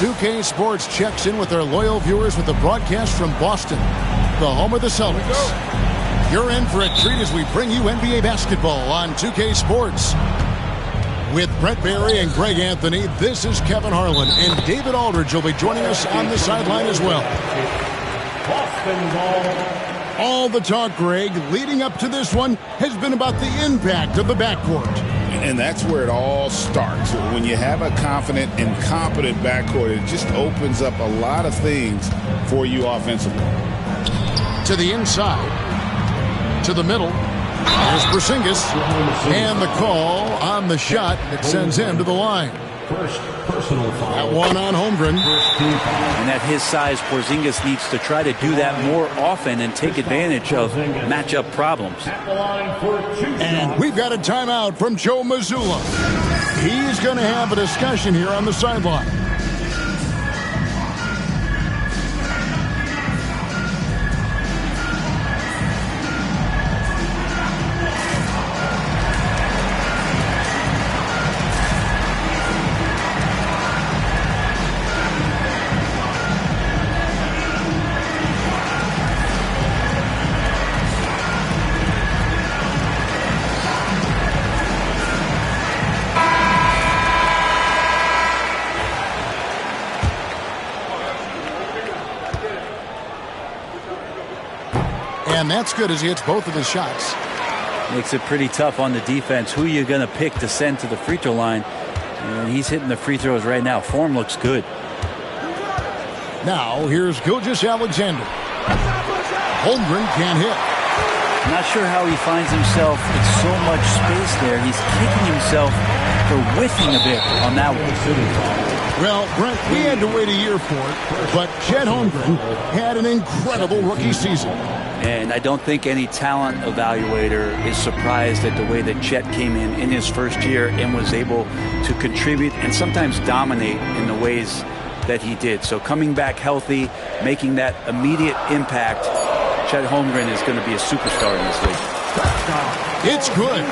2K Sports checks in with their loyal viewers with the broadcast from Boston, the home of the Celtics. You're in for a treat as we bring you NBA basketball on 2K Sports. With Brett Barry and Greg Anthony, this is Kevin Harlan, and David Aldridge will be joining us on the sideline as well. All the talk, Greg, leading up to this one has been about the impact of the backcourt. And that's where it all starts. When you have a confident and competent backcourt, it just opens up a lot of things for you offensively. To the inside, to the middle. Here's Porzingis, and the call on the shot that sends him to the line. First personal foul. That one on Holmgren. And at his size, Porzingis needs to try to do that more often and take advantage of matchup problems. And we've got a timeout from Joe Mazzulla. He's going to have a discussion here on the sideline. And that's good as he hits both of his shots. Makes it pretty tough on the defense. Who you're going to pick to send to the free throw line. And he's hitting the free throws right now. Form looks good. Now here's Gilgeous-Alexander. Holmgren can't hit. Not sure how he finds himself in so much space there. He's kicking himself for whiffing a bit on that one. Well, Brent, we had to wait a year for it, but Chet Holmgren had an incredible rookie season. And I don't think any talent evaluator is surprised at the way that Chet came in his first year and was able to contribute and sometimes dominate in the ways that he did. So coming back healthy, making that immediate impact, Chet Holmgren is going to be a superstar in this league. It's good.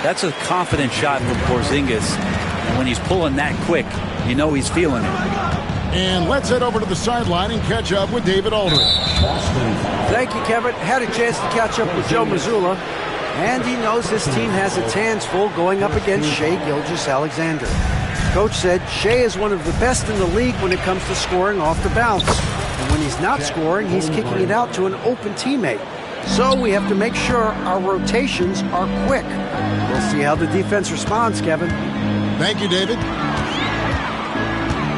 That's a confident shot from Porzingis. And when he's pulling that quick, you know he's feeling it. And let's head over to the sideline and catch up with David Aldridge. Thank you, Kevin. Had a chance to catch up with Joe Mazzulla, and he knows his team has its hands full going up against Shai Gilgeous-Alexander. Coach said Shai is one of the best in the league when it comes to scoring off the bounce. And when he's not scoring, he's kicking it out to an open teammate. So we have to make sure our rotations are quick. We'll see how the defense responds, Kevin. Thank you, David.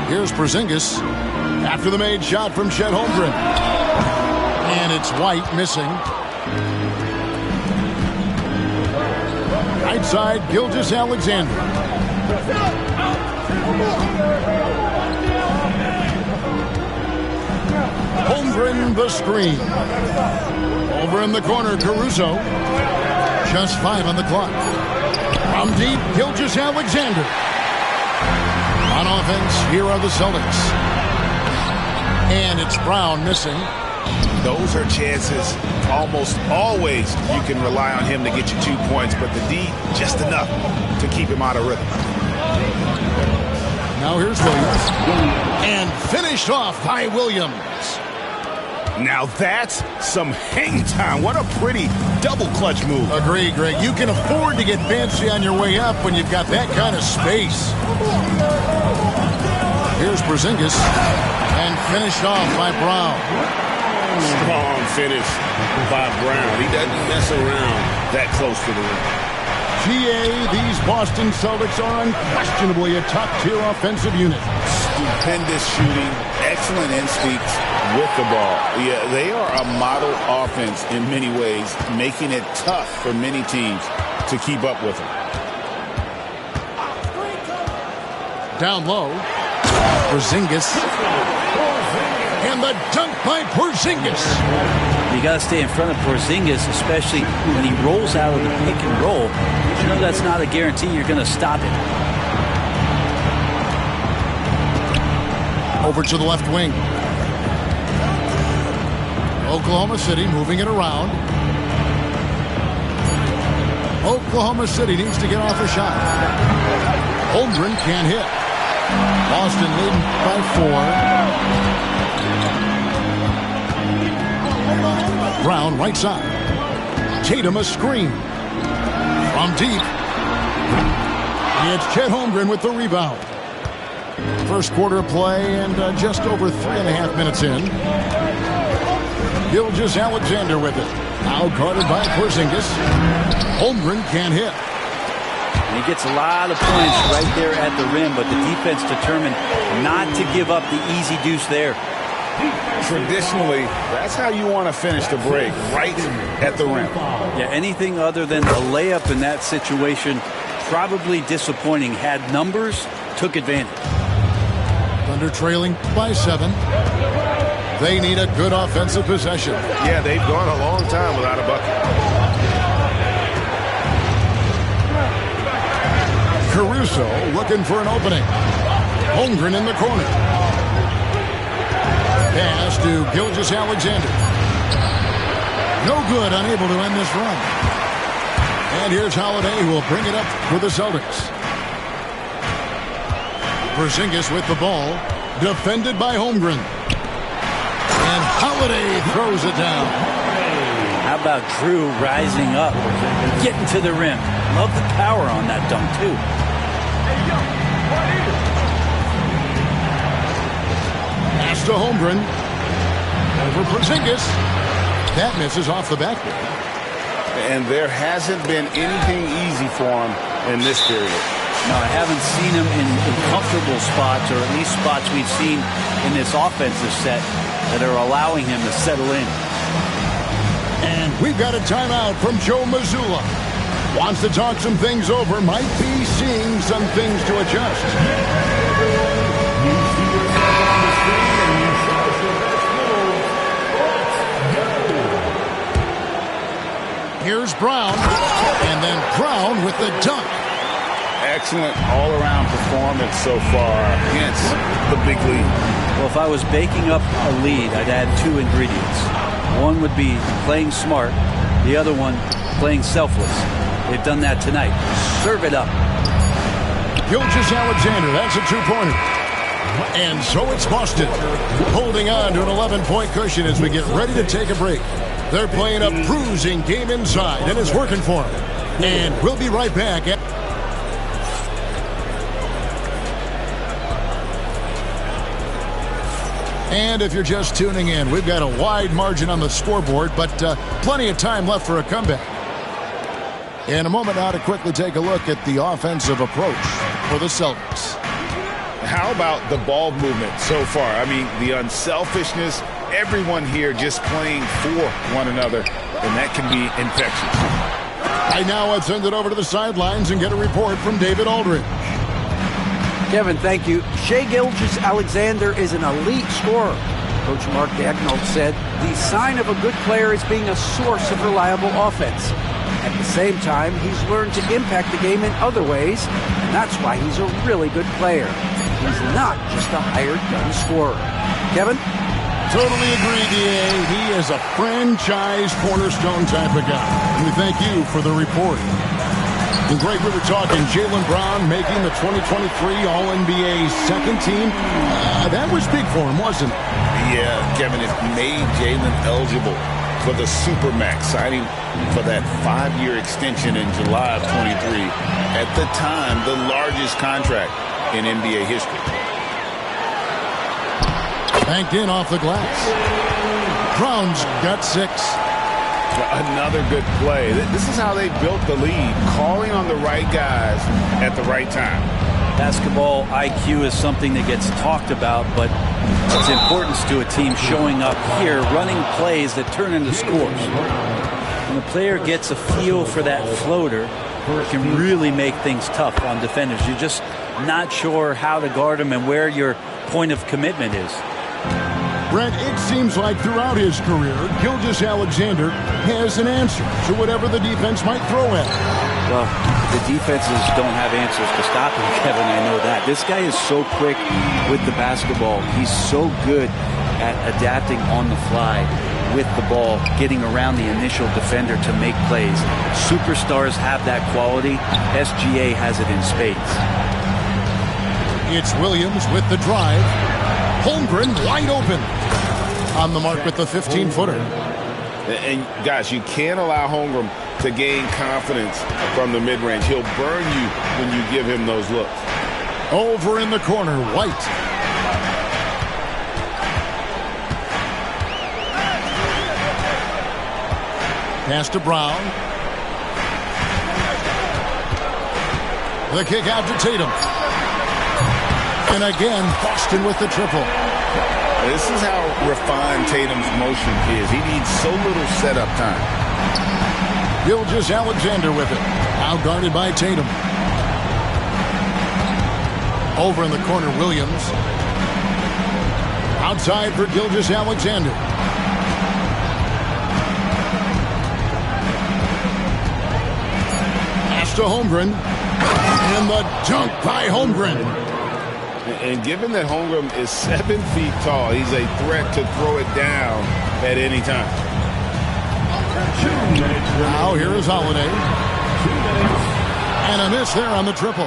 Here's Porzingis after the made shot from Chet Holmgren. And it's White missing. Right side, Gilgeous-Alexander. Holmgren the screen. Over in the corner, Caruso. Just 5 on the clock. From deep, Gilgeous-Alexander. On offense, here are the Celtics. And it's Brown missing. Those are chances almost always you can rely on him to get you 2 points, but the D just enough to keep him out of rhythm. Now here's Williams. And finished off by Williams. Now that's some hang time. What a pretty double clutch move. Agree, Greg. You can afford to get fancy on your way up when you've got that kind of space. Here's Porzingis. And finished off by Brown. Strong finish by Brown. He doesn't mess around that close to the rim. GA, these Boston Celtics are unquestionably a top-tier offensive unit. Stupendous shooting, excellent instincts with the ball. Yeah, they are a model offense in many ways, making it tough for many teams to keep up with them. Down low, Porzingis. And the dunk by Porzingis. You got to stay in front of Porzingis, especially when he rolls out of the pick and roll. You know that's not a guarantee you're going to stop it. Over to the left wing. Oklahoma City moving it around. Oklahoma City needs to get off a shot. Holmgren can't hit. Boston leading by 4. Brown right side. Tatum a screen. From deep. It's Chet Holmgren with the rebound. First quarter play and just over 3.5 minutes in. Gilgeous Alexander with it. Now guarded by Porzingis. Holmgren can't hit. And he gets a lot of points right there at the rim, but the defense determined not to give up the easy deuce there. Traditionally, that's how you want to finish the break, right at the rim. Yeah, anything other than a layup in that situation, probably disappointing. Had numbers, took advantage. Thunder trailing by 7. They need a good offensive possession. Yeah, they've gone a long time without a bucket. Caruso looking for an opening. Holmgren in the corner. Pass to Gilgeous Alexander. No good, unable to end this run. And here's Holiday, who will bring it up for the Celtics. Porzingis with the ball. Defended by Holmgren. And Holiday throws it down. How about Drew rising up, getting to the rim? Love the power on that dunk, too. Pass to Holmgren. Over Porzingis. That misses off the backboard. And there hasn't been anything easy for him in this period. No, I haven't seen him in comfortable spots, or at least spots we've seen in this offensive set that are allowing him to settle in. And we've got a timeout from Joe Mazzulla. Wants to talk some things over, might be seeing some things to adjust. Here's Brown, and then Brown with the dunk. Excellent all-around performance so far against the big lead. Well, if I was baking up a lead, I'd add 2 ingredients. One would be playing smart. The other one, playing selfless. They've done that tonight. Serve it up. Gilgeous Alexander, that's a 2-pointer. And so it's Boston, holding on to an 11-point cushion as we get ready to take a break. They're playing a bruising game inside, and it's working for them. And we'll be right back. And if you're just tuning in, we've got a wide margin on the scoreboard, but plenty of time left for a comeback. In a moment now to quickly take a look at the offensive approach for the Celtics. How about the ball movement so far? I mean, the unselfishness, everyone here just playing for one another, and that can be infectious. Right now, let's send it over to the sidelines and get a report from David Aldridge. Kevin, thank you. Shai Gilgeous-Alexander is an elite scorer. Coach Mark Daigneault said the sign of a good player is being a source of reliable offense. At the same time, he's learned to impact the game in other ways, and that's why he's a really good player. He's not just a hired gun scorer. Kevin? Totally agree, D.A. He is a franchise cornerstone type of guy. And we thank you for the report. And great, we were talking Jaylen Brown making the 2023 All-NBA second team. That was big for him, wasn't it? Yeah, Kevin, it made Jaylen eligible for the Supermax, signing for that 5-year extension in July of 23. At the time, the largest contract in NBA history. Banked in off the glass. Brown's got 6. Another good play. This is how they built the lead, calling on the right guys at the right time. Basketball IQ is something that gets talked about, but its importance to a team showing up here, running plays that turn into scores. When the player gets a feel for that floater, it can really make things tough on defenders. You're just not sure how to guard them and where your point of commitment is. Brent, it seems like throughout his career, Gilgeous-Alexander has an answer to whatever the defense might throw at him. Well, the defenses don't have answers to stop him, Kevin. I know that. This guy is so quick with the basketball. He's so good at adapting on the fly with the ball, getting around the initial defender to make plays. Superstars have that quality. SGA has it in spades. It's Williams with the drive. Holmgren wide open. On the mark with the 15-footer. And, guys, you can't allow Holmgren to gain confidence from the mid-range. He'll burn you when you give him those looks. Over in the corner, White. Pass to Brown. The kick out to Tatum. And again, Boston with the triple. This is how refined Tatum's motion is. He needs so little setup time. Gilgeous-Alexander with it. Now guarded by Tatum. Over in the corner, Williams. Outside for Gilgeous-Alexander. Pass to Holmgren. And the dunk by Holmgren. And given that Holmgren is 7 feet tall, he's a threat to throw it down at any time. Now here is Holiday. And a miss there on the triple.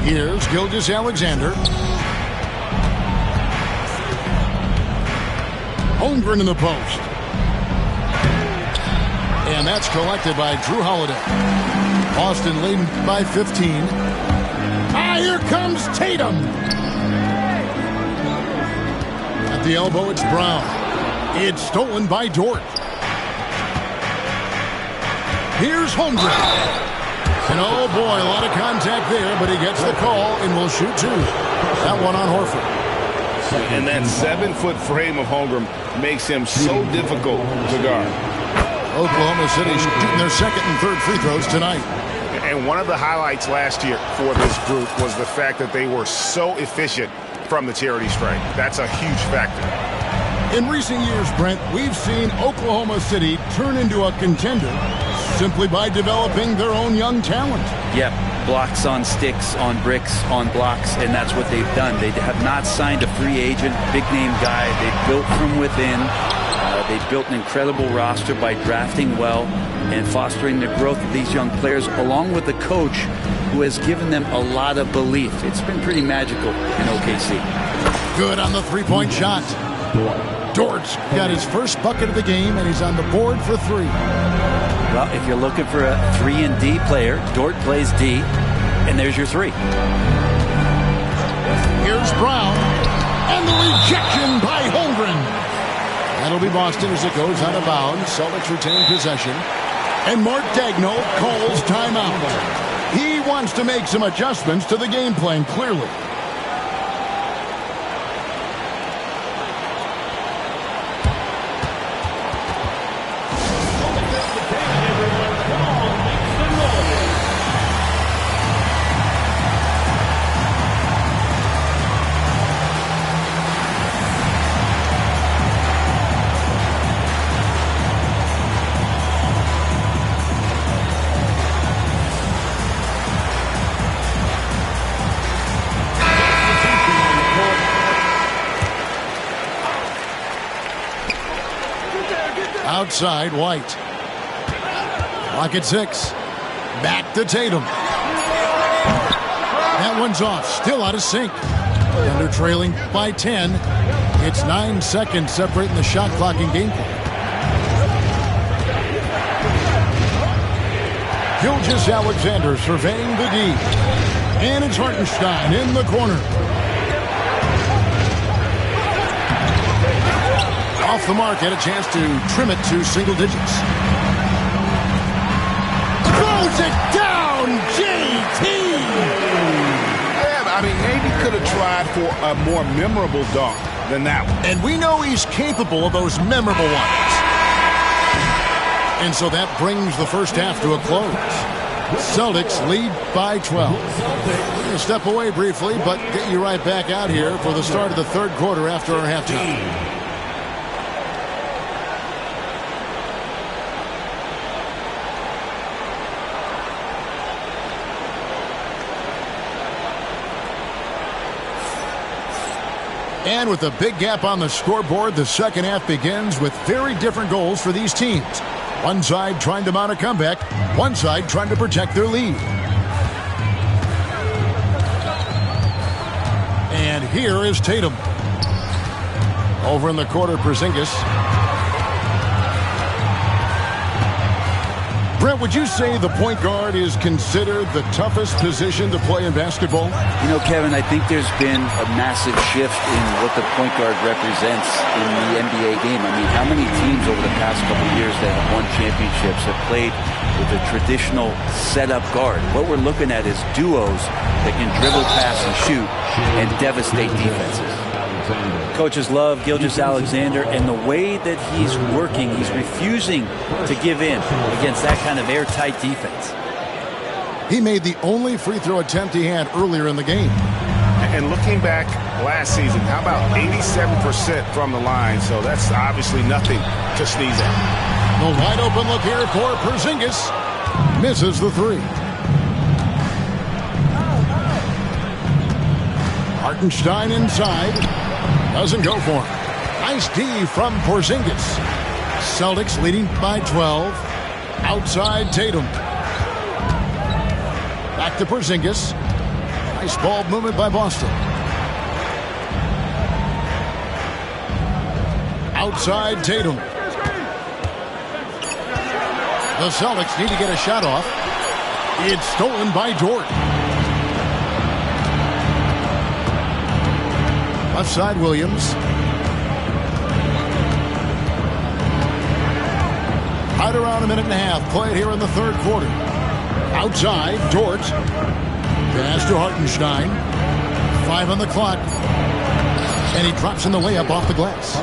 Here's Gilgeous-Alexander. Holmgren in the post. And that's collected by Drew Holiday. Boston leading by 15. Here comes Tatum. At the elbow, it's Brown. It's stolen by Dort. Here's Holmgren. And oh boy, a lot of contact there, but he gets the call and will shoot two. That one on Horford. And that 7-foot frame of Holmgren makes him so difficult to guard. Oklahoma City shooting their second and third free throws tonight. And one of the highlights last year for this group was the fact that they were so efficient from the charity stripe. That's a huge factor. In recent years, Brent, we've seen Oklahoma City turn into a contender simply by developing their own young talent. Yep, blocks on sticks, on bricks, on blocks, and that's what they've done. They have not signed a free agent, big-name guy. They've built from within. They've built an incredible roster by drafting well and fostering the growth of these young players, along with the coach who has given them a lot of belief. It's been pretty magical in OKC. Good on the three-point shot. Dort's got his first bucket of the game, and he's on the board for three. Well, if you're looking for a 3-and-D player, Dort plays D, and there's your three. Here's Brown, and the rejection by Holmgren. That'll be Boston as it goes out of bounds. Celtics retain possession. And Mark Daigneault calls timeout. He wants to make some adjustments to the game plan, clearly. Outside, White. Clock at 6. Back to Tatum. That one's off. Still out of sync. Thunder trailing by 10. It's 9 seconds separating the shot clock and game clock. Gilgeous-Alexander surveying the D. And it's Hartenstein in the corner. Off the mark, had a chance to trim it to single digits. throws it down. JT. Yeah, I mean, maybe could have tried for a more memorable dunk than that one. And we know he's capable of those memorable ones. And so that brings the first half to a close. Celtics lead by 12. We're going to step away briefly, but get you right back out here for the start of the third quarter after our halftime. And with a big gap on the scoreboard, the second half begins with very different goals for these teams. One side trying to mount a comeback, one side trying to protect their lead. And here is Tatum. Over in the corner, Porzingis. Brent, would you say the point guard is considered the toughest position to play in basketball? You know, Kevin, I think there's been a massive shift in what the point guard represents in the NBA game. I mean, how many teams over the past couple of years that have won championships have played with a traditional setup guard? What we're looking at is duos that can dribble, pass, and shoot and devastate defenses. Coaches love Gilgeous-Alexander, and the way that he's working, he's refusing to give in against that kind of airtight defense. He made the only free throw attempt he had earlier in the game. And looking back last season, how about 87% from the line? So that's obviously nothing to sneeze at. The wide open look here for Porzingis. Misses the three. Hartenstein inside. Doesn't go for him. Nice D from Porzingis. Celtics leading by 12. Outside Tatum. Back to Porzingis. Nice ball movement by Boston. Outside Tatum. The Celtics need to get a shot off. It's stolen by Dort. Left side Williams. Right around a minute and a half played here in the third quarter. Outside Dort. Pass to Hartenstein. 5 on the clock. And he drops in the layup off the glass.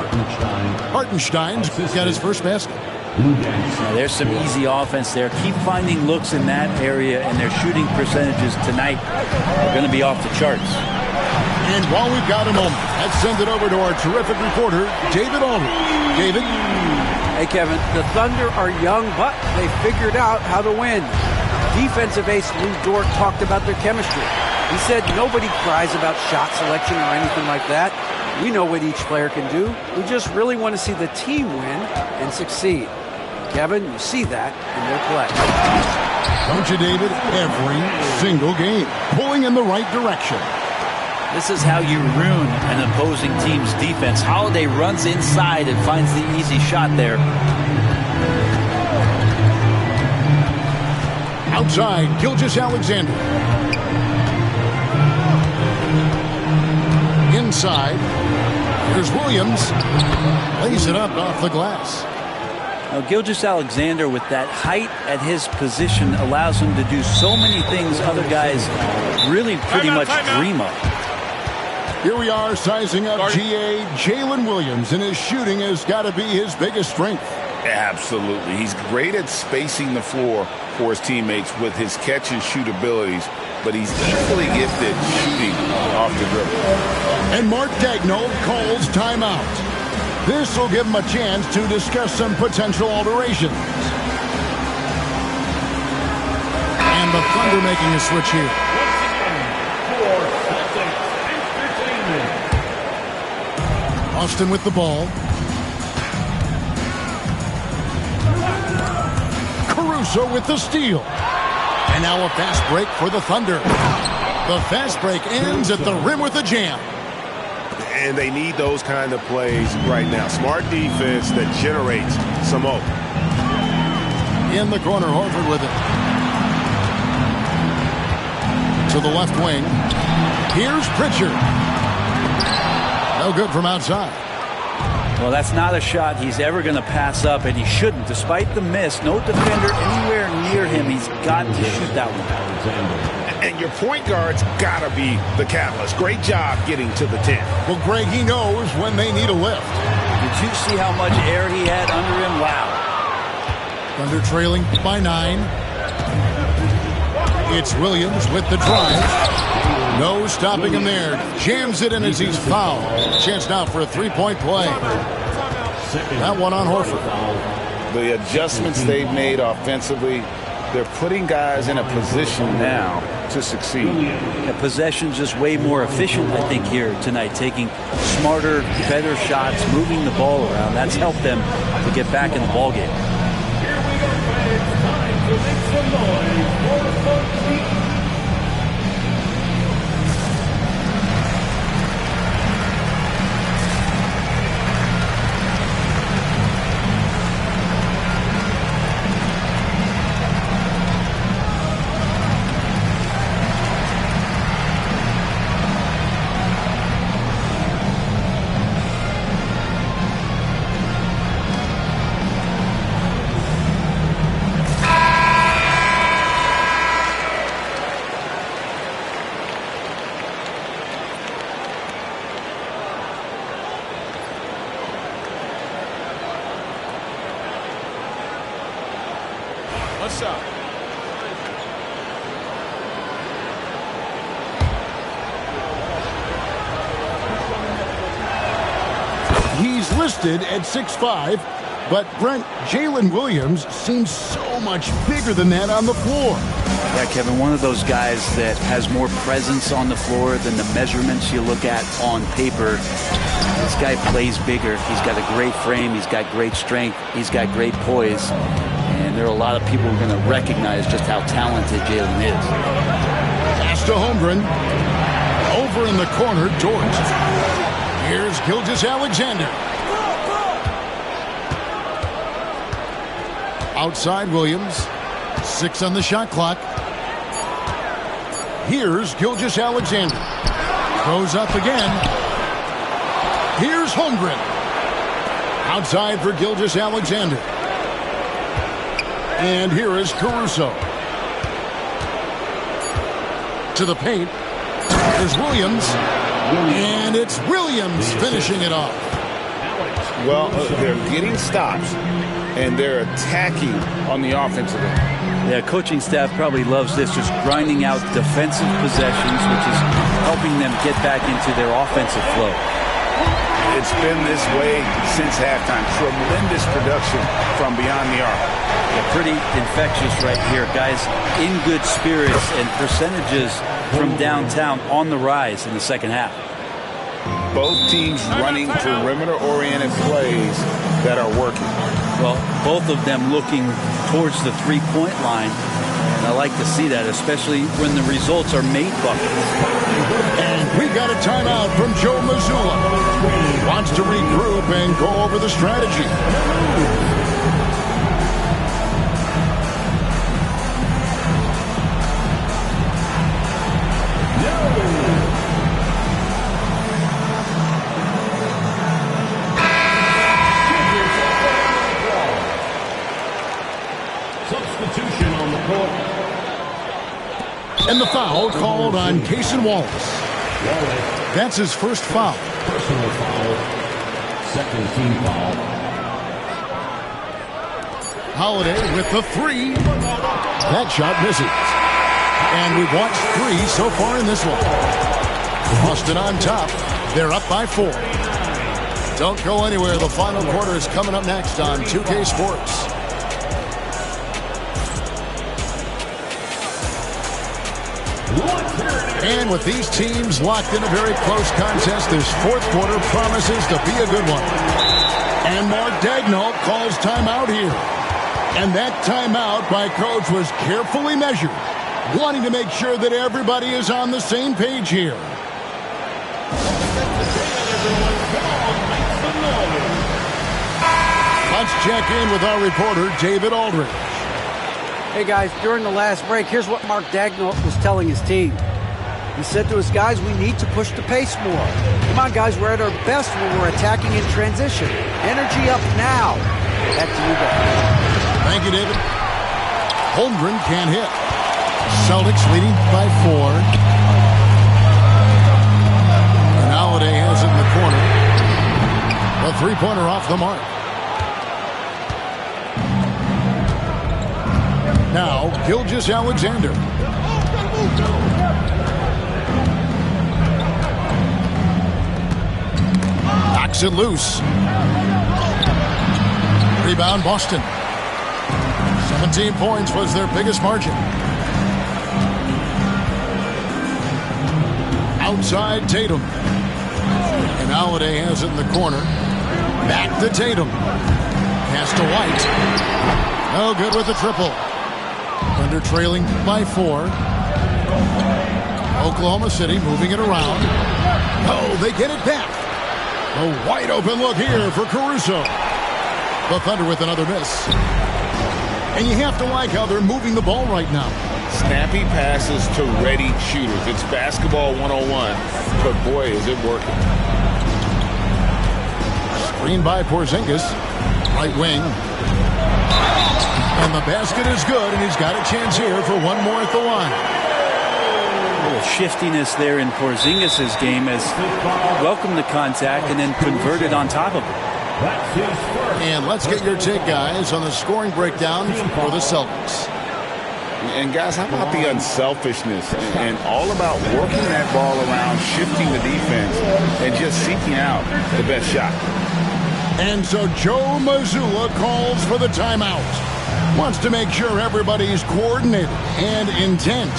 Hartenstein's got his first basket. Now, there's some easy offense there. Keep finding looks in that area, and their shooting percentages tonight are going to be off the charts. And while we've got a moment, let's send it over to our terrific reporter, David Aldridge. David? Hey, Kevin, the Thunder are young, but they figured out how to win. Defensive ace Lou Dort talked about their chemistry. He said nobody cries about shot selection or anything like that. We know what each player can do. We just really want to see the team win and succeed. Kevin, you see that in their play. Don't you, David? Every single game, pulling in the right direction. This is how you ruin an opposing team's defense. Holiday runs inside and finds the easy shot there. Outside, Gilgeous-Alexander. Inside, here's Williams. Lays it up off the glass. Now, Gilgeous-Alexander, with that height at his position, allows him to do so many things other guys really pretty much dream of. Here we are sizing up GA Jalen Williams, and his shooting has got to be his biggest strength. Absolutely. He's great at spacing the floor for his teammates with his catch and shoot abilities, but he's equally gifted shooting off the dribble. And Mark Daigneault calls timeout. This will give him a chance to discuss some potential alterations. And the Thunder making a switch here. Austin with the ball. Caruso with the steal. And now a fast break for the Thunder. The fast break ends at the rim with a jam. And they need those kind of plays right now. Smart defense that generates some hope. In the corner, Horford with it. To the left wing. Here's Pritchard. No good from outside. Well, that's not a shot he's ever going to pass up, and he shouldn't. Despite the miss, no defender anywhere near him. He's got to shoot that one. And your point guard's got to be the catalyst. Great job getting to the 10. Well, Greg, he knows when they need a lift. Did you see how much air he had under him? Wow. Thunder trailing by 9. It's Williams with the drive. No stopping him there. Jams it in as he's fouled. Chance now for a three-point play. That one on Horford. The adjustments they've made offensively, they're putting guys in a position now to succeed. Yeah, possession's just way more efficient, I think, here tonight. Taking smarter, better shots, moving the ball around. That's helped them to get back in the ballgame. Here we go, fans. Time to make some noise for the team. What's up? He's listed at 6'5", but Brent, Jalen Williams seems so much bigger than that on the floor. Yeah, Kevin, one of those guys that has more presence on the floor than the measurements you look at on paper. This guy plays bigger. He's got a great frame. He's got great strength. He's got great poise. And there are a lot of people who are going to recognize just how talented Jalen is. Pass to Holmgren. Over in the corner, Dort. Here's Gilgeous-Alexander. Outside Williams. 6 on the shot clock. Here's Gilgeous-Alexander. Goes up again. Here's Holmgren. Outside for Gilgeous-Alexander. And here is Caruso. To the paint. There's Williams. And it's Williams finishing it off. Well, they're getting stops, and they're attacking on the offensive end. Yeah, coaching staff probably loves this, just grinding out defensive possessions, which is helping them get back into their offensive flow. It's been this way since halftime. Tremendous production from beyond the arc. Yeah, pretty infectious right here. Guys in good spirits and percentages from downtown on the rise in the second half. Both teams running perimeter-oriented plays that are working. Well, both of them looking towards the three-point line. And I like to see that, especially when the results are made buckets. And we got a timeout from Joe Mazzulla. Wants to regroup and go over the strategy. Substitution on the court. And the foul called on Cason Wallace. That's his first foul. Personal foul. Second team foul. Holiday with the 3. That shot misses. And we've watched 3 so far in this one. Boston on top. They're up by 4. Don't go anywhere. The final quarter is coming up next on 2K Sports. And with these teams locked in a very close contest, this fourth quarter promises to be a good one. And Mark Daigneault calls timeout here. And that timeout by Coach was carefully measured, wanting to make sure that everybody is on the same page here. Let's check in with our reporter, David Aldridge. Hey guys, during the last break, here's what Mark Daigneault was telling his team. He said to his guys, we need to push the pace more. Come on, guys, we're at our best when we're attacking in transition. Energy up now. Back to you guys. Thank you, David. Holmgren can't hit. Celtics leading by 4. And Holiday has it in the corner. A three-pointer off the mark. Now, Gilgeous-Alexander. Knocks it loose. Rebound, Boston. 17 points was their biggest margin. Outside Tatum. And Holiday has it in the corner. Back to Tatum. Pass to White. No good with the triple. Thunder trailing by 4. Oklahoma City moving it around. Oh, they get it back. A wide open look here for Caruso. The Thunder with another miss. And you have to like how they're moving the ball right now. Snappy passes to ready shooters. It's basketball 101, but boy, is it working. Screen by Porzingis. Right wing. And the basket is good, and he's got a chance here for one more at the line. A little shiftiness there in Porzingis' game as welcomed the contact and then converted on top of it. And let's get your take, guys, on the scoring breakdown for the Celtics. And guys, how about the unselfishness and all about working that ball around, shifting the defense, and just seeking out the best shot. And so Joe Mazzulla calls for the timeout. Wants to make sure everybody's coordinated and intent.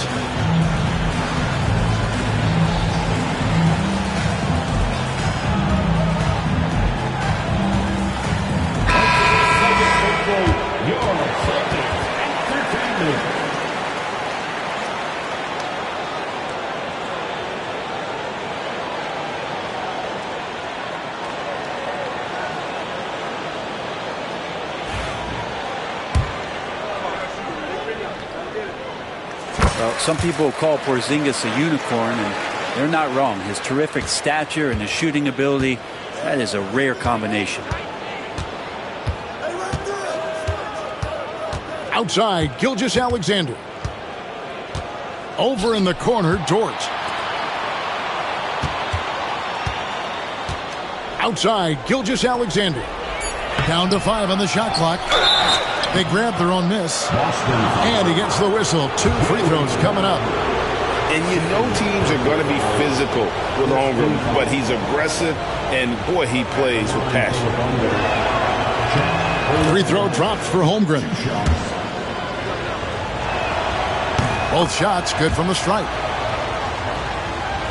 Well, some people call Porzingis a unicorn, and they're not wrong. His terrific stature and his shooting ability, that is a rare combination. Outside, Gilgeous-Alexander. Over in the corner, Dort. Outside, Gilgeous-Alexander. Down to 5 on the shot clock. They grab their own miss. And he gets the whistle. 2 free throws coming up. And you know teams are going to be physical with Holmgren, but he's aggressive, and boy, he plays with passion. Free throw dropped for Holmgren. Both shots good from the stripe.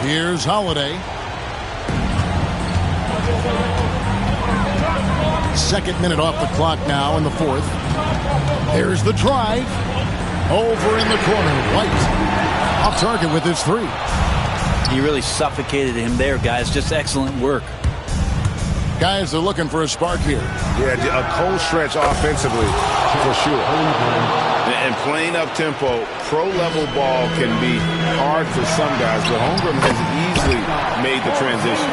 Here's Holiday. Second minute off the clock now in the 4th. There's the drive. Over in the corner, White. Off target with his 3. He really suffocated him there, guys. Just excellent work. Guys are looking for a spark here. Yeah, a cold stretch offensively, for sure. And playing up-tempo, pro-level ball can be hard for some guys, but Holmgren has easily made the transition.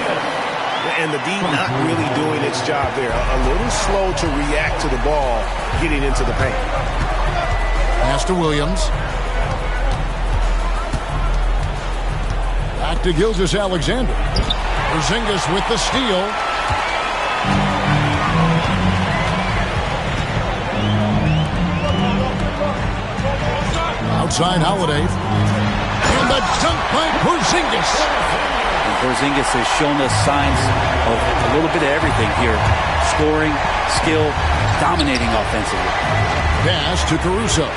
And the D not really doing its job there. A little slow to react to the ball getting into the paint. Pass to Williams. Back to Gilgeous-Alexander. Porzingis with the steal. Outside Holiday. And the dunk by Porzingis. And Porzingis has shown us signs of a little bit of everything here. Scoring, skill, dominating offensively. Pass to Caruso.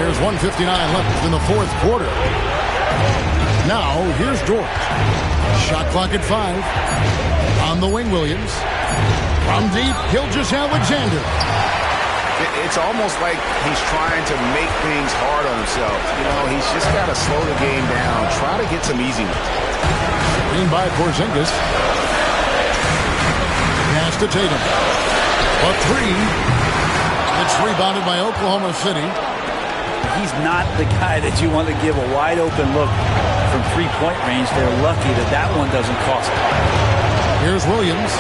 There's 1:59 left in the 4th quarter. Now, here's Dort. Shot clock at 5. On the wing, Williams. From deep, Gilgeous-Alexander. It's almost like he's trying to make things hard on himself. You know, he's just got to slow the game down, try to get some easiness. Screen by Porzingis. Pass to Tatum. A 3. It's rebounded by Oklahoma City. He's not the guy that you want to give a wide open look from three-point range. They're lucky that that one doesn't cost them. Here's Williams.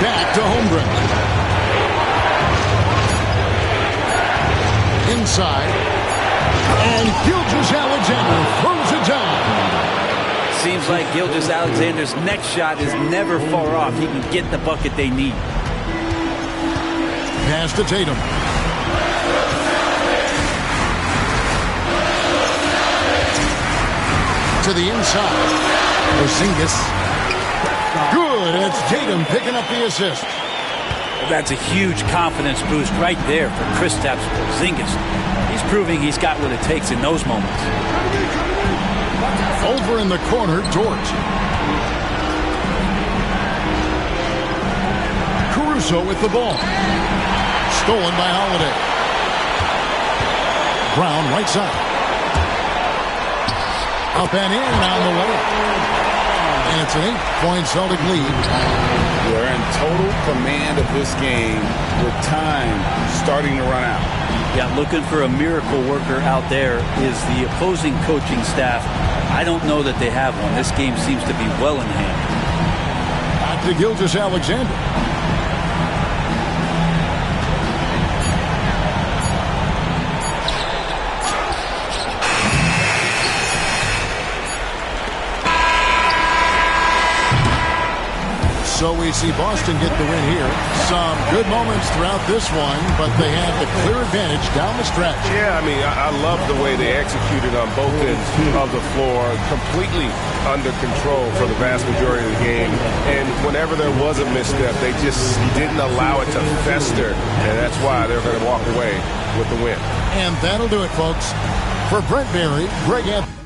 Back to Holmgren. Inside. And Gilgeous-Alexander throws it down. Seems like Gilgeous-Alexander's next shot is never far off. He can get the bucket they need. Pass to Tatum. To the inside. Porzingis. Good. It's Tatum picking up the assist. That's a huge confidence boost right there for Kristaps Porzingis. He's proving he's got what it takes in those moments. Over in the corner, Dort. Caruso with the ball. Stolen by Holiday. Brown right side. Up and in on the way. And it's an 8-point Celtic lead. They're in total command of this game with time starting to run out. Yeah, looking for a miracle worker out there is the opposing coaching staff. I don't know that they have one. This game seems to be well in hand. Back to Gilgeous-Alexander. So we see Boston get the win here. Some good moments throughout this one, but they had the clear advantage down the stretch. Yeah, I mean, I love the way they executed on both ends of the floor, completely under control for the vast majority of the game. And whenever there was a misstep, they just didn't allow it to fester. And that's why they're going to walk away with the win. And that'll do it, folks. For Brent Barry, Greg Anthony.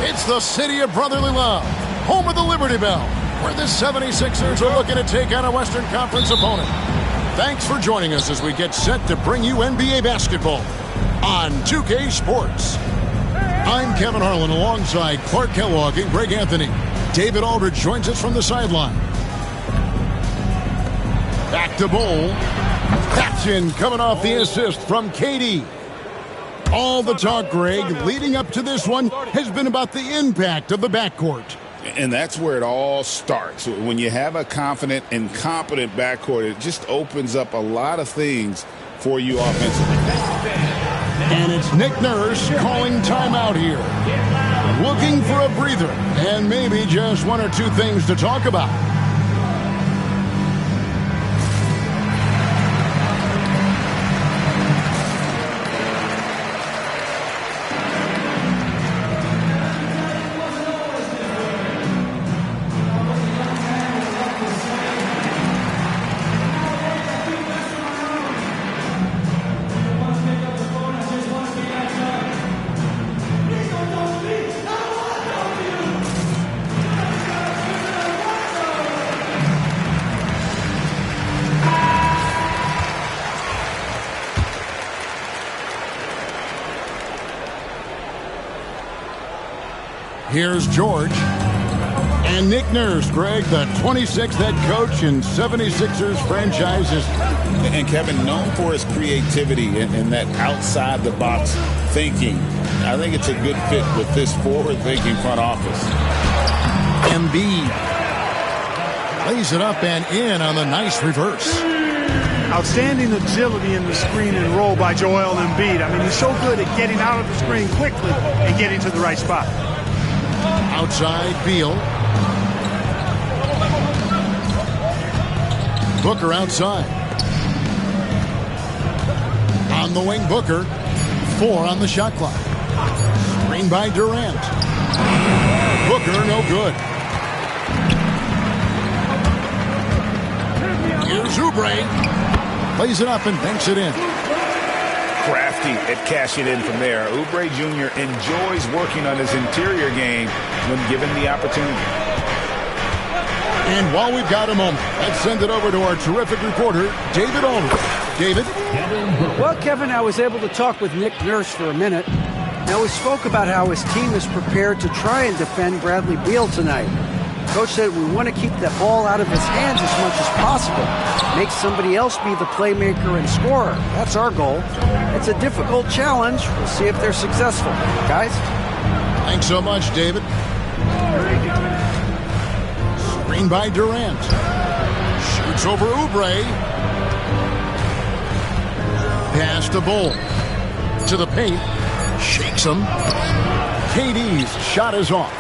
It's the city of brotherly love, home of the Liberty Bell, where the 76ers are looking to take on a Western Conference opponent. Thanks for joining us as we get set to bring you NBA basketball on 2K Sports. I'm Kevin Harlan alongside Clark Kellogg and Greg Anthony. David Aldridge joins us from the sideline. Back to Bull. That's in, coming off the assist from KD. All the talk, Greg, leading up to this one has been about the impact of the backcourt. And that's where it all starts. When you have a confident and competent backcourt, it just opens up a lot of things for you offensively. And it's Nick Nurse calling timeout here. Looking for a breather and maybe just one or two things to talk about. Here's George. And Nick Nurse, Greg, the 26th head coach in 76ers franchise history. And Kevin, known for his creativity and that outside-the-box thinking. I think it's a good fit with this forward-thinking front office. Embiid lays it up and in on the nice reverse. Outstanding agility in the screen and roll by Joel Embiid. I mean, he's so good at getting out of the screen quickly and getting to the right spot. Outside, Beal. Booker outside. On the wing, Booker. 4 on the shot clock. Screen by Durant. Booker, no good. Here's Oubre. Plays it up and banks it in. Crafty at cashing in from there. Oubre Jr. enjoys working on his interior game when given the opportunity. And while we've got a moment, let's send it over to our terrific reporter, David Aldridge. David? Well, Kevin, I was able to talk with Nick Nurse for a minute. Now, we spoke about how his team is prepared to try and defend Bradley Beal tonight. Coach said we want to keep the ball out of his hands as much as possible. Make somebody else be the playmaker and scorer. That's our goal. It's a difficult challenge. We'll see if they're successful. Guys? Thanks so much, David. Screen by Durant. Shoots over Oubre. Pass to Bull. To the paint. Shakes him. KD's shot is off.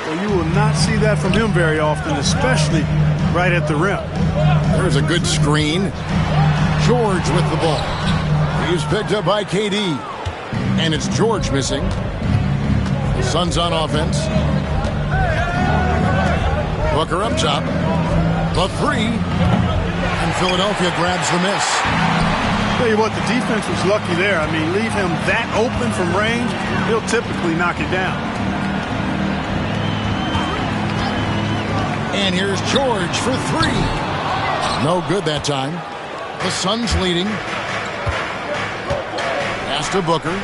Well, you will not see that from him very often, especially right at the rim. There's a good screen. George with the ball. He's picked up by KD. And it's George missing. The Suns on offense. Booker up top. The 3. And Philadelphia grabs the miss. Tell you what, the defense was lucky there. I mean, leave him that open from range, he'll typically knock it down. And here's George for 3. No good that time. The Suns leading. Pass to Booker.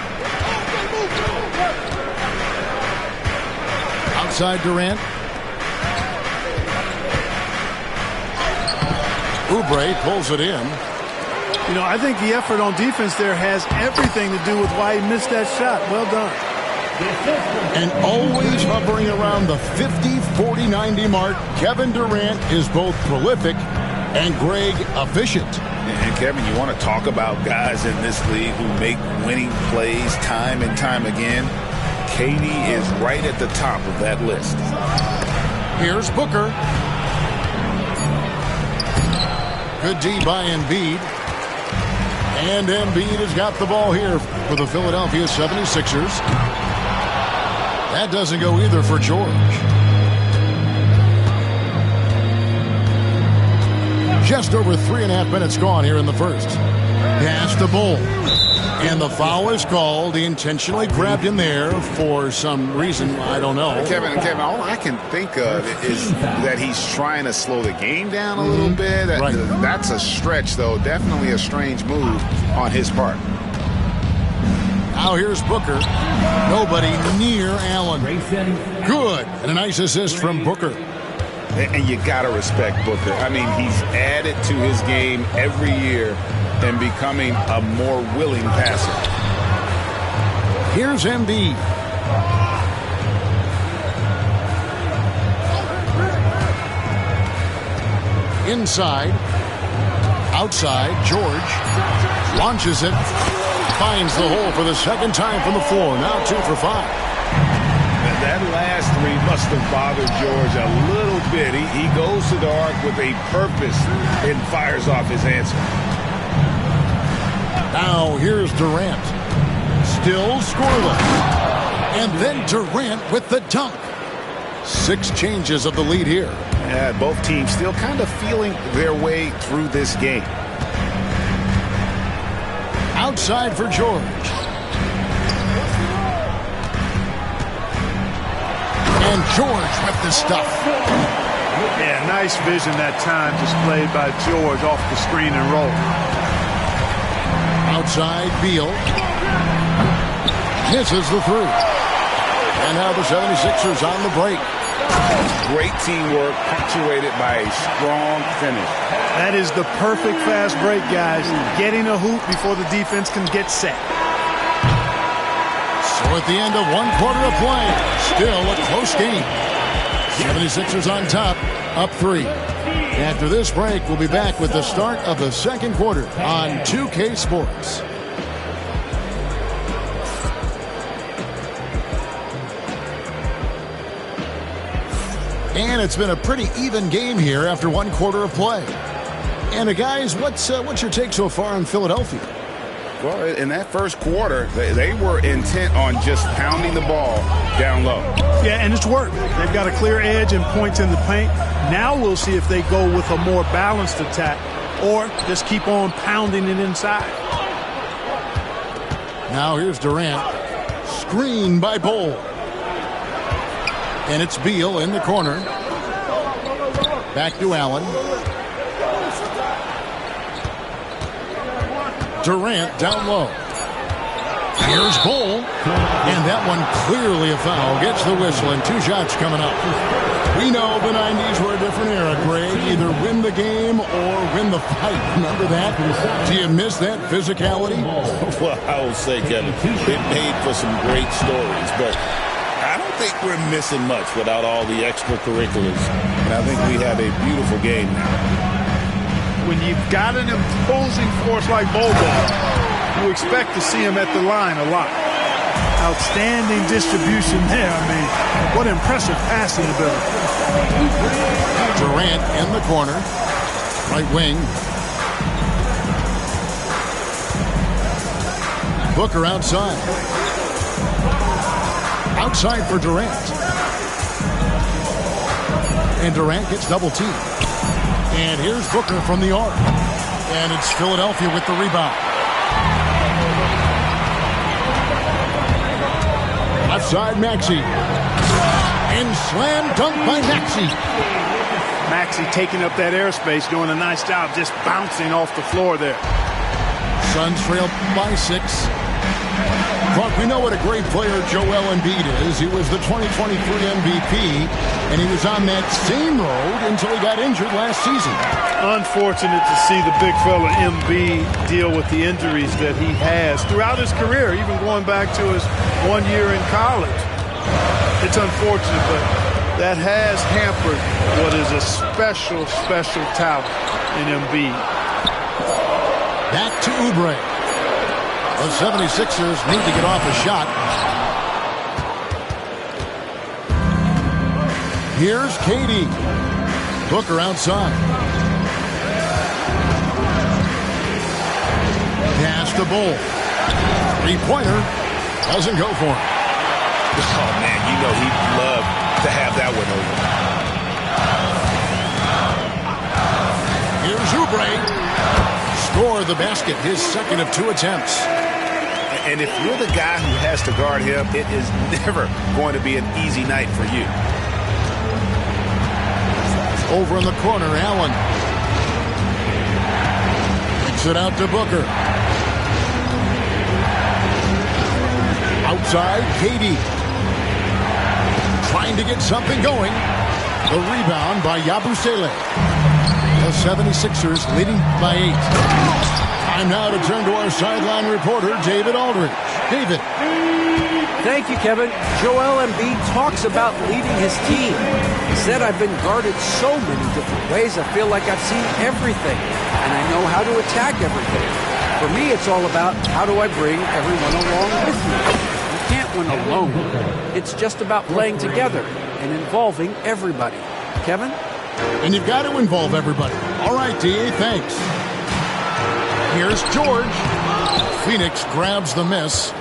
Outside Durant. Oubre pulls it in. You know, I think the effort on defense there has everything to do with why he missed that shot. Well done. And always hovering around the 50, 40, 90 mark, Kevin Durant is both prolific and, Greg, efficient. And Kevin, you want to talk about guys in this league who make winning plays time and time again? KD is right at the top of that list. Here's Booker. Good D by Embiid. And Embiid has got the ball here for the Philadelphia 76ers. That doesn't go either for George. Just over 3.5 minutes gone here in the first. Pass to Bull. And the foul is called. He intentionally grabbed him there for some reason. I don't know. Kevin, all I can think of is that he's trying to slow the game down a little bit. Right. That's a stretch, though. Definitely a strange move on his part. Now here's Booker. Nobody near Allen. Good. And a nice assist from Booker. And you got to respect Booker. I mean, he's added to his game every year and becoming a more willing passer. Here's Embiid. Inside. Outside. George launches it. Finds the hole for the second time from the floor. Now 2 for 5. That last three must have bothered George a little bit. He goes to the arc with a purpose and fires off his answer. Now here's Durant. Still scoreless. And then Durant with the dunk. 6 changes of the lead here. Yeah, both teams still kind of feeling their way through this game. Outside for George. And George with the stuff. Yeah, nice vision that time displayed by George off the screen and roll. Outside, Beal. Misses the three. And now the 76ers on the break. Great teamwork punctuated by a strong finish. That is the perfect fast break, guys. Getting a hoop before the defense can get set. So at the end of 1 quarter of play, still a close game. 76ers on top, up 3. After this break, we'll be back with the start of the second quarter on 2K Sports. And it's been a pretty even game here after 1 quarter of play. And guys, what's your take so far on Philadelphia? Well, in that first quarter, they were intent on just pounding the ball down low. Yeah, and it's worked. They've got a clear edge and points in the paint. Now we'll see if they go with a more balanced attack or just keep on pounding it inside. Now here's Durant. Screen by Bol. And it's Beal in the corner. Back to Allen. Durant down low. Here's Bol. And that one clearly a foul. Gets the whistle and 2 shots coming up. We know the 90s were a different era, Greg. Either win the game or win the fight. Remember that? Do you miss that physicality? Well, I will say, Kevin, it made for some great stories, but I don't think we're missing much without all the extracurriculars. And I think we have a beautiful game now. When you've got an imposing force like Bobo, you expect to see him at the line a lot. Outstanding distribution there. I mean, what impressive passing ability. Durant in the corner. Right wing. Booker outside. Outside for Durant. And Durant gets double teamed. And here's Booker from the arc. And it's Philadelphia with the rebound. Left side, Maxey. And slam dunk by Maxey. Maxey taking up that airspace, doing a nice job just bouncing off the floor there. Suns trail by 6. Clark, we know what a great player Joel Embiid is. He was the 2023 MVP, and he was on that same road until he got injured last season. Unfortunate to see the big fella Embiid deal with the injuries that he has throughout his career, even going back to his 1 year in college. It's unfortunate, but that has hampered what is a special, special talent in Embiid. Back to Oubre. The 76ers need to get off a shot. Here's KD. Booker outside. Pass to Bol. 3-pointer. Doesn't go for him. Oh, man, you know he'd love to have that one over. Here's Oubre. Score the basket, his second of 2 attempts. And if you're the guy who has to guard him, it is never going to be an easy night for you. Over in the corner, Allen. Kicks it out to Booker. Outside, KD. Trying to get something going. The rebound by Yabusele. The 76ers leading by 8. Time now to turn to our sideline reporter, David Aldridge. David. Thank you, Kevin. Joel Embiid talks about leading his team. He said, I've been guarded so many different ways, I feel like I've seen everything, and I know how to attack everything. For me, it's all about how do I bring everyone along with me. You can't win alone. It's just about playing together and involving everybody. Kevin? And you've got to involve everybody. All right, D.A., thanks. Here's George. Phoenix grabs the miss.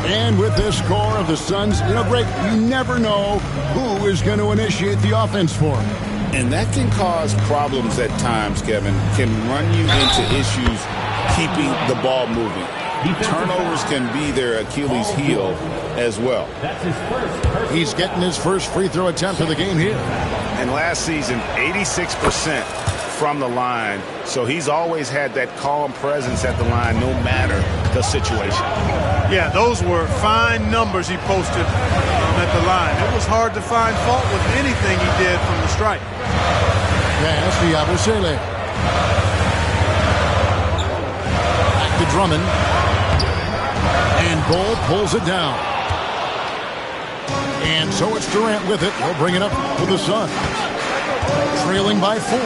And with this score of the Suns, Greg, you never know who is going to initiate the offense for them. And that can cause problems at times, Kevin. Can run you into issues keeping the ball moving. Turnovers can be their Achilles heel as well. He's getting his first free throw attempt of the game here. And last season, 86% from the line. So he's always had that calm presence at the line no matter the situation. Yeah, those were fine numbers he posted at the line. It was hard to find fault with anything he did from the stripe. Pass to Yabusele. Back to Drummond. And Bull pulls it down. And so it's Durant with it. He'll bring it up for the Suns. Trailing by 4.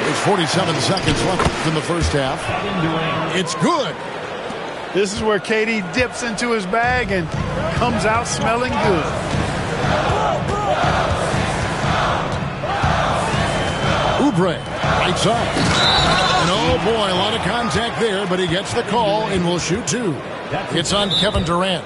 There's 47 seconds left in the first half. It's good. This is where KD dips into his bag and comes out smelling good. Oubre, right side. And oh boy, a lot of contact there, but he gets the call and will shoot 2. It's on Kevin Durant.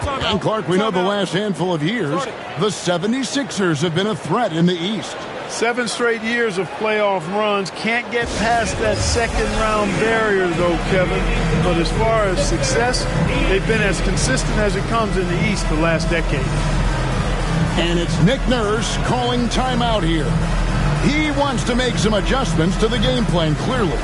And Clark, we know the last handful of years, the 76ers have been a threat in the East. 7 straight years of playoff runs. Can't get past that second-round barrier, though, Kevin. But as far as success, they've been as consistent as it comes in the East the last decade. And it's Nick Nurse calling timeout here. He wants to make some adjustments to the game plan, clearly.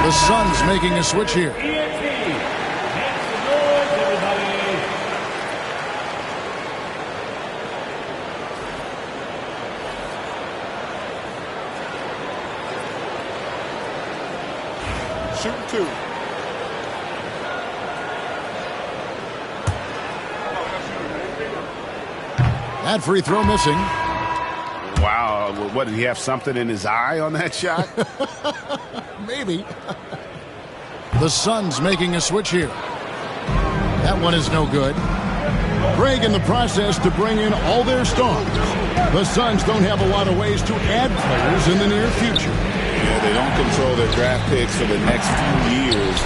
The Suns making a switch here. Shooting 2. That free throw missing. Wow. What, did he have something in his eye on that shot? Maybe. The Suns making a switch here. That one is no good. Craig in the process to bring in all their stars. The Suns don't have a lot of ways to add players in the near future. Yeah, they don't control their draft picks for the next few years.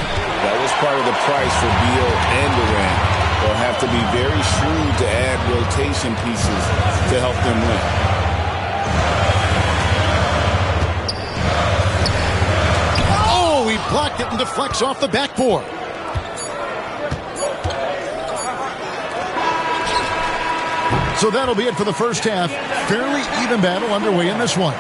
That was part of the price for Beal and Durant. They'll have to be very shrewd to add rotation pieces to help them win. Oh, he blocked it and deflects off the backboard. So that'll be it for the first half. Fairly even battle underway in this one.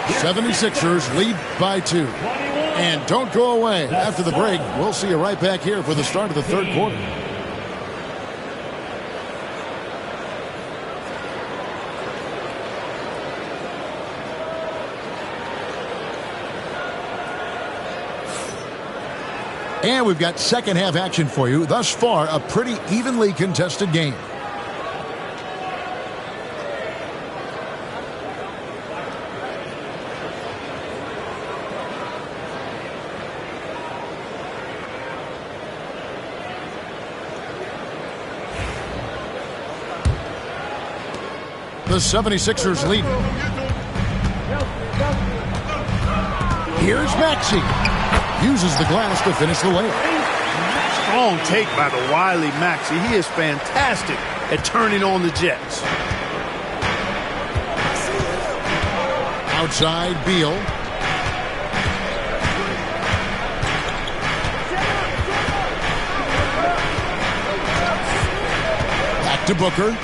76ers lead by 2. And don't go away. After the break, we'll see you right back here for the start of the third quarter. And we've got second half action for you. Thus far, a pretty evenly contested game. The 76ers lead. Here's Maxey. Uses the glass to finish the layup. Strong take by the wily Maxey. He is fantastic at turning on the Jets. Outside, Beal. Back to Booker.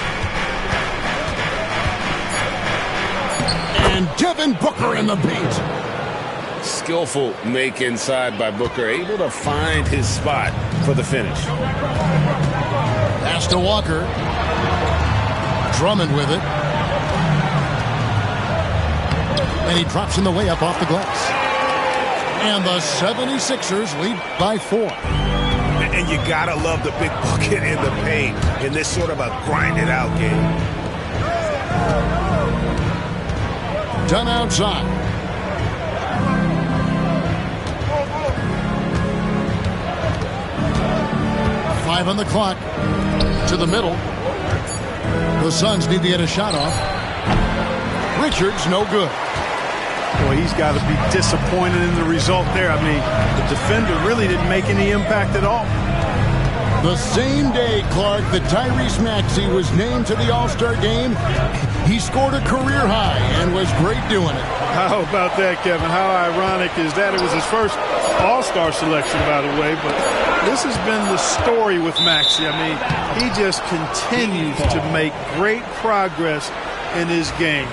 And Devin Booker in the paint. Skillful make inside by Booker, able to find his spot for the finish. Pass to Walker. Drummond with it. And he drops in the layup off the glass. And the 76ers lead by 4. And you gotta love the big bucket in the paint in this sort of a grinded out game. Done outside. Five on the clock. To the middle. The Suns need to get a shot off. Richards, no good. Boy, he's got to be disappointed in the result there. I mean, the defender really didn't make any impact at all. The same day, Clark, that Tyrese Maxey was named to the All-Star game, he scored a career high and was great doing it. How about that, Kevin? How ironic is that? It was his first All-Star selection, by the way, but this has been the story with Maxey. I mean, he just continues to make great progress in his game.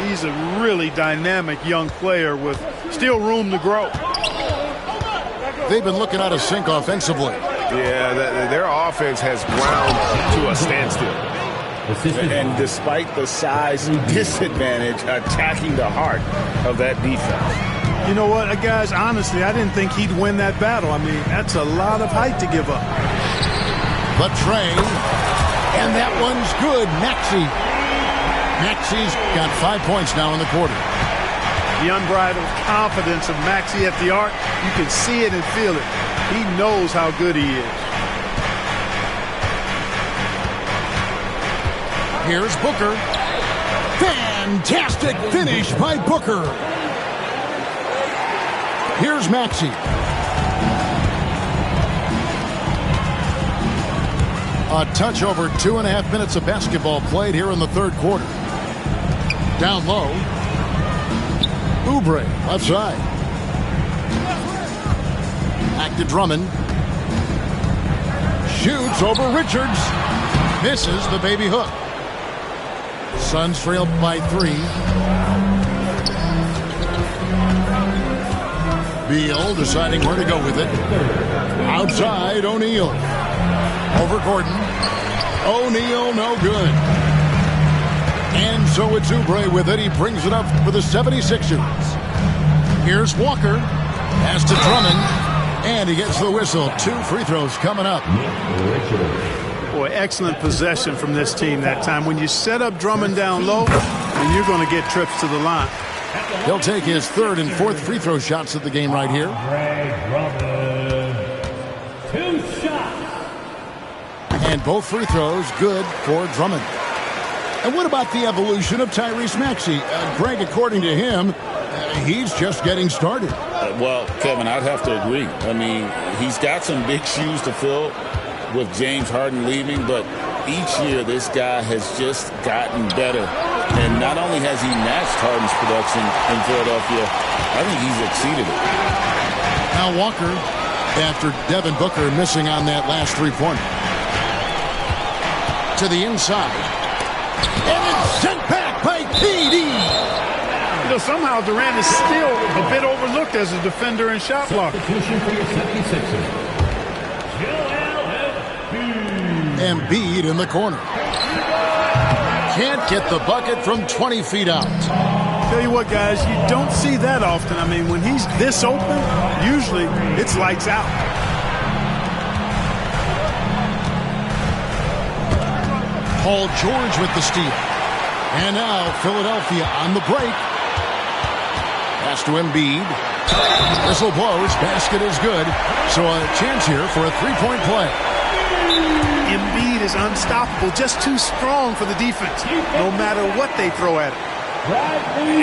He's a really dynamic young player with still room to grow. They've been looking out of sync offensively. Yeah, their offense has ground to a standstill. And despite the size disadvantage, attacking the heart of that defense. You know what, guys, honestly, I didn't think he'd win that battle. I mean, that's a lot of height to give up. But Trey, and that one's good. Maxey's got 5 points now in the quarter. The unbridled confidence of Maxey at the arc, you can see it and feel it. He knows how good he is. Here's Booker. Fantastic finish by Booker. Here's Maxey. A touch over 2.5 minutes of basketball played here in the third quarter. Down low. Oubre, left side. Back to Drummond. Shoots over Richards. Misses the baby hook. Suns trail by 3. Beal deciding where to go with it. Outside, O'Neal. Over Gordon. O'Neal, no good. And so it's Oubre with it. He brings it up for the 76ers. Here's Walker. Pass to Drummond. And he gets the whistle. 2 free throws coming up. Boy, excellent possession from this team that time. When you set up Drummond down low, then you're going to get trips to the line. He'll take his 3rd and 4th free throw shots of the game right here. And both free throws good for Drummond. And what about the evolution of Tyrese Maxey? Greg, according to him, he's just getting started. Well, Kevin, I'd have to agree. I mean, he's got some big shoes to fill with James Harden leaving, but each year this guy has just gotten better. And not only has he matched Harden's production in Philadelphia, I think he's exceeded it. Now Walker, after Devin Booker missing on that last three-pointer. To the inside. And it's sent back by KD. You know, somehow Durant is still a bit overlooked as a defender and shot blocker. Embiid in the corner. Can't get the bucket from 20 feet out. Tell you what, guys, you don't see that often. I mean, when he's this open, usually it's lights out. Paul George with the steal. And now Philadelphia on the break. Pass to Embiid. Whistle blows. Basket is good. So a chance here for a three-point play. Embiid is unstoppable, just too strong for the defense, no matter what they throw at him.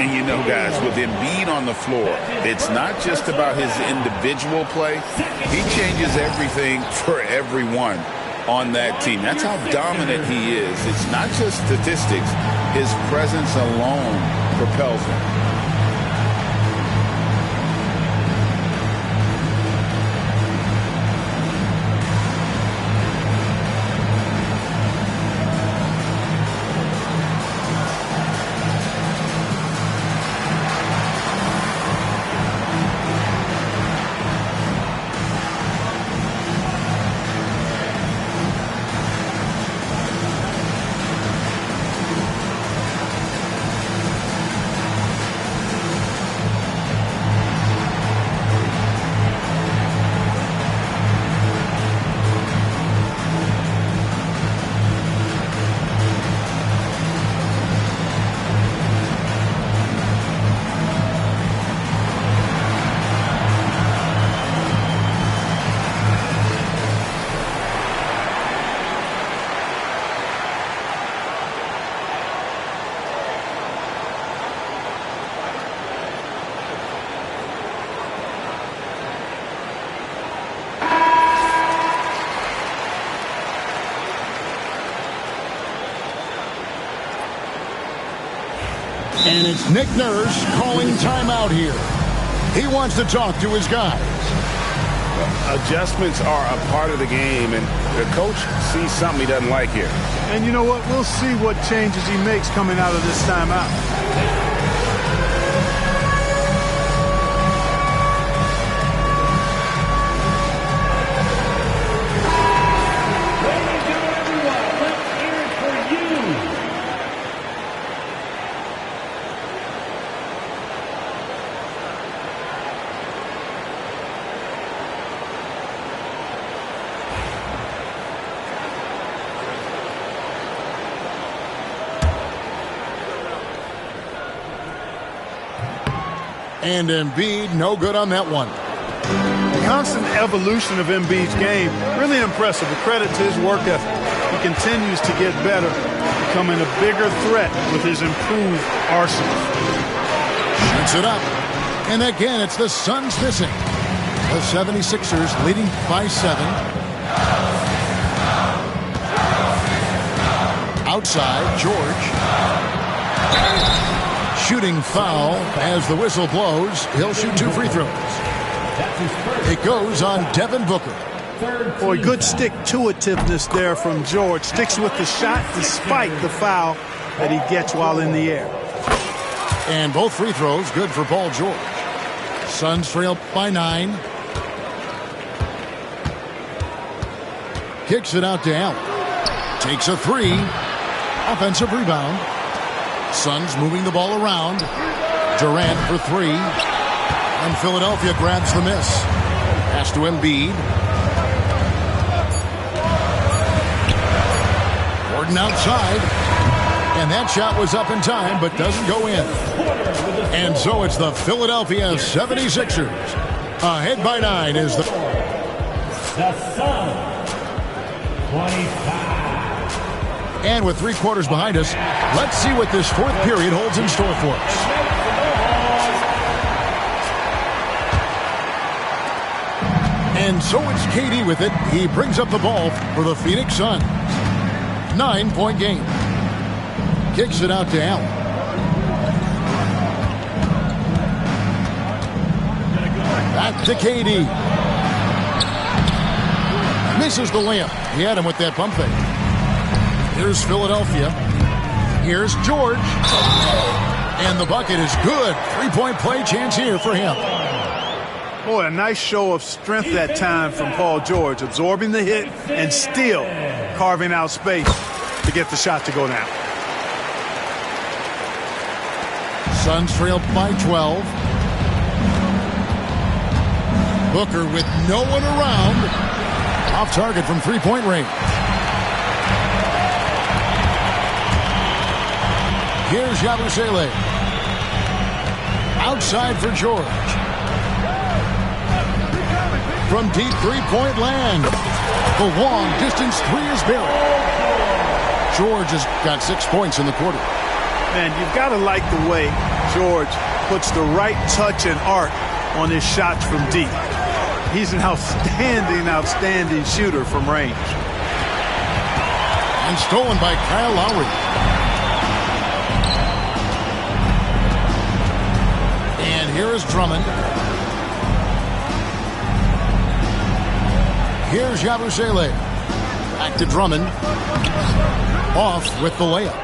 And you know, guys, with Embiid on the floor, it's not just about his individual play. He changes everything for everyone on that team. That's how dominant he is. It's not just statistics. His presence alone propels him. And it's Nick Nurse calling timeout here. He wants to talk to his guys. Adjustments are a part of the game, and the coach sees something he doesn't like here. And you know what? We'll see what changes he makes coming out of this timeout. And Embiid, no good on that one. The constant evolution of Embiid's game, really impressive. A credit to his work ethic. He continues to get better, becoming a bigger threat with his improved arsenal. Shoots it up. And again, it's the Suns missing. The 76ers leading by 7. Outside, George. Shooting foul as the whistle blows. He'll shoot 2 free throws. It goes on Devin Booker. Boy, good stick-to-itiveness there from George. Sticks with the shot despite the foul that he gets while in the air. And both free throws good for Paul George. Suns trail by 9. Kicks it out to Allen. Takes a 3. Offensive rebound. Suns moving the ball around. Durant for 3. And Philadelphia grabs the miss. Pass to Embiid. Gordon outside. And that shot was up in time, but doesn't go in. And so it's the Philadelphia 76ers. Ahead by 9 is the Suns. 25. And with 3 quarters behind us, let's see what this 4th period holds in store for us. And so it's KD with it. He brings up the ball for the Phoenix Suns. 9-point game. Kicks it out to Allen. Back to KD. Misses the layup. He had him with that pump fake. Here's Philadelphia. Here's George. And the bucket is good. 3-point play chance here for him. Boy, a nice show of strength that time from Paul George, absorbing the hit and still carving out space to get the shot to go down. Suns trail by 12. Booker with no one around. Off target from 3-point range. Here's Yabusele. Outside for George. From deep 3-point land. The long distance 3 is buried. George has got 6 points in the quarter. Man, you've got to like the way George puts the right touch and arc on his shots from deep. He's an outstanding shooter from range. And stolen by Kyle Lowry. And here is Drummond. Here's Yabusele. Back to Drummond. Off with the layup.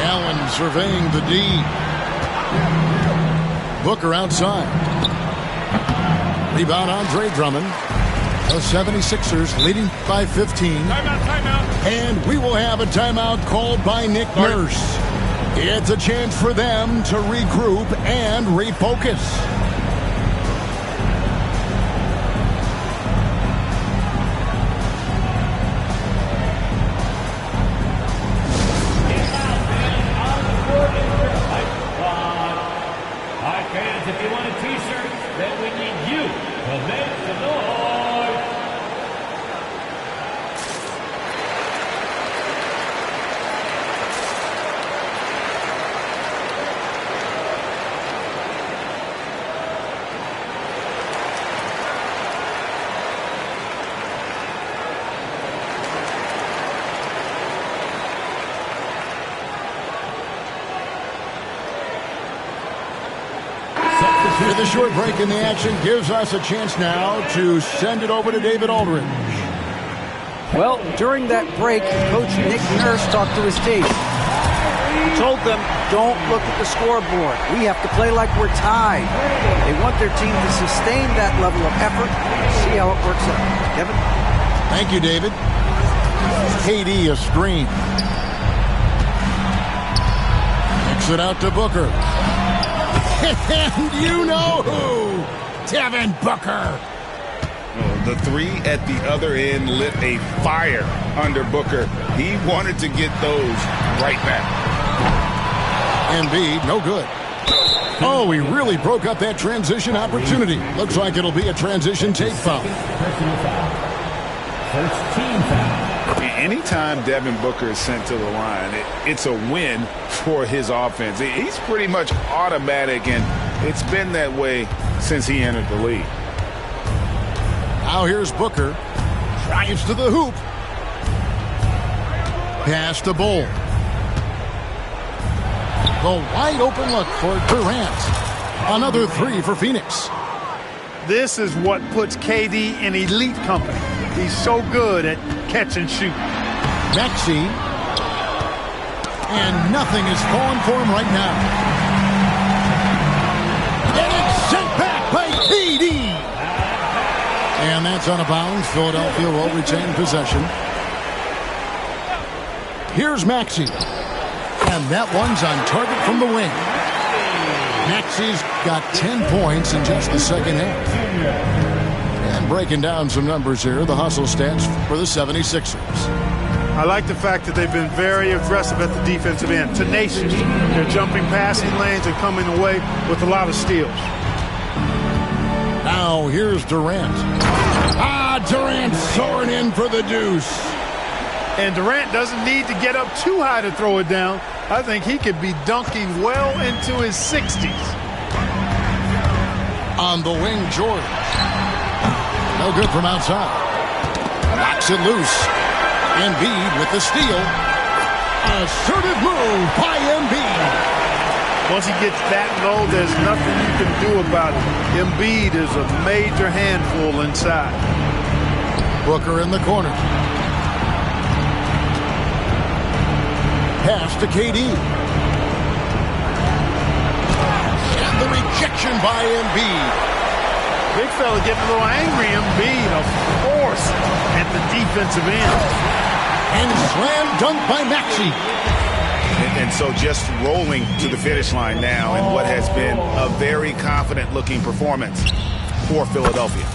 Allen surveying the D. Booker outside. Rebound Andre Drummond. The 76ers leading by 15. Timeout. And we will have a timeout called by Nick Nurse. It's a chance for them to regroup and refocus. If you want a t-shirt, then we need you to make some noise. With a short break in the action gives us a chance now to send it over to David Aldridge. Well, during that break, Coach Nick Nurse talked to his team. He told them, don't look at the scoreboard. We have to play like we're tied. They want their team to sustain that level of effort and see how it works out. Kevin? Thank you, David. KD a screen. Kicks it out to Booker. And you know who? Devin Booker. The three at the other end lit a fire under Booker. He wanted to get those right back. Embiid, no good. Oh, he really broke up that transition opportunity. Looks like it'll be a transition take foul. Personal foul. First team foul. Anytime Devin Booker is sent to the line, it's a win for his offense. He's pretty much automatic, and it's been that way since he entered the league. Now here's Booker. Drives to the hoop. Pass to Bull. The wide open look for Durant. Another three for Phoenix. This is what puts KD in elite company. He's so good at catch and shoot. Maxey. And nothing is falling for him right now. And it's sent back by KD. And that's out of bounds. Philadelphia will retain possession. Here's Maxey. And that one's on target from the wing. Maxey's got 10 points in just the second half. And breaking down some numbers here, the hustle stats for the 76ers. I like the fact that they've been very aggressive at the defensive end. Tenacious. They're jumping passing lanes and coming away with a lot of steals. Now here's Durant. Durant soaring in for the deuce. And Durant doesn't need to get up too high to throw it down. I think he could be dunking well into his 60s. On the wing, George. No good from outside. Knocks it loose. Embiid with the steal. Assertive move by Embiid. Once he gets that low, there's nothing you can do about it. Embiid is a major handful inside. Booker in the corner. Pass to KD. And the rejection by Embiid. Big fella getting a little angry. Embiid, of course, at the defensive end. And slam dunk by Maxey. And so just rolling to the finish line now in what has been a very confident-looking performance for Philadelphia.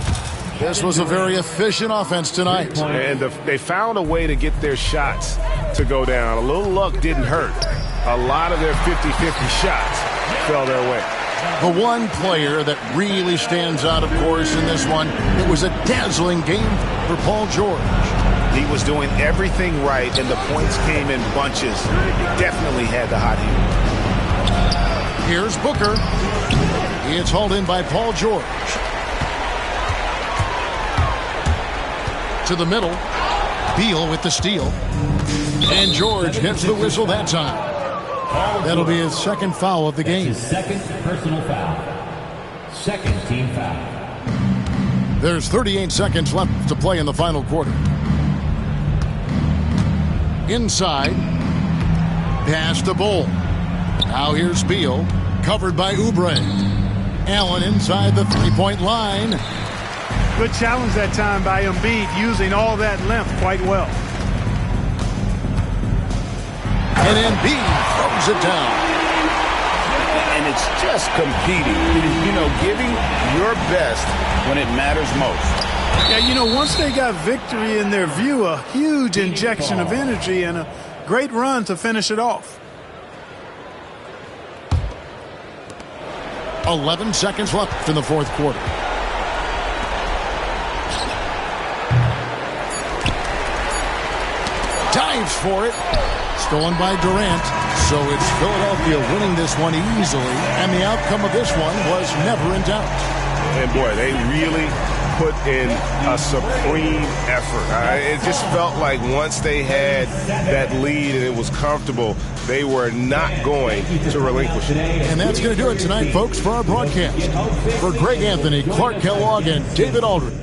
This was a very efficient offense tonight. And they found a way to get their shots to go down. A little luck didn't hurt. A lot of their 50-50 shots fell their way. The one player that really stands out, of course, in this one, it was a dazzling game for Paul George. He was doing everything right, and the points came in bunches. He definitely had the hot hand. Here's Booker. It's hauled in by Paul George. To the middle. Beal with the steal. And George gets the whistle that time. That'll be his second foul of the game. His second personal foul. Second team foul. There's 38 seconds left to play in the final quarter. Inside. Pass to Bull. Now here's Beal. Covered by Oubre. Allen inside the three-point line. Good challenge that time by Embiid, using all that length quite well. And Embiid throws it down. And it's just competing. You know, giving your best when it matters most. Yeah, you know, once they got victory in their view, a huge injection of energy and a great run to finish it off. 11 seconds left in the fourth quarter. Dives for it. Stolen by Durant. So it's Philadelphia winning this one easily, and the outcome of this one was never in doubt. And boy, they really put in a supreme effort. It just felt like once they had that lead and it was comfortable, they were not going to relinquish it. And that's going to do it tonight, folks, for our broadcast. For Greg Anthony, Clark Kellogg, and David Aldridge.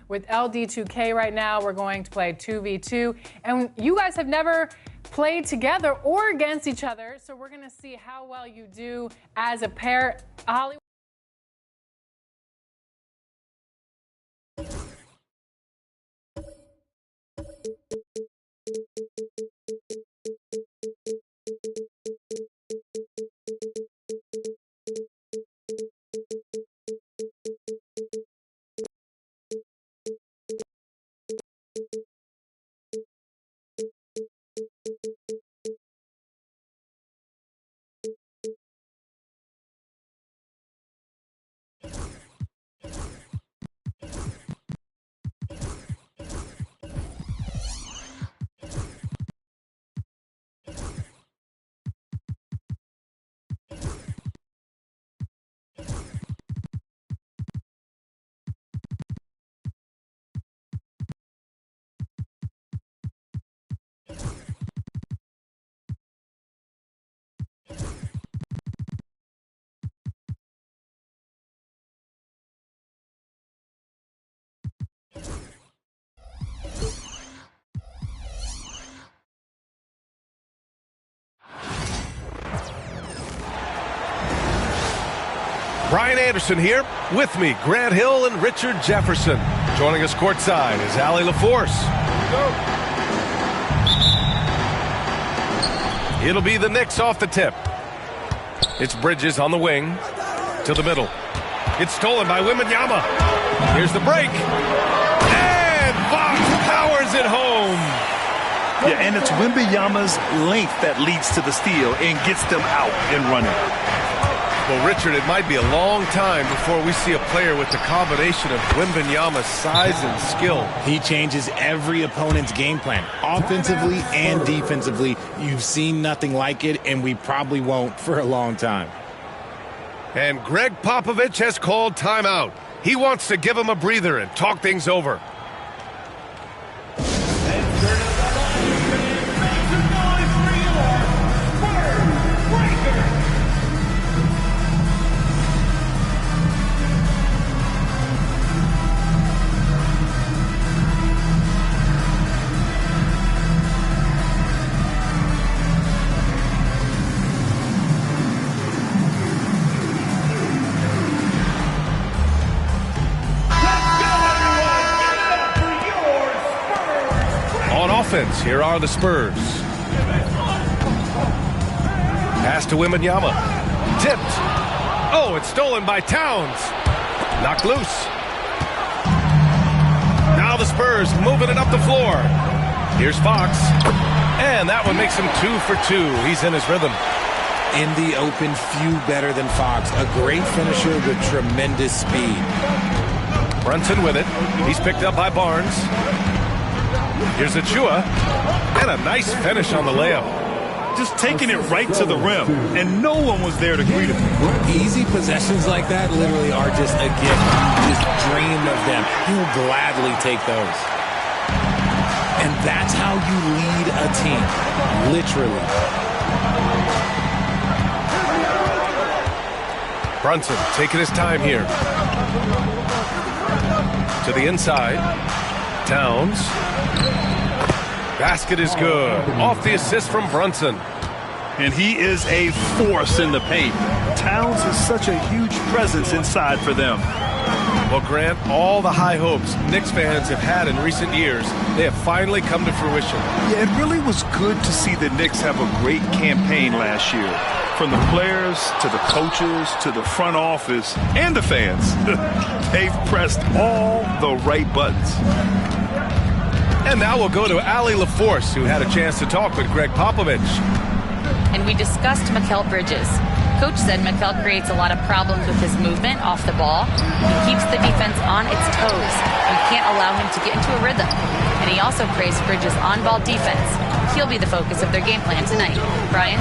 With LD2K right now, we're going to play 2v2. And you guys have never played together or against each other, so we're going to see how well you do as a pair. Hollywood. Brian Anderson here. With me, Grant Hill and Richard Jefferson. Joining us courtside is Allie LaForce. It'll be the Knicks off the tip. It's Bridges on the wing to the middle. It's stolen by Wembanyama. Here's the break. And Fox powers it home. Yeah, and it's Wembanyama's length that leads to the steal and gets them out and running. Well, Richard, it might be a long time before we see a player with the combination of Wembanyama's size and skill. He changes every opponent's game plan, offensively and defensively. You've seen nothing like it, and we probably won't for a long time. And Greg Popovich has called timeout. He wants to give him a breather and talk things over. Here are the Spurs. Pass to Wembanyama. Tipped. Oh, it's stolen by Towns. Knocked loose. Now the Spurs moving it up the floor. Here's Fox. And that one makes him 2 for 2. He's in his rhythm. In the open, few better than Fox. A great finisher with tremendous speed. Brunson with it. He's picked up by Barnes. Here's Achua, and a nice finish on the layup. Just taking it right to the rim, and no one was there to greet him. Easy possessions like that literally are just a gift. You just dream of them. He'll gladly take those. And that's how you lead a team, literally. Brunson taking his time here. To the inside. Towns. Basket is good. Off the assist from Brunson. And he is a force in the paint. Towns is such a huge presence inside for them. Well, Grant, all the high hopes Knicks fans have had in recent years, they have finally come to fruition. Yeah, it really was good to see the Knicks have a great campaign last year. From the players to the coaches to the front office and the fans. They've pressed all the right buttons. And now we'll go to Allie LaForce, who had a chance to talk with Greg Popovich. And we discussed Mikal Bridges. Coach said Mikal creates a lot of problems with his movement off the ball. He keeps the defense on its toes. We can't allow him to get into a rhythm. And he also praised Bridges' on-ball defense. He'll be the focus of their game plan tonight. Brian?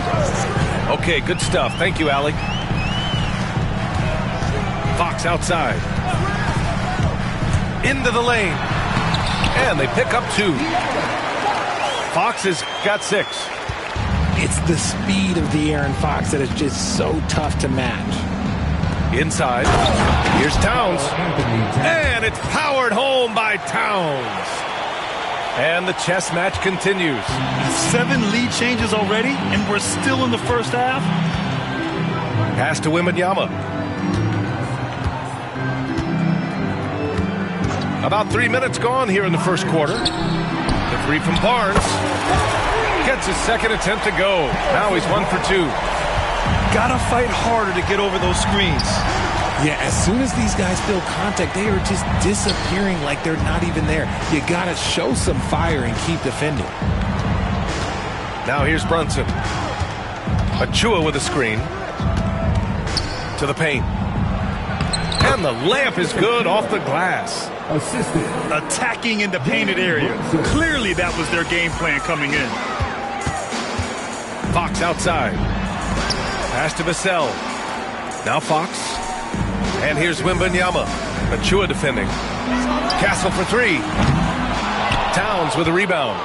Okay, good stuff. Thank you, Allie. Fox outside. Into the lane. And they pick up 2. Fox has got 6. It's the speed of De'Aaron Fox that is just so tough to match. Inside. Here's Towns. And it's powered home by Towns. And the chess match continues. 7 lead changes already, and we're still in the first half. Pass to Wembanyama. About 3 minutes gone here in the first quarter. The 3 from Barnes. Gets his second attempt to go. Now he's 1 for 2. Gotta fight harder to get over those screens. Yeah, as soon as these guys feel contact, they are just disappearing like they're not even there. You gotta show some fire and keep defending. Now here's Brunson. Achua with a screen. To the paint. And the layup is good off the glass. Attacking in the painted area. Clearly that was their game plan coming in. Fox outside. Pass to Vassell. Now Fox. And here's Wembanyama. Achua defending. Castle for 3. Towns with a rebound.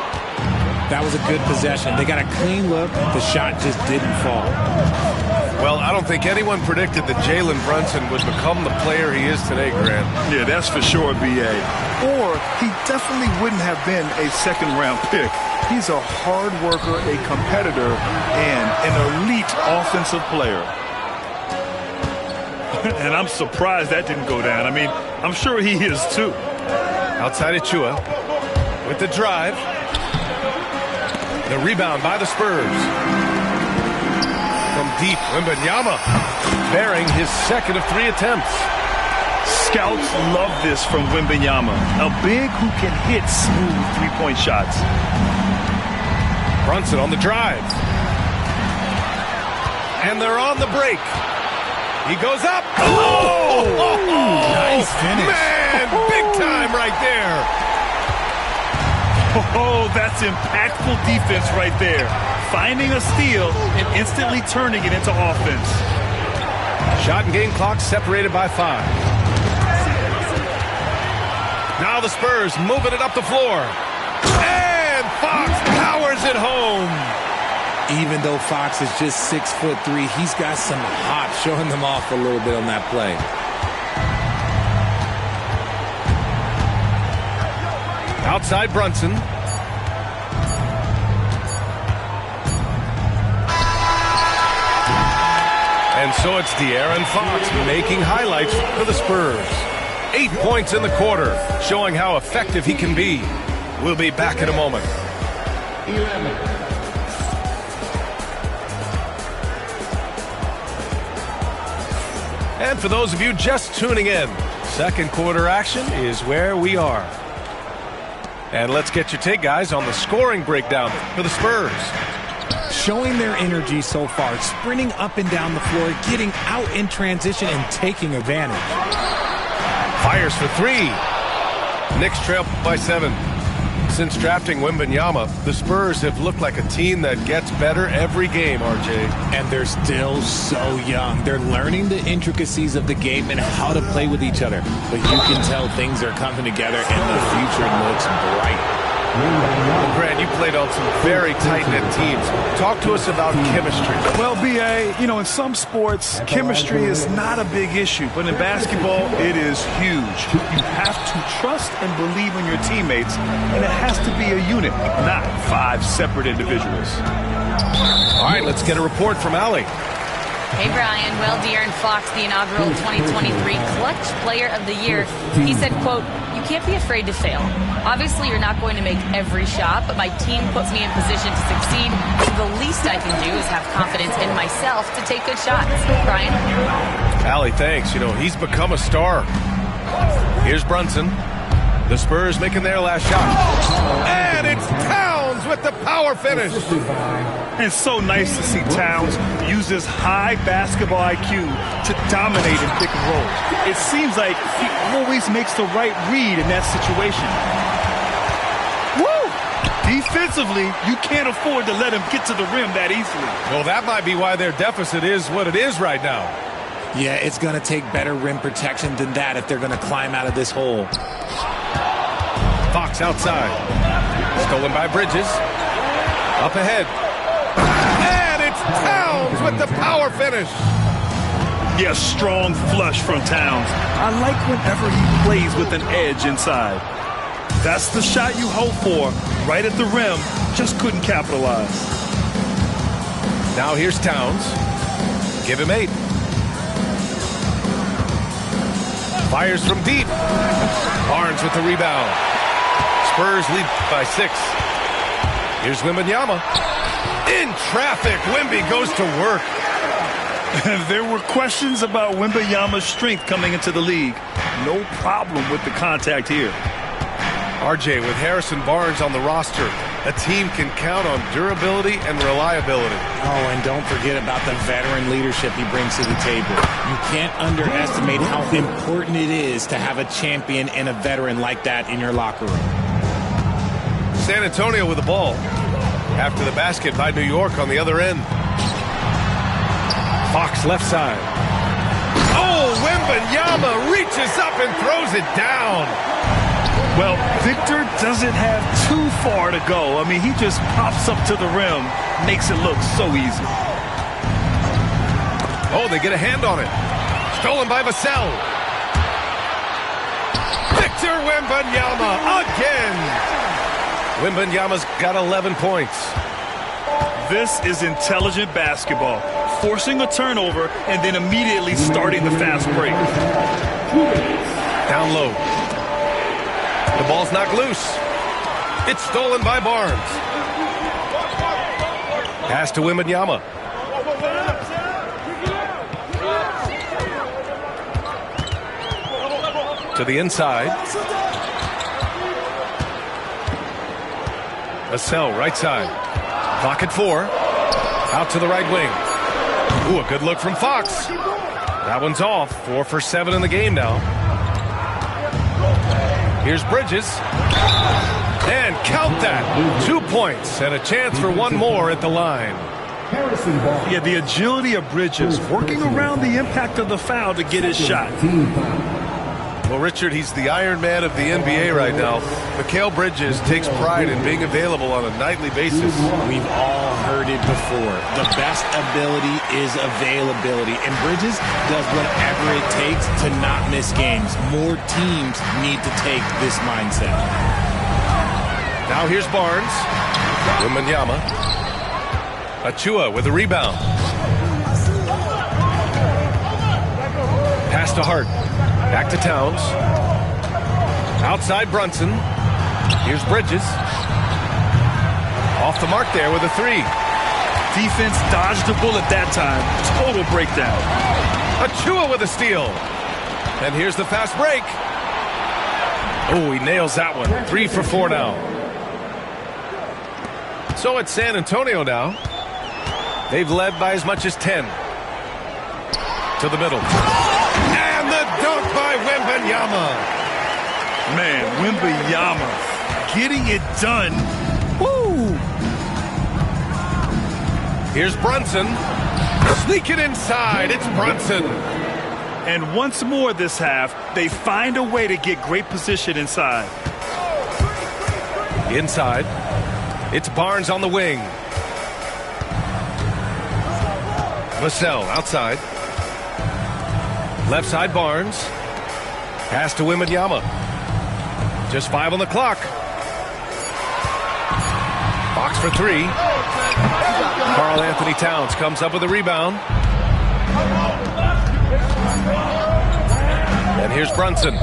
That was a good possession. They got a clean look. The shot just didn't fall. Well, I don't think anyone predicted that Jalen Brunson would become the player he is today, Grant. Yeah, that's for sure, B.A. Or he definitely wouldn't have been a second-round pick. He's a hard worker, a competitor, and an elite offensive player. And I'm surprised that didn't go down. I mean, I'm sure he is too. Outside Achua with the drive. The rebound by the Spurs. From deep, Wembanyama bearing his second of 3 attempts. Scouts love this from Wembanyama. A big who can hit smooth three-point shots. Brunson on the drive. And they're on the break. He goes up. Oh! Nice finish. Man, big time right there. Oh, that's impactful defense right there. Finding a steal and instantly turning it into offense. Shot and game clock separated by 5. Now the Spurs moving it up the floor. And Fox powers it home. Even though Fox is just 6'3", he's got some hop, showing them off a little bit on that play. Outside Brunson. And so it's De'Aaron Fox making highlights for the Spurs. 8 points in the quarter, showing how effective he can be. We'll be back in a moment. And for those of you just tuning in, second quarter action is where we are. And let's get your take, guys, on the scoring breakdown for the Spurs. Showing their energy so far, sprinting up and down the floor, getting out in transition and taking advantage. Fires for 3. Knicks trail by 7. Since drafting Wembanyama, the Spurs have looked like a team that gets better every game, RJ. And they're still so young. They're learning the intricacies of the game and how to play with each other. But you can tell things are coming together and the future looks bright. Well, Grant, you played on some very tight-knit teams. Talk to us about chemistry. Well, B.A., you know, in some sports, chemistry is not a big issue. But in basketball, it is huge. You have to trust and believe in your teammates, and it has to be a unit, not 5 separate individuals. All right, let's get a report from Allie. Hey, Brian. Well, De'Aaron Fox, the inaugural 2023 Clutch Player of the Year, he said, quote, "You can't be afraid to fail. Obviously, you're not going to make every shot, but my team puts me in position to succeed. So the least I can do is have confidence in myself to take good shots." Brian? Allie, thanks. You know, he's become a star. Here's Brunson. The Spurs making their last shot. And it's Towns with the power finish. And so nice to see Towns use his high basketball IQ to dominate in pick and roll. It seems like he always makes the right read in that situation. Woo! Defensively, you can't afford to let him get to the rim that easily. Well, that might be why their deficit is what it is right now. Yeah, it's going to take better rim protection than that if they're going to climb out of this hole. Fox outside. Stolen by Bridges. Up ahead. And it's Towns with the power finish. Yeah, strong flush from Towns. I like whenever he plays with an edge inside. That's the shot you hope for. Right at the rim. Just couldn't capitalize. Now here's Towns. Give him 8. Fires from deep. Barnes with the rebound. Spurs lead by 6. Here's Wembanyama. In traffic, Wemby goes to work. There were questions about Wembanyama's strength coming into the league. No problem with the contact here. RJ, with Harrison Barnes on the roster, a team can count on durability and reliability. Oh, and don't forget about the veteran leadership he brings to the table. You can't underestimate how important it is to have a champion and a veteran like that in your locker room. San Antonio with the ball. After the basket by New York on the other end. Fox left side. Oh, Wembanyama reaches up and throws it down. Well, Victor doesn't have too far to go. I mean, he just pops up to the rim, makes it look so easy. Oh, they get a hand on it. Stolen by Vassell. Victor Wembanyama again. Wembanyama's got 11 points. This is intelligent basketball. Forcing a turnover and then immediately starting the fast break. Down low. The ball's knocked loose. It's stolen by Barnes. Pass to Wembanyama. To the inside. Vassell, right side. Clock at 4. Out to the right wing. Ooh, a good look from Fox. That one's off. 4 for 7 in the game now. Here's Bridges. And count that. 2 points and a chance for one more at the line. Yeah, the agility of Bridges working around the impact of the foul to get his shot. Well, Richard, he's the Iron Man of the NBA right now. Mikal Bridges takes pride in being available on a nightly basis. We've all heard it before. The best ability is availability. And Bridges does whatever it takes to not miss games. More teams need to take this mindset. Now here's Barnes. Wembanyama. Achua with a rebound. Pass to Hart. Back to Towns. Outside Brunson. Here's Bridges. Off the mark there with a 3. Defense dodged a bullet that time. Total breakdown. Achua with a steal. And here's the fast break. Oh, he nails that one. 3 for 4 now. So it's San Antonio now. They've led by as much as 10. To the middle. And the dunk by Wembanyama. Man, Wembanyama getting it done. Woo! Here's Brunson. Sneak it inside. It's Brunson. And once more this half, they find a way to get great position inside. Inside. It's Barnes on the wing. Vassell outside. Left side Barnes. Pass to Wembanyama. Just 5 on the clock. Fox for 3. Karl Anthony Towns comes up with a rebound. And here's Brunson.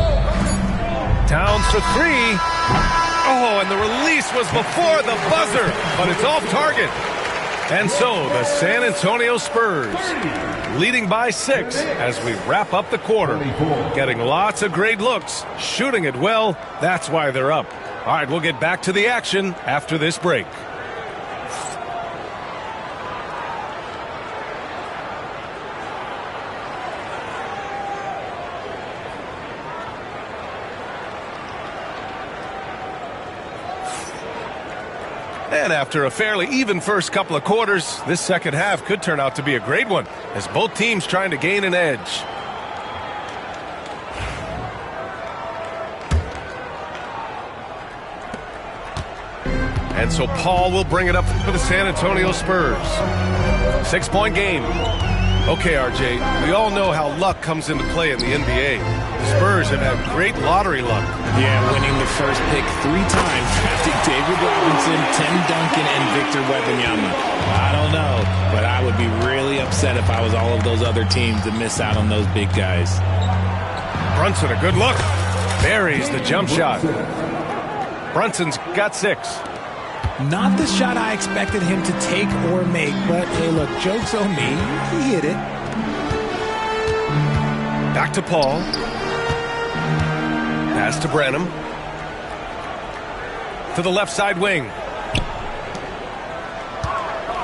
Towns for 3. Oh, and the release was before the buzzer, but it's off target. And so the San Antonio Spurs leading by 6 as we wrap up the quarter. Getting lots of great looks, shooting it well. That's why they're up. All right, we'll get back to the action after this break. And after a fairly even first couple of quarters, this second half could turn out to be a great one as both teams trying to gain an edge. And so Paul will bring it up for the San Antonio Spurs. 6-point game. Okay, RJ, we all know how luck comes into play in the NBA. The Spurs have had great lottery luck. Yeah, winning the first pick 3 times, drafting David Robinson, Tim Duncan, and Victor Wembanyama. I don't know, but I would be really upset if I was all of those other teams to miss out on those big guys. Brunson, a good look. Buries the jump shot. Brunson's got 6. Not the shot I expected him to take or make, but hey, look, joke's on me. He hit it. Back to Paul. Pass to Branham. To the left side wing.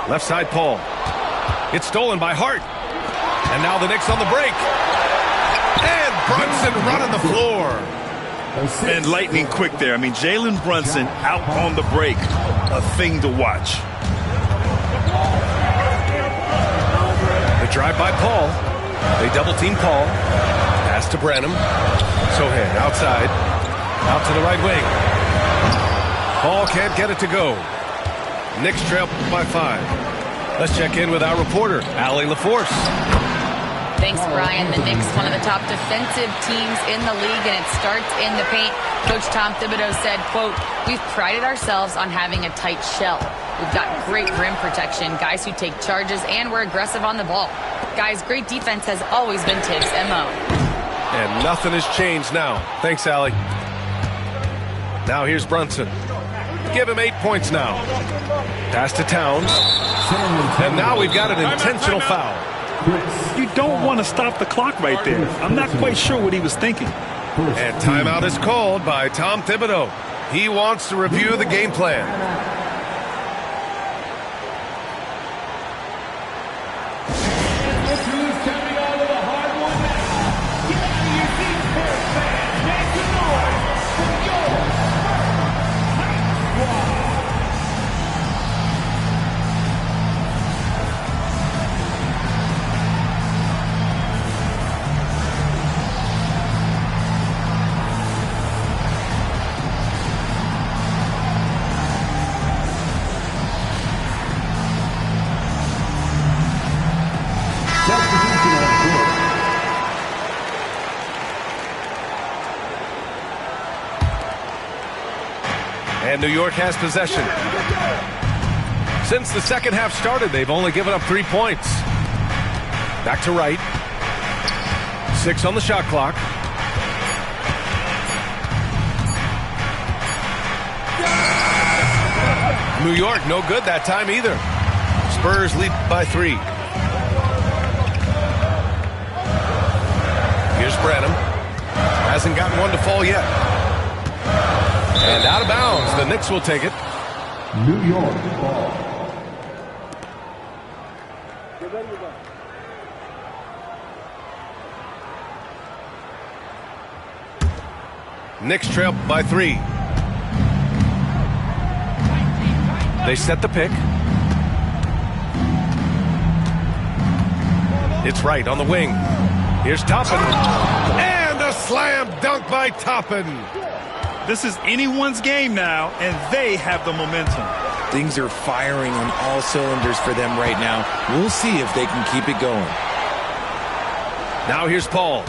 Left side Paul. It's stolen by Hart. And now the Knicks on the break. And Brunson running the floor. And lightning quick there. I mean, Jalen Brunson out on the break. A thing to watch. The drive by Paul. They double team Paul. Pass to Branham. Sohan outside. Out to the right wing. Paul can't get it to go. Knicks trail by 5. Let's check in with our reporter, Allie LaForce. Thanks, Brian. The Knicks, one of the top defensive teams in the league, and it starts in the paint. Coach Tom Thibodeau said, quote, "We've prided ourselves on having a tight shell. We've got great rim protection, guys who take charges, and we're aggressive on the ball. Guys, great defense has always been Tibbs' MO." And nothing has changed now. Thanks, Allie. Now here's Brunson. Give him 8 points now. Pass to Towns. And now we've got an intentional foul. You don't want to stop the clock right there. I'm not quite sure what he was thinking. And timeout is called by Tom Thibodeau. He wants to review the game plan. And New York has possession. Since the second half started, they've only given up 3 points. Back to Wright. 6 on the shot clock. New York, no good that time either. Spurs lead by 3. Here's Branham. Hasn't gotten one to fall yet. And out of bounds, the Knicks will take it. New York ball. Knicks trail by 3. They set the pick. It's Wright on the wing. Here's Toppin. And a slam dunk by Toppin. This is anyone's game now, and they have the momentum. Things are firing on all cylinders for them right now. We'll see if they can keep it going. Now here's Paul.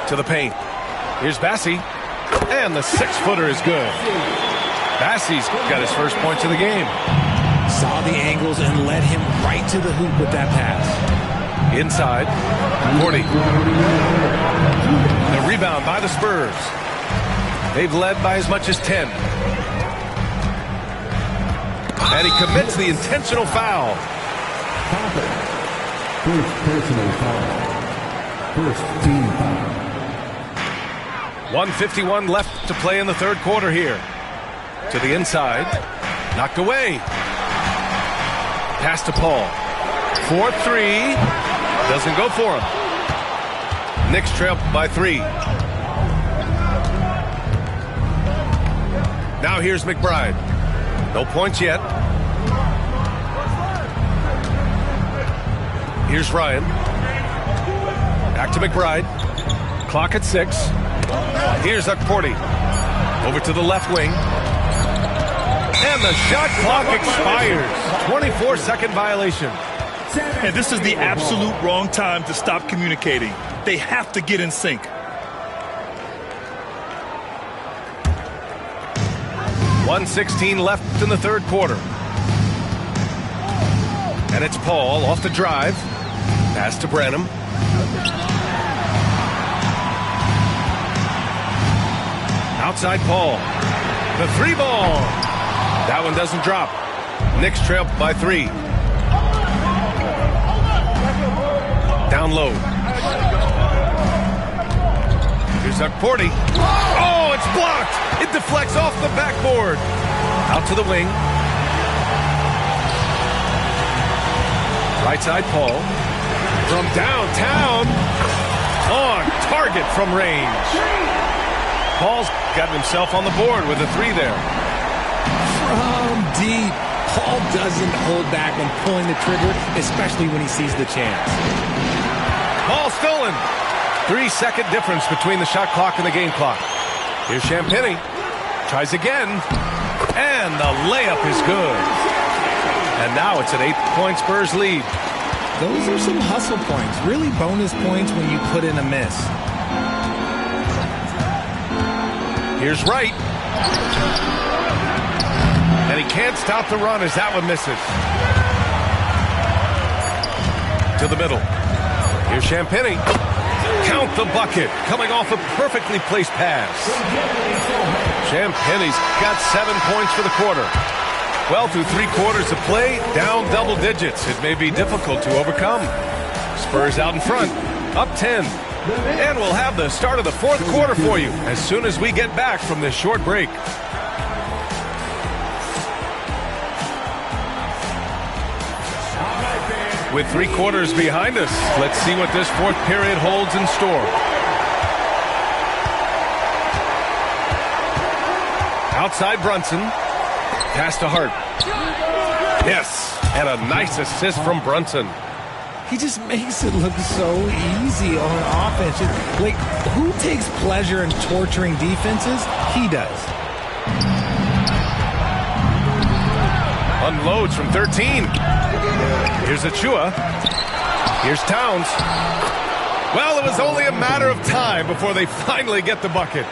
To the paint. Here's Bassi. And the 6-footer is good. Bassi's got his first points of the game. Saw the angles and led him right to the hoop with that pass. Inside. 40. The rebound by the Spurs. They've led by as much as 10. And he commits the intentional foul. First personal foul. First team foul. 1:51 left to play in the third quarter here. To the inside. Knocked away. Pass to Paul. 4-3. Doesn't go for him. Knicks trail by 3. Now here's McBride. No points yet. Here's Ryan. Back to McBride. Clock at 6. Here's Akporti. Over to the left wing. And the shot clock expires. 24-second violation. And this is the absolute wrong time to stop communicating. They have to get in sync. .116 left in the third quarter. And it's Paul off the drive. Pass to Branham. Outside Paul. The 3 ball. That one doesn't drop. Knicks trail by 3. Down low. Here's Akporti. Oh, it's blocked. It deflects off the backboard. Out to the wing. Right side Paul. From downtown. On target from range. Paul's got himself on the board with a 3 there. From deep. Paul doesn't hold back when pulling the trigger, especially when he sees the chance. Ball stolen. 3-second difference between the shot clock and the game clock. Here's Champagnie. Tries again. And the layup is good. And now it's an 8-point Spurs lead. Those are some hustle points. Really bonus points when you put in a miss. Here's Wright. And he can't stop the run as that one misses. To the middle. Here's Champagnie. Count the bucket. Coming off a perfectly placed pass. Champagnie's got 7 points for the quarter. Well, through 3 quarters of play, down double digits. It may be difficult to overcome. Spurs out in front. Up 10. And we'll have the start of the fourth quarter for you as soon as we get back from this short break. With 3 quarters behind us, let's see what this fourth period holds in store. Outside Brunson. Pass to Hart. Yes, and a nice assist from Brunson. He just makes it look so easy on offense. Like, who takes pleasure in torturing defenses? He does. Unloads from 13. Here's Achua. Here's Towns. Well, it was only a matter of time before they finally get the bucket.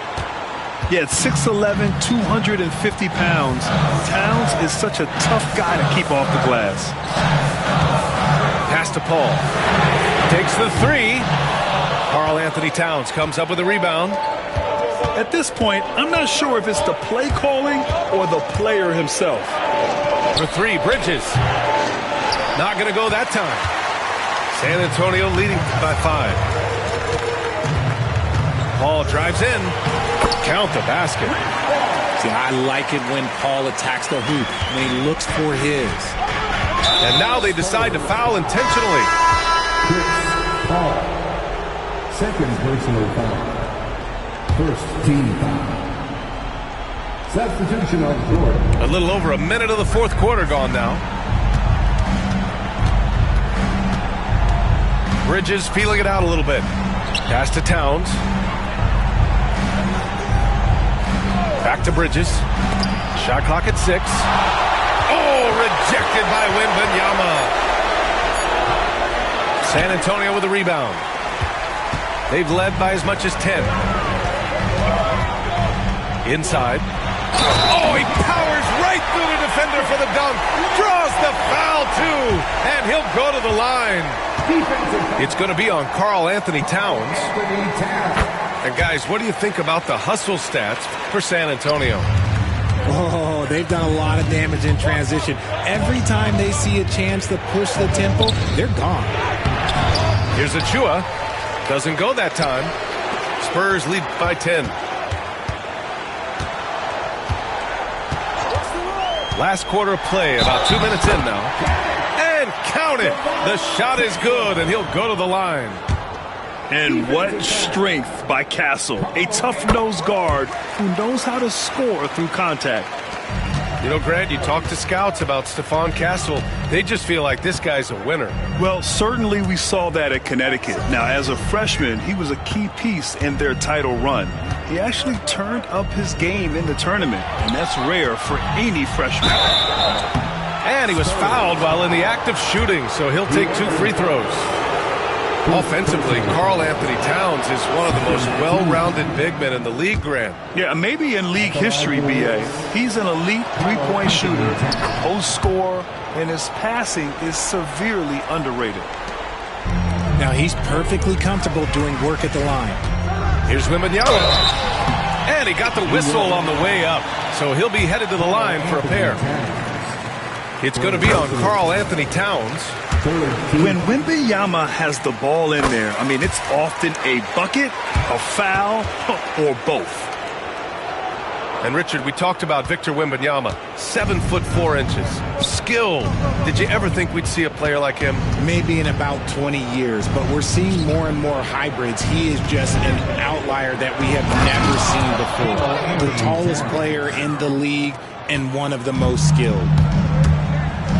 Yeah, at 6'11", 250 pounds, Towns is such a tough guy to keep off the glass. Pass to Paul. Takes the 3. Karl Anthony Towns comes up with a rebound. At this point, I'm not sure if it's the play calling or the player himself. For 3, Bridges. Not going to go that time. San Antonio leading by 5. Paul drives in. Count the basket. See, I like it when Paul attacks the hoop, when he looks for his. And now they decide to foul intentionally. Paul. Second personal foul. First team foul. Substitution on Jordan. A little over a minute of the fourth quarter gone now. Bridges feeling it out a little bit. Pass to Towns. Back to Bridges. Shot clock at 6. Oh, rejected by Wembanyama. San Antonio with a rebound. They've led by as much as 10. Inside. Oh, he powers right through the defender for the dunk. Draws the foul, too. And he'll go to the line. It's going to be on Karl Anthony Towns. And guys, what do you think about the hustle stats for San Antonio? Oh, they've done a lot of damage in transition. Every time they see a chance to push the tempo, they're gone. Here's Achua. Doesn't go that time. Spurs lead by 10. Last quarter of play, about 2 minutes in now. And count it. The shot is good, and he'll go to the line. And what strength by Castle. A tough-nosed guard who knows how to score through contact. You know, Grant, you talk to scouts about Stephon Castle. They just feel like this guy's a winner. Well, certainly we saw that at Connecticut. Now, as a freshman, he was a key piece in their title run. He actually turned up his game in the tournament, and that's rare for any freshman. And he was fouled while in the act of shooting, so he'll take 2 free throws. Offensively, Karl Anthony Towns is one of the most well-rounded big men in the league, Grant. Yeah, maybe in league history, B.A. He's an elite three-point shooter, post scorer, and his passing is severely underrated. Now, he's perfectly comfortable doing work at the line. Here's Wembanyama. And he got the whistle on the way up, so he'll be headed to the line for a pair. It's going to be on Karl Anthony Towns. When Wembanyama has the ball in there, I mean, it's often a bucket, a foul, or both. And Richard, we talked about Victor Wembanyama, 7'4". Skilled. Did you ever think we'd see a player like him? Maybe in about 20 years, but we're seeing more and more hybrids. He is just an outlier that we have never seen before. The tallest player in the league and one of the most skilled.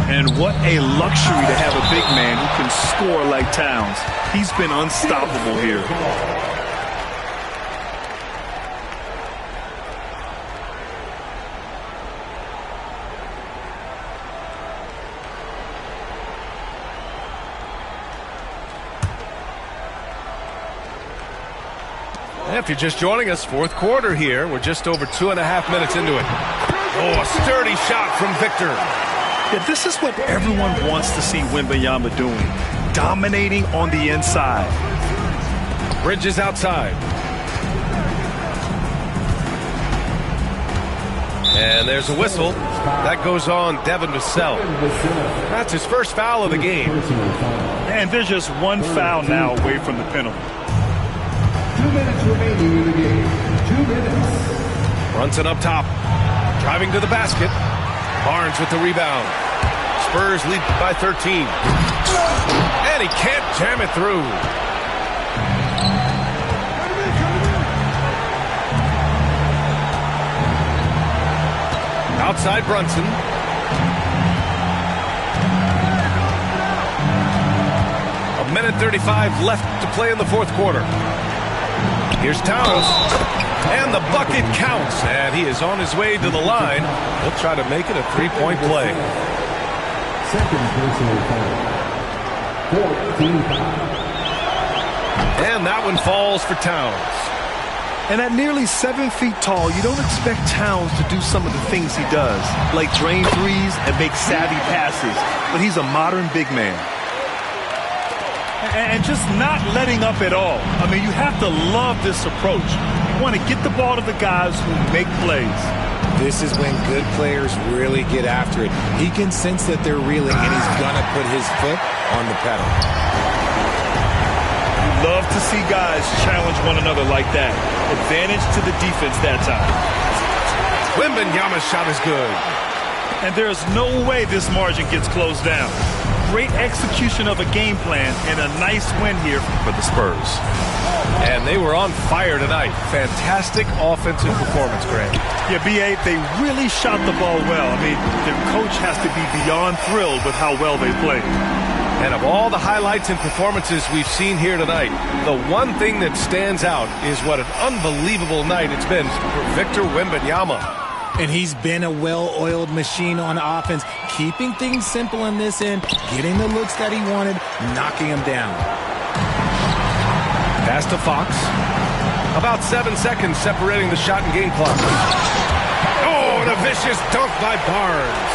And what a luxury to have a big man who can score like Towns. He's been unstoppable here. If you're just joining us, fourth quarter here. We're just over 2.5 minutes into it. Oh, a sturdy shot from Victor. Yeah, this is what everyone wants to see Wembanyama doing. Dominating on the inside. Bridges outside. And there's a whistle. That goes on Devin Vassell. That's his first foul of the game. And there's just one foul now away from the penalty. 2 minutes remaining in the game. 2 minutes. Brunson up top. Driving to the basket. Barnes with the rebound. Spurs lead by 13. And he can't jam it through. Outside Brunson. A minute 35 left to play in the fourth quarter. Here's Towns. And the bucket counts. And he is on his way to the line. He'll try to make it a three-point play. Second personal foul. 14 foul. And that one falls for Towns. And at nearly 7 feet tall, you don't expect Towns to do some of the things he does, like drain threes and make savvy passes. But he's a modern big man. And just not letting up at all. I mean, you have to love this approach. You want to get the ball to the guys who make plays. This is when good players really get after it. He can sense that they're reeling, and he's going to put his foot on the pedal. You love to see guys challenge one another like that. Advantage to the defense that time. Wembanyama's shot is good. And there's no way this margin gets closed down. Great execution of a game plan and a nice win here for the Spurs. And they were on fire tonight. Fantastic offensive performance, Grant. Yeah, B.A., they really shot the ball well. I mean, their coach has to be beyond thrilled with how well they played. And of all the highlights and performances we've seen here tonight, the one thing that stands out is what an unbelievable night it's been for Victor Wembanyama. And he's been a well-oiled machine on offense, keeping things simple in this end, getting the looks that he wanted, knocking them down. Pass to Fox. About 7 seconds separating the shot and game clock. Oh, and a vicious dunk by Barnes.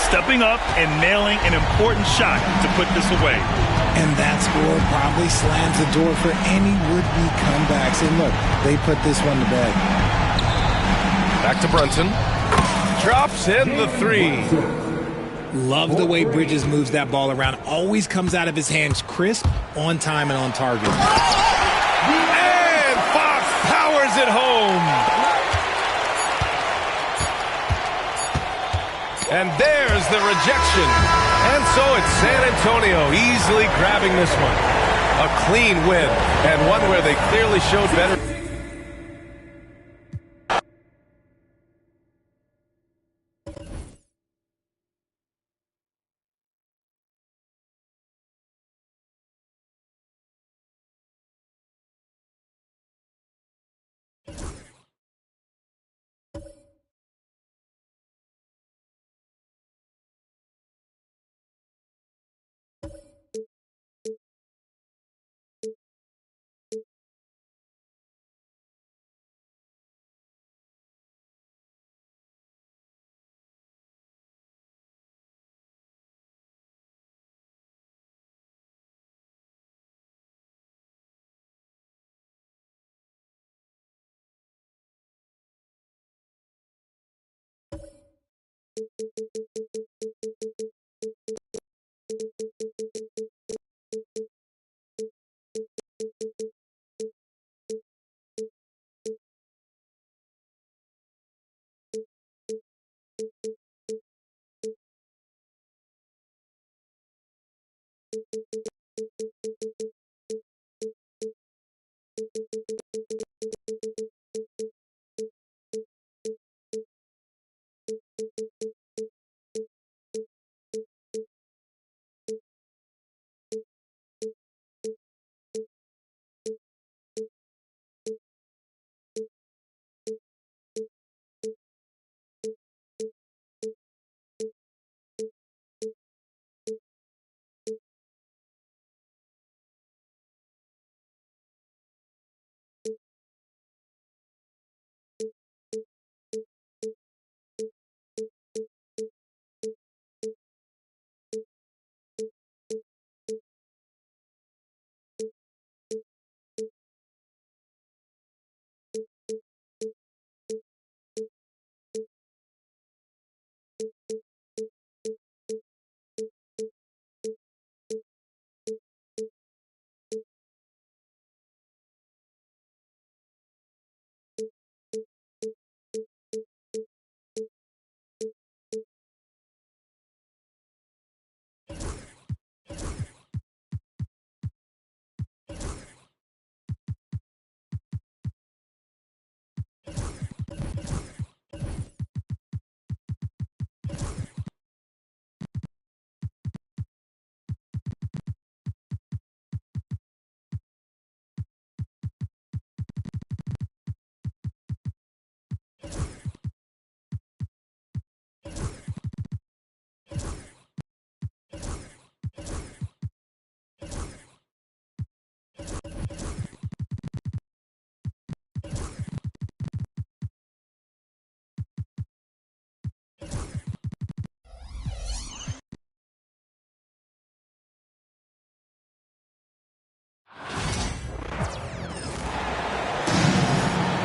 Stepping up and nailing an important shot to put this away. And that score probably slams the door for any would-be comebacks. And look, they put this one to bed. Back to Brunson. Drops in the three. Love the way Bridges moves that ball around. Always comes out of his hands crisp, on time, and on target. And Fox powers it home. And there's the rejection. And so it's San Antonio easily grabbing this one. A clean win, and one where they clearly showed better.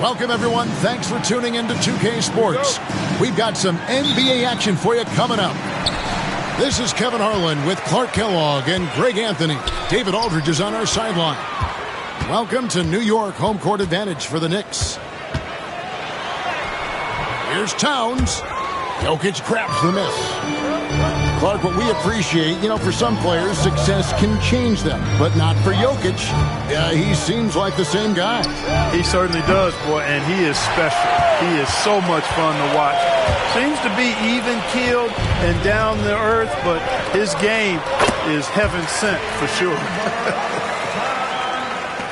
Welcome, everyone. Thanks for tuning in to 2K Sports. We've got some NBA action for you coming up. This is Kevin Harlan with Clark Kellogg and Greg Anthony. David Aldridge is on our sideline. Welcome to New York, home court advantage for the Knicks. Here's Towns. Jokic grabs the miss. Clark, what we appreciate, for some players, success can change them, but not for Jokic. He seems like the same guy. He certainly does, boy, and he is special. He is so much fun to watch. Seems to be even-keeled and down to earth, but his game is heaven sent for sure.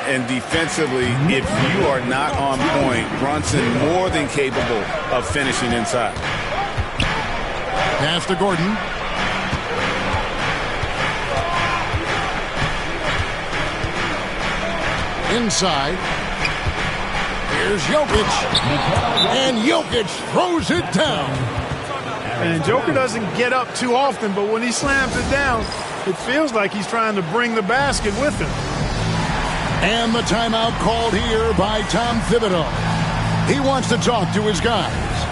And defensively, if you are not on point, Brunson more than capable of finishing inside. Pass to Gordon. Inside. Here's Jokic. And Jokic throws it down. And Joker doesn't get up too often, but when he slams it down, it feels like he's trying to bring the basket with him. And the timeout called here by Tom Thibodeau. He wants to talk to his guys.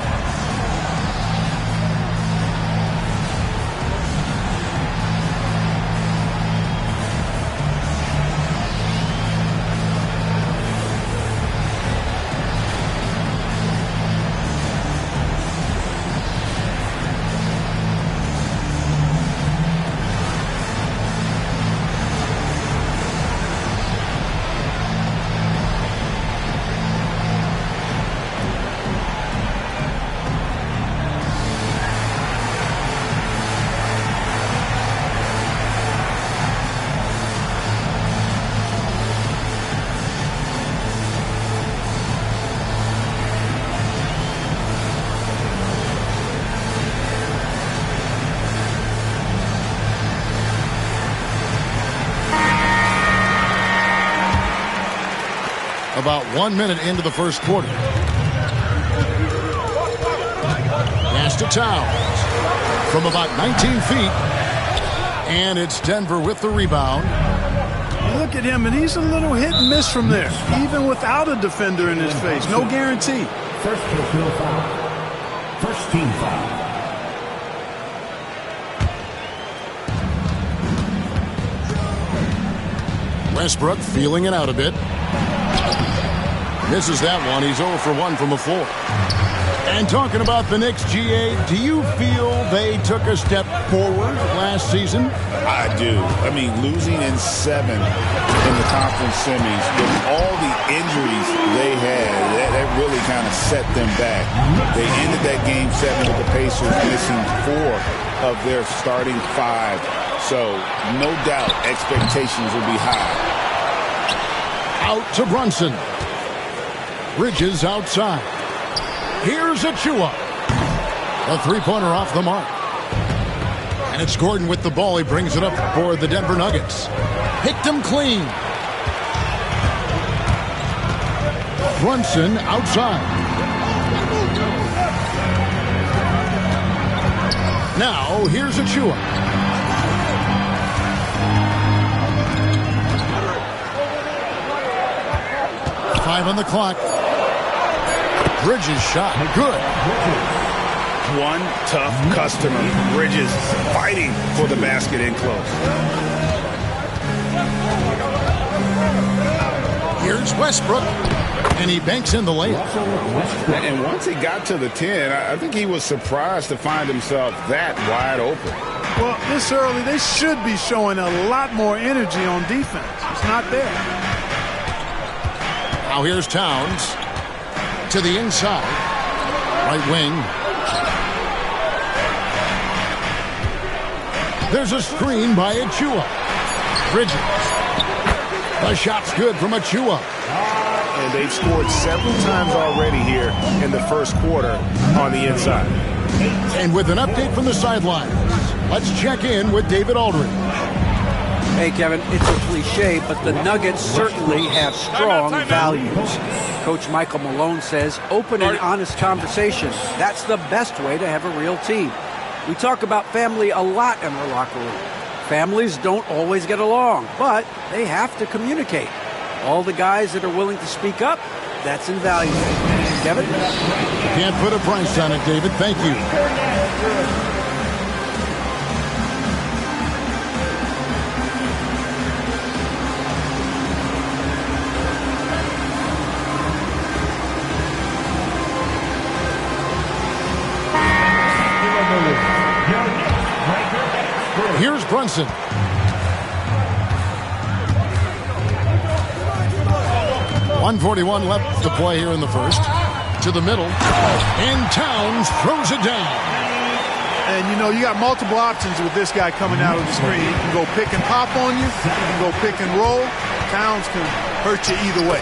About 1 minute into the first quarter. Pass to Towns from about 19 feet. And it's Denver with the rebound. You look at him, and he's a little hit and miss from there, even without a defender in his face. No guarantee. First personal foul. First team foul. Westbrook feeling it out a bit. Misses that one. He's 0 for 1 from the floor. And talking about the Knicks, GA, do you feel they took a step forward last season? I do. I mean, losing in 7 in the conference semis with all the injuries they had, that really kind of set them back. They ended that game 7 with the Pacers missing 4 of their starting 5. So, no doubt, expectations will be high. Out to Brunson. Bridges outside. Here's Achua. A three-pointer off the mark. And it's Gordon with the ball. He brings it up for the Denver Nuggets. Picked him clean. Brunson outside. Now, here's Achua. Five on the clock. Bridges shot. Good. One tough customer. Bridges fighting for the basket in close. Here's Westbrook. And he banks in the layup. And once he got to the 10, I think he was surprised to find himself that wide open. Well, this early, they should be showing a lot more energy on defense. It's not there. Now here's Towns to the inside. Right wing. There's a screen by Achua. Bridges. The shot's good from Achua. And they've scored several times already here in the first quarter on the inside. And with an update from the sidelines, let's check in with David Aldridge. Hey, Kevin, it's a cliche, but the Nuggets certainly have strong values. Coach Michael Malone says open and honest conversation. That's the best way to have a real team. We talk about family a lot in our locker room. Families don't always get along, but they have to communicate. All the guys that are willing to speak up, that's invaluable. Kevin? Can't put a price on it, David. Thank you. Here's Brunson. .141 left to play here in the first. To the middle. And Towns throws it down. And, you know, you got multiple options with this guy coming out of the screen. He can go pick and pop on you. He can go pick and roll. Towns can hurt you either way.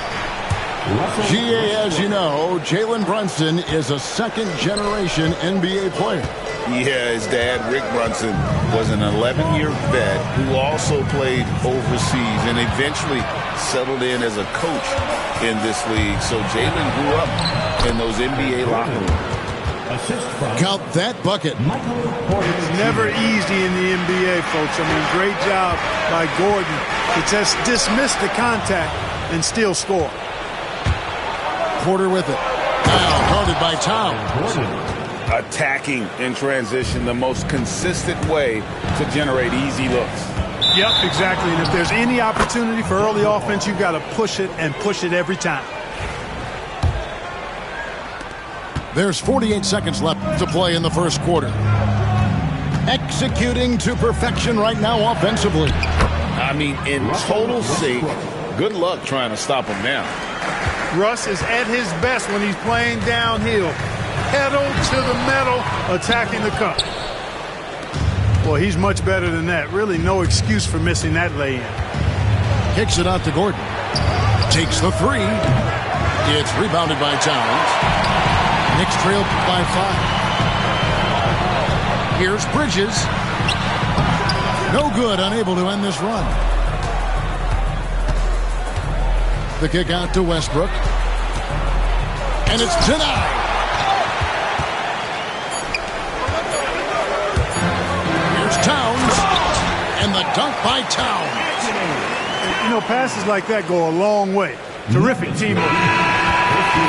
GA, as you know, Jalen Brunson is a second-generation NBA player. Yeah, his dad, Rick Brunson, was an 11-year vet who also played overseas and eventually settled in as a coach in this league. So Jalen grew up in those NBA locker rooms. Count that bucket. It's never easy in the NBA, folks. I mean, great job by Gordon to just dismiss the contact and still score. Porter with it. Now guarded by Towns. Attacking in transition, the most consistent way to generate easy looks. Yep, exactly. And if there's any opportunity for early offense, you've got to push it and push it every time. There's 48 seconds left to play in the first quarter. Executing to perfection right now offensively. I mean, in total sync. Good luck trying to stop him now. Russ is at his best when he's playing downhill. Pedal to the metal, attacking the cup. Boy, he's much better than that. Really no excuse for missing that lay-in. Kicks it out to Gordon. Takes the three. It's rebounded by Towns. Knicks trail by 5. Here's Bridges. No good, unable to end this run. The kick out to Westbrook. And it's denied. Here's Towns. And the dunk by Towns. You know, passes like that go a long way. Terrific teamwork.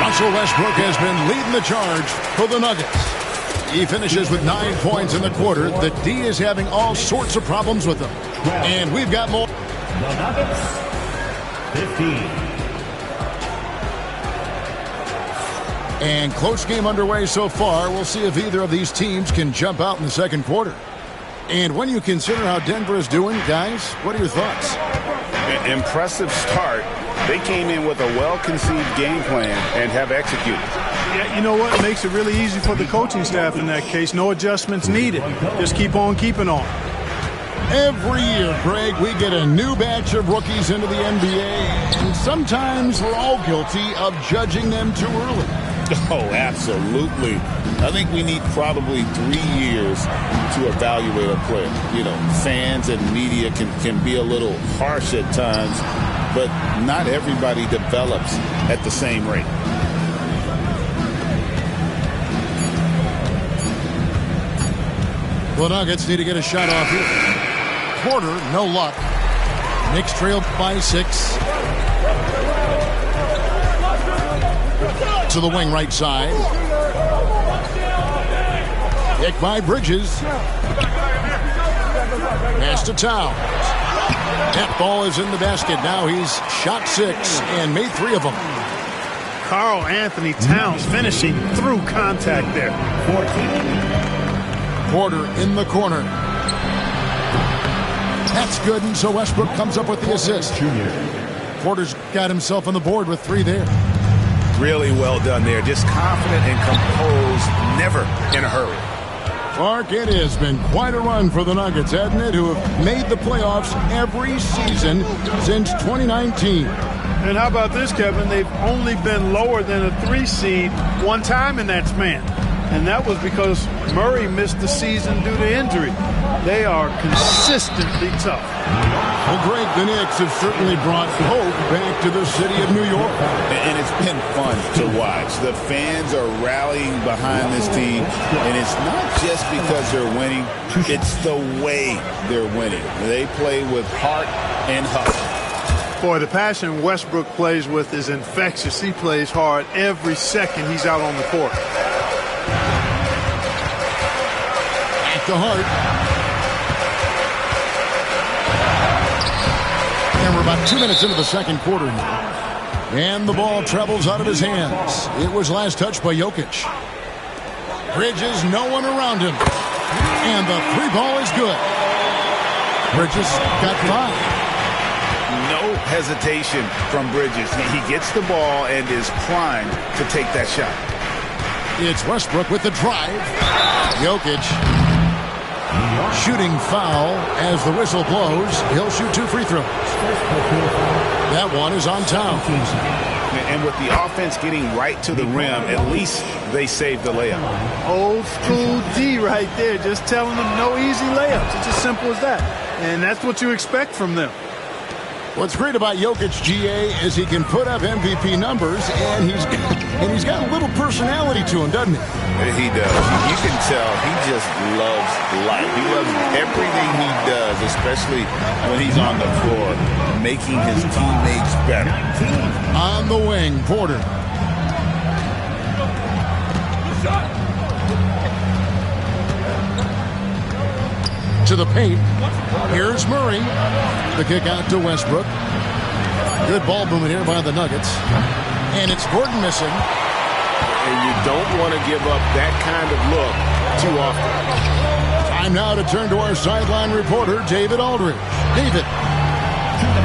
Russell Westbrook has been leading the charge for the Nuggets. He finishes with 9 points in the quarter. The D is having all sorts of problems with him. And we've got more. The Nuggets, 15. And close game underway so far. We'll see if either of these teams can jump out in the second quarter. And when you consider how Denver is doing, guys, what are your thoughts? Impressive start. They came in with a well-conceived game plan and have executed. Yeah, you know what? It makes it really easy for the coaching staff in that case. No adjustments needed. Just keep on keeping on. Every year, Greg, we get a new batch of rookies into the NBA, and sometimes we're all guilty of judging them too early. Oh, absolutely. I think we need probably 3 years to evaluate a player. You know, fans and media can be a little harsh at times, but not everybody develops at the same rate. The Nuggets need to get a shot off here. Porter, no luck. Knicks trail by 6. To the wing right side. Kick by Bridges. Pass to Towns. That ball is in the basket. Now he's shot 6 and made 3 of them. Karl Anthony Towns finishing through contact there. 14. Porter in the corner. That's good, and so Westbrook comes up with the assist. Porter's got himself on the board with 3 there. Really well done there. Just confident and composed, never in a hurry. Clark, it has been quite a run for the Nuggets, hasn't it, who have made the playoffs every season since 2019. And how about this, Kevin? They've only been lower than a 3 seed one time in that span. And that was because Murray missed the season due to injury. They are consistently tough. Well, Greg, the Knicks have certainly brought hope back to the city of New York. And it's been fun to watch. The fans are rallying behind this team. And it's not just because they're winning. It's the way they're winning. They play with heart and hustle. Boy, the passion Westbrook plays with is infectious. He plays hard every second he's out on the court. At the heart. And we're about 2 minutes into the second quarter now. And the ball travels out of his hands. It was last touched by Jokic. Bridges, no one around him. And the 3 ball is good. Bridges got 5. No hesitation from Bridges. He gets the ball and is primed to take that shot. It's Westbrook with the drive. Jokic shooting foul as the whistle blows. He'll shoot 2 free throws. That one is on Towns. And with the offense getting right to the rim, at least they saved the layup. Old school D right there, just telling them no easy layups. It's as simple as that. And that's what you expect from them. What's great about Jokic, GA, is he can put up MVP numbers, and he's got a little personality to him, doesn't he? He does. You can tell he just loves life. He loves everything he does, especially when he's on the floor, making his teammates better. On the wing, Porter. To the paint. Here's Murray. The kick out to Westbrook. Good ball movement here by the Nuggets. And it's Gordon missing. And you don't want to give up that kind of look too often. Time now to turn to our sideline reporter, David Aldridge. David.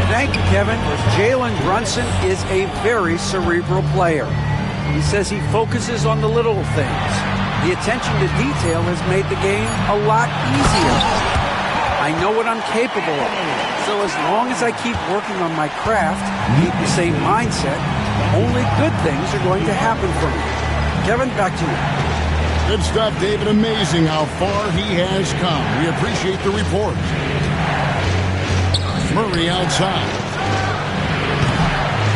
Thank you, Kevin. Jalen Brunson is a very cerebral player. He says he focuses on the little things. The attention to detail has made the game a lot easier. I know what I'm capable of. So as long as I keep working on my craft, keep the same mindset, only good things are going to happen for me. Kevin, back to you. Good stuff, David. Amazing how far he has come. We appreciate the report. Murray outside.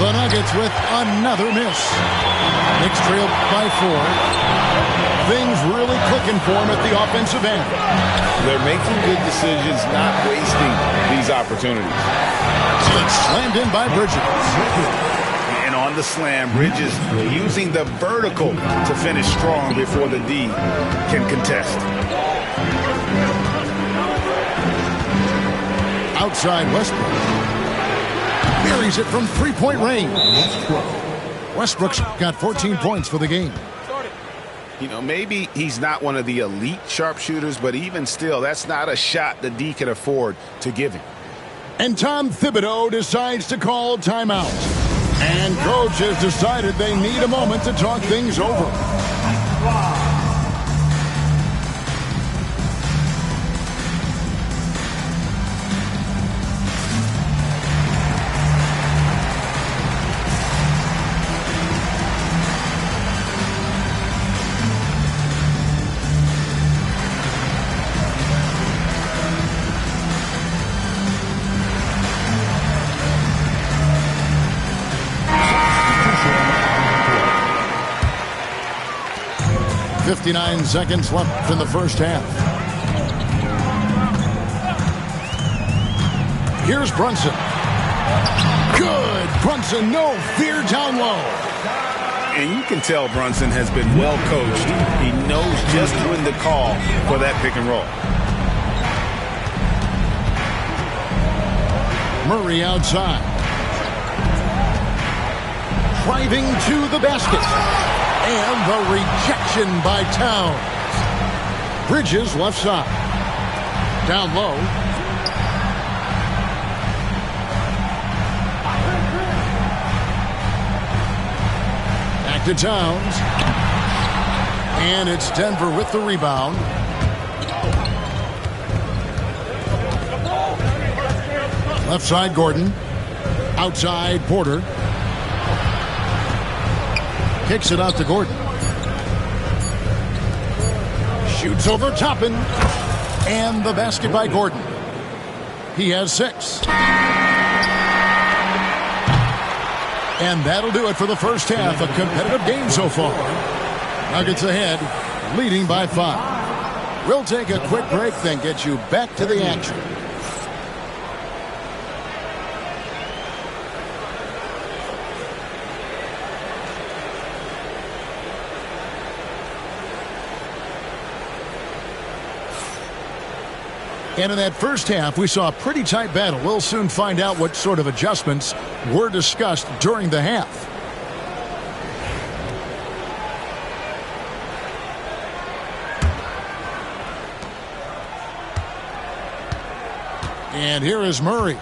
The Nuggets with another miss. Knicks trail by 4. Things really clicking for them at the offensive end. They're making good decisions, not wasting these opportunities. It's slammed in by Bridges. And on the slam, Bridges using the vertical to finish strong before the D can contest. Outside Westbrook. Buries it from three-point range. Westbrook's got 14 points for the game. You know, maybe he's not one of the elite sharpshooters, but even still, that's not a shot the D can afford to give him. And Tom Thibodeau decides to call timeout. And coach has decided they need a moment to talk things over. .59 seconds left in the first half. Here's Brunson. Good. Brunson, no fear down low. And you can tell Brunson has been well coached. He knows just when to call for that pick and roll. Murray outside. Driving to the basket. And the rejection by Towns. Bridges left side. Down low. Back to Towns. And it's Denver with the rebound. Left side Gordon. Outside Porter. Kicks it out to Gordon. Shoots over Toppin. And the basket by Gordon. He has 6. And that'll do it for the first half. A competitive game so far. Nuggets ahead, leading by 5. We'll take a quick break, then get you back to the action. And in that first half, we saw a pretty tight battle. We'll soon find out what sort of adjustments were discussed during the half. And here is Murray.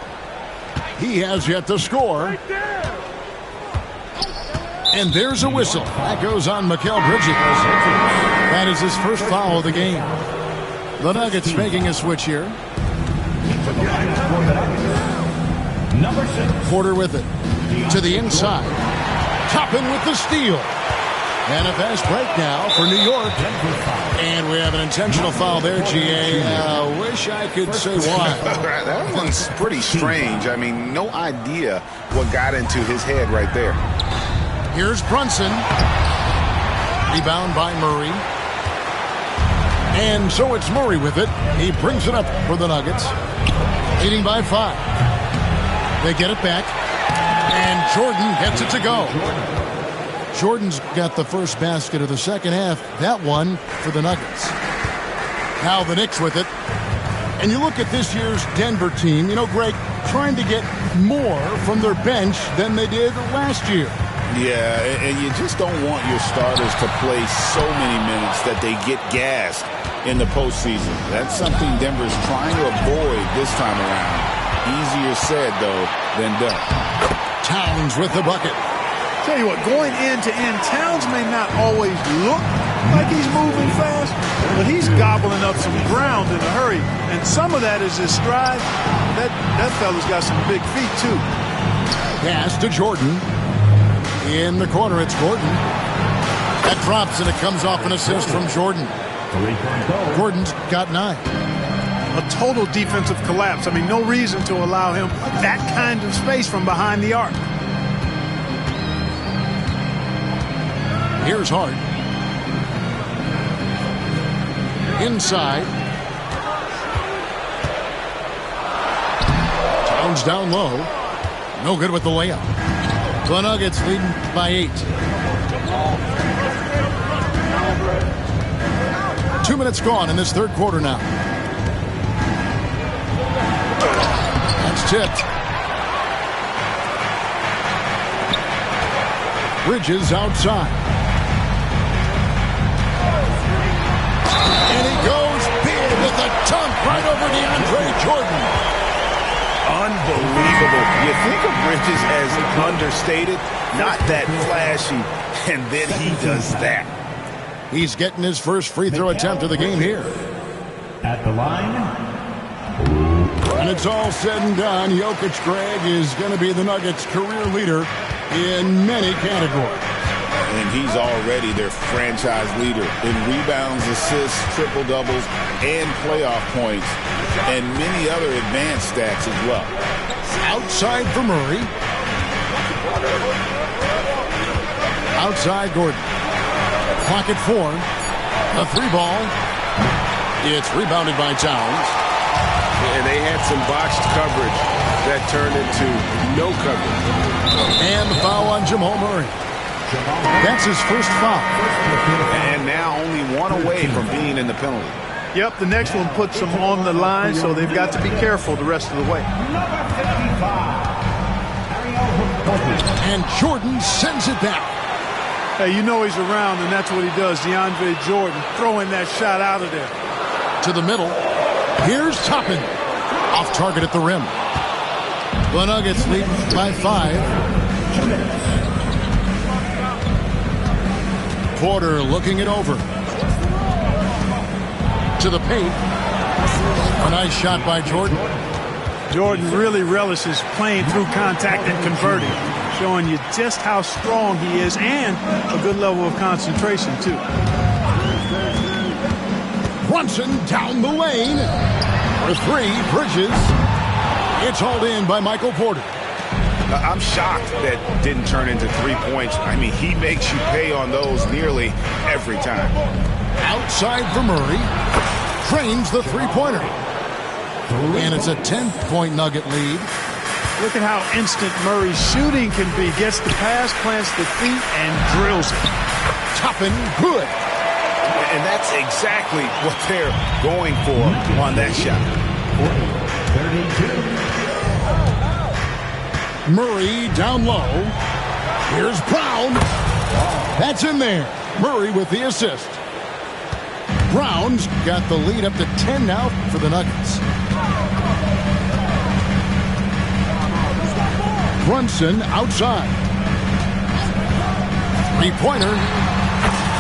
He has yet to score. And there's a whistle. That goes on Mikal Bridges. That is his first foul of the game. The Nuggets making a switch here. Porter with it. To the inside. Toppin with the steal. And a fast break now for New York. And we have an intentional foul there, GA. Wish I could say why. That one's pretty strange. I mean, no idea what got into his head right there. Here's Brunson. Rebound by Murray. And so it's Murray with it. He brings it up for the Nuggets. Leading by 5. They get it back. And Jordan gets it to go. Jordan's got the first basket of the second half. That one for the Nuggets. Now the Knicks with it. And you look at this year's Denver team, you know, Greg, trying to get more from their bench than they did last year. Yeah, and you just don't want your starters to play so many minutes that they get gassed in the postseason. That's something Denver's trying to avoid this time around. Easier said, though, than done. Towns with the bucket. Tell you what, going end to end, Towns may not always look like he's moving fast, but he's gobbling up some ground in a hurry. And some of that is his stride. That fella's got some big feet, too. Pass to Jordan. In the corner, it's Gordon. That drops, and it comes off an assist from Jordan. Gordon's got 9. A total defensive collapse. I mean, no reason to allow him that kind of space from behind the arc. Here's Hart. Inside. Towns down low. No good with the layup. The Nuggets leading by 8. 2 minutes gone in this third quarter now. That's tipped. Bridges outside. And he goes big with a dunk right over DeAndre Jordan. Unbelievable. You think of Bridges as understated, not that flashy, and then he does that. He's getting his first free throw attempt of the game here. At the line. When it's all said and done, Jokic, Greg, is going to be the Nuggets' career leader in many categories. And he's already their franchise leader in rebounds, assists, triple-doubles, and playoff points, and many other advanced stats as well. Outside for Murray. Outside Gordon. Clock at 4. A 3-ball. It's rebounded by Towns. And they had some botched coverage that turned into no coverage. And the foul on Jamal Murray. That's his first foul. And now only one away from being in the penalty. Yep, the next one puts them on the line, so they've got to be careful the rest of the way. And Jordan sends it back. Hey, you know he's around, and that's what he does. DeAndre Jordan throwing that shot out of there. To the middle. Here's Toppin. Off target at the rim. The Nuggets lead by 5. Porter looking it over. To the paint. A nice shot by Jordan. Jordan really relishes playing through contact and converting, showing you just how strong he is and a good level of concentration, too. Brunson down the lane. For 3, Bridges. It's hauled in by Michael Porter. I'm shocked that didn't turn into 3 points. I mean, he makes you pay on those nearly every time. Outside for Murray. Trains the three-pointer. And it's a 10-point Nugget lead. Look at how instant Murray's shooting can be. Gets the pass, plants the feet, and drills it. Toppin, good. And that's exactly what they're going for on that shot. 32. Murray down low. Here's Brown. That's in there. Murray with the assist. Brown's got the lead up to 10 now for the Nuggets. Brunson outside. Three-pointer.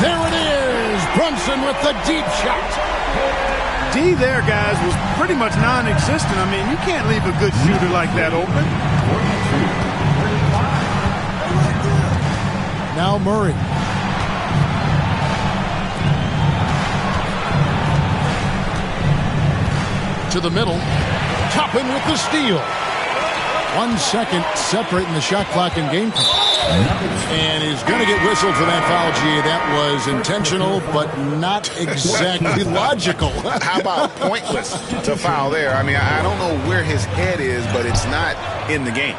There it is. Brunson with the deep shot. D there, guys, was pretty much non-existent. I mean, you can't leave a good shooter like that open. Now Murray. To the middle. Toppin with the steal. 1 second separating the shot clock and game clock. And he's going to get whistled for that foul, G. That was intentional, but not exactly logical. How about pointless to foul there? I mean, I don't know where his head is, but it's not in the game.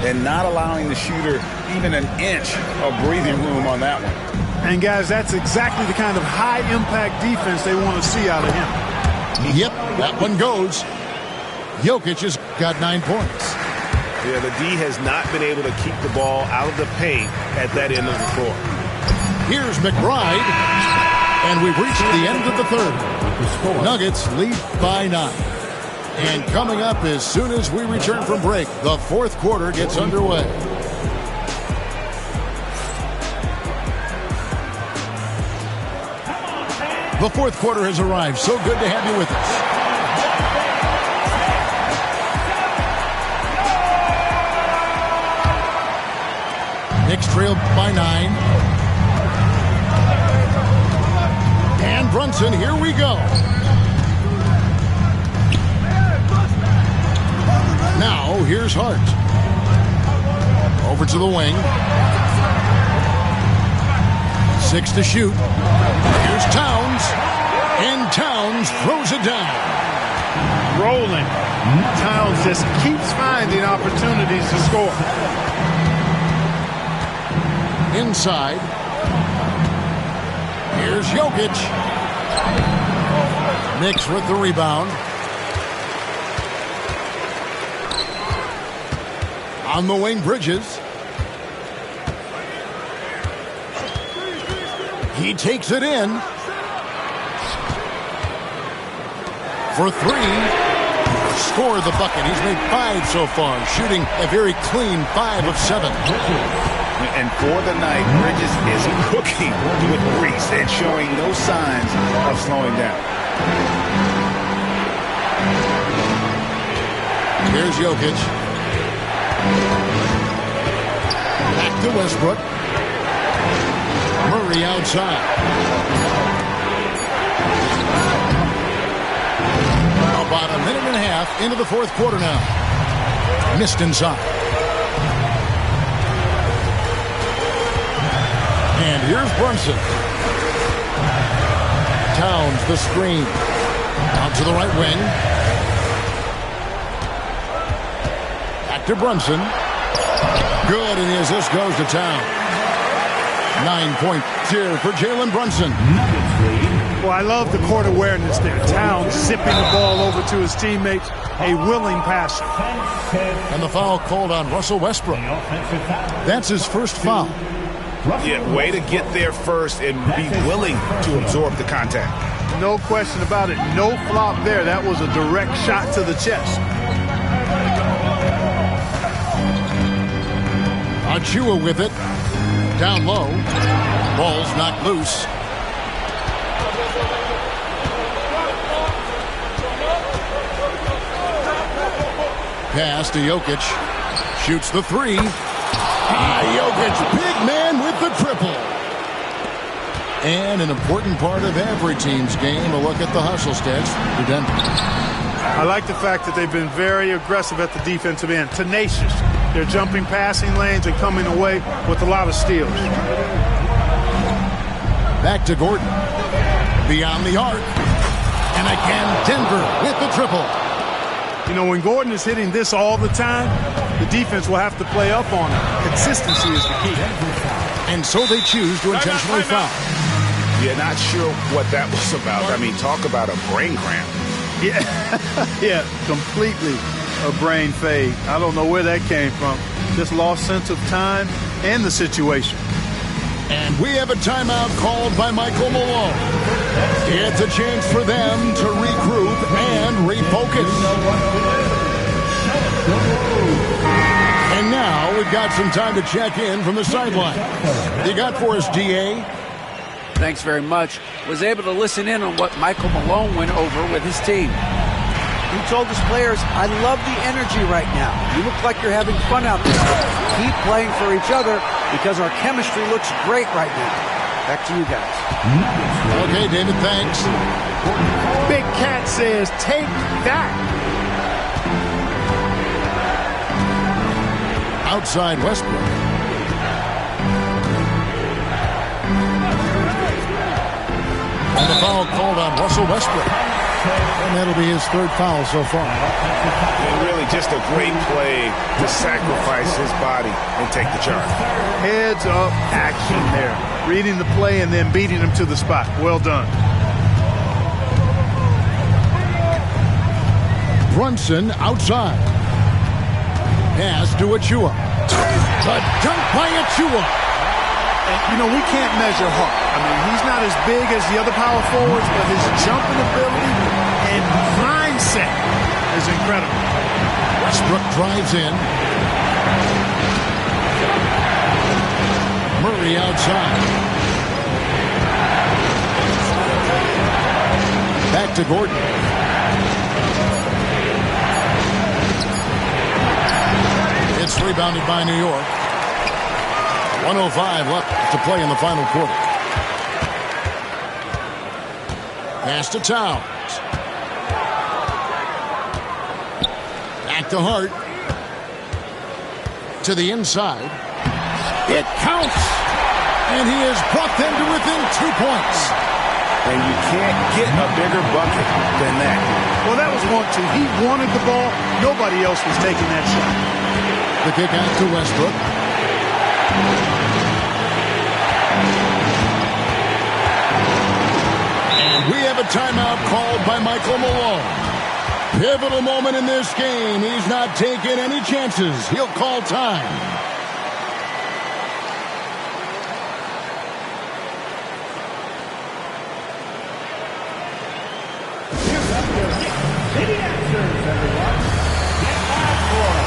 And not allowing the shooter even an inch of breathing room on that one. And, guys, that's exactly the kind of high-impact defense they want to see out of him. Yep, that one goes. Jokic has got 9 points. Yeah, the D has not been able to keep the ball out of the paint at that end of the floor. Here's McBride. And we've reached the end of the third. Nuggets lead by 9. And coming up as soon as we return from break, the fourth quarter gets underway. The fourth quarter has arrived. So good to have you with us. Knicks trailed by 9. And Brunson, here we go. Now, here's Hart. Over to the wing. 6 to shoot. Here's Towns. And Towns throws it down. Rolling. Towns just keeps finding opportunities to score. Inside. Here's Jokic. Knicks with the rebound. On the wing, Bridges. He takes it in. For 3. Scored the bucket. He's made 5 so far, shooting a very clean 5 of 7. And for the night, Bridges is cooking with grease and showing no signs of slowing down. Here's Jokic. Back to Westbrook. Murray outside. About a minute and a half into the fourth quarter now. Missed inside. And here's Brunson. Towns the screen. Out to the right wing. Back to Brunson. Good, and the assist goes to Towns. 9-point here for Jalen Brunson. Well, I love the court awareness there. Towns zipping the ball over to his teammates. A willing passer. And the foul called on Russell Westbrook. That's his first foul. Yeah, way to get there first and be willing to absorb the contact. No question about it. No flop there. That was a direct shot to the chest. Achua with it. Down low. Ball's knocked loose. Pass to Jokic. Shoots the 3. Jokic, big man with the triple. And an important part of every team's game, a look at the hustle stats for Denver. I like the fact that they've been very aggressive at the defensive end. Tenacious. They're jumping passing lanes and coming away with a lot of steals. Back to Gordon. Beyond the arc. And again, Denver with the triple. You know, when Gordon is hitting this all the time, the defense will have to play up on it. Consistency is the key. And so they choose to intentionally foul. Yeah, not sure what that was about. I mean, talk about a brain cramp. Yeah, yeah, completely a brain fade. I don't know where that came from. Just lost sense of time and the situation. And we have a timeout called by Michael Malone. It's a chance for them to regroup and refocus. And now we've got some time to check in from the sideline. You got for us, D.A.? Thanks very much. Was able to listen in on what Michael Malone went over with his team. He told his players, I love the energy right now. You look like you're having fun out there. Keep playing for each other because our chemistry looks great right now. Back to you guys. Okay, David, thanks. Big Cat says, take that. Outside Westbrook. And the foul called on Russell Westbrook. And that'll be his third foul so far. And really just a great play to sacrifice his body and take the charge. Heads up action there. Reading the play and then beating him to the spot. Well done. Brunson outside. Pass to Achua. The dunk by Achua. And, you know, we can't measure heart. I mean, he's not as big as the other power forwards, but his jumping ability and mindset is incredible. Westbrook drives in. Murray outside. Back to Gordon. It's rebounded by New York. 1:05 left to play in the final quarter. Pass to Towns. Back to Hart. To the inside. It counts. And he has brought them to within 2 points. And you can't get a bigger bucket than that. Well, that was 1-2. He wanted the ball. Nobody else was taking that shot. The kick out to Westbrook. And we have a timeout called by Michael Malone. Pivotal moment in this game. He's not taking any chances. He'll call time. Any answers, everyone? Get back for it.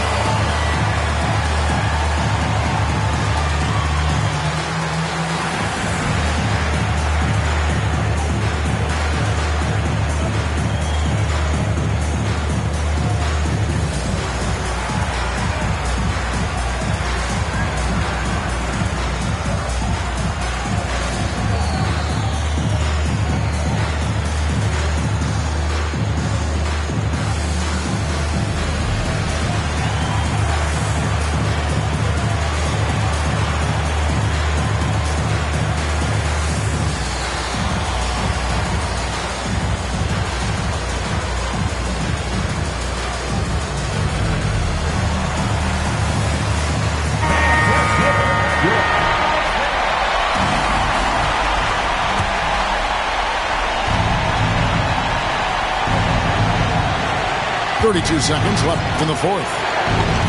.32 seconds left in the fourth.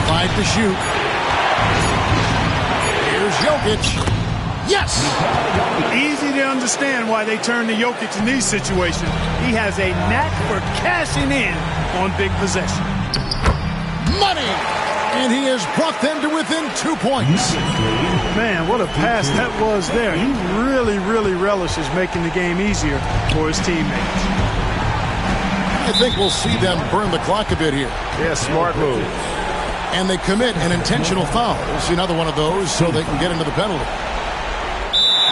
5 to shoot. Here's Jokic. Yes! Easy to understand why they turn to Jokic in these situations. He has a knack for cashing in on big possession. Money! And he has brought them to within 2 points. Man, what a pass that was there. He really, really relishes making the game easier for his teammates. I think we'll see them burn the clock a bit here. Yeah, smart move. And they commit an intentional foul. We'll see another one of those so they can get into the penalty.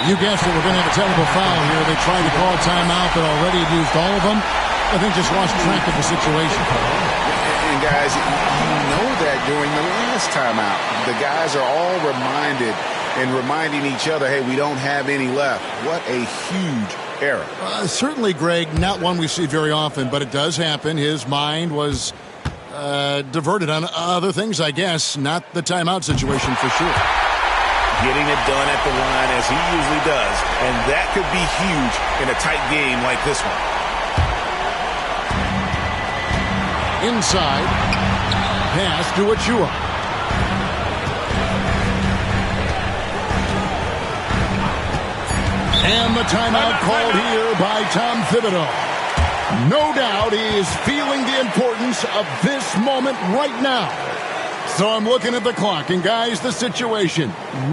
You guessed it, we're going to have a terrible foul here. They tried to call a timeout, but already used all of them. I think just lost track of the situation. And guys, you know that during the last timeout, the guys are all reminding each other, hey, we don't have any left. What a huge error. Certainly, Greg, not one we see very often, but it does happen. His mind was diverted on other things, I guess, not the timeout situation for sure. Getting it done at the line as he usually does, and that could be huge in a tight game like this one. Inside, pass to Achua. And the timeout called here by Tom Thibodeau. No doubt he is feeling the importance of this moment right now. So I'm looking at the clock, and guys, the situation.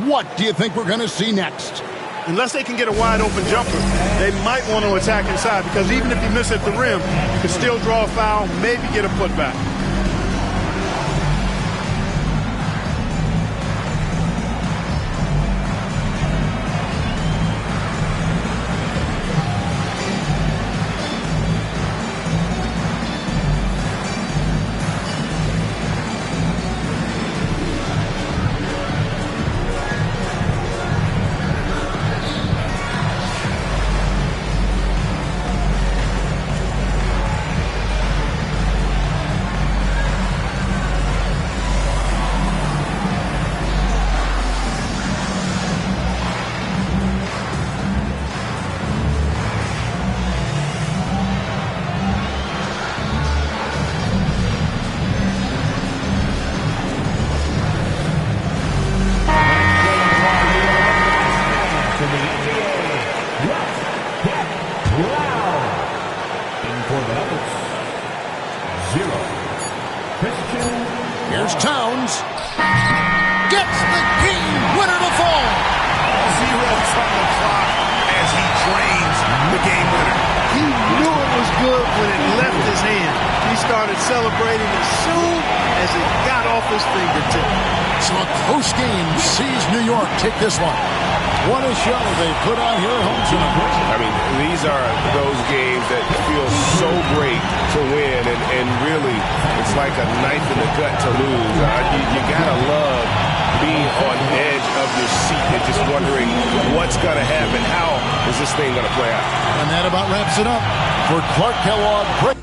What do you think we're going to see next? Unless they can get a wide-open jumper, they might want to attack inside, because even if you miss at the rim, you can still draw a foul, maybe get a putback. Here's Towns. Gets the game winner to fall. 0 on the clock as he drains the game winner. He knew it was good when it left his hand. He started celebrating as soon as it got off his fingertip. So a close game sees New York take this one. What a show they put on here at home tonight. I mean, these are those games that feel so great to win, and really, it's like a knife in the gut to lose. You gotta love being on edge of your seat and just wondering what's going to happen. How is this thing going to play out? And that about wraps it up for Clark Kellogg.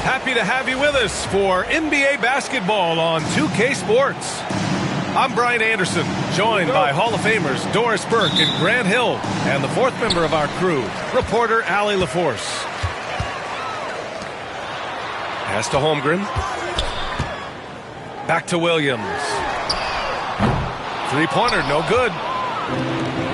Happy to have you with us for NBA basketball on 2K Sports. I'm Brian Anderson, joined by Hall of Famers Doris Burke and Grant Hill, and the fourth member of our crew, reporter Allie LaForce. Pass to Holmgren. Back to Williams. Three-pointer, no good.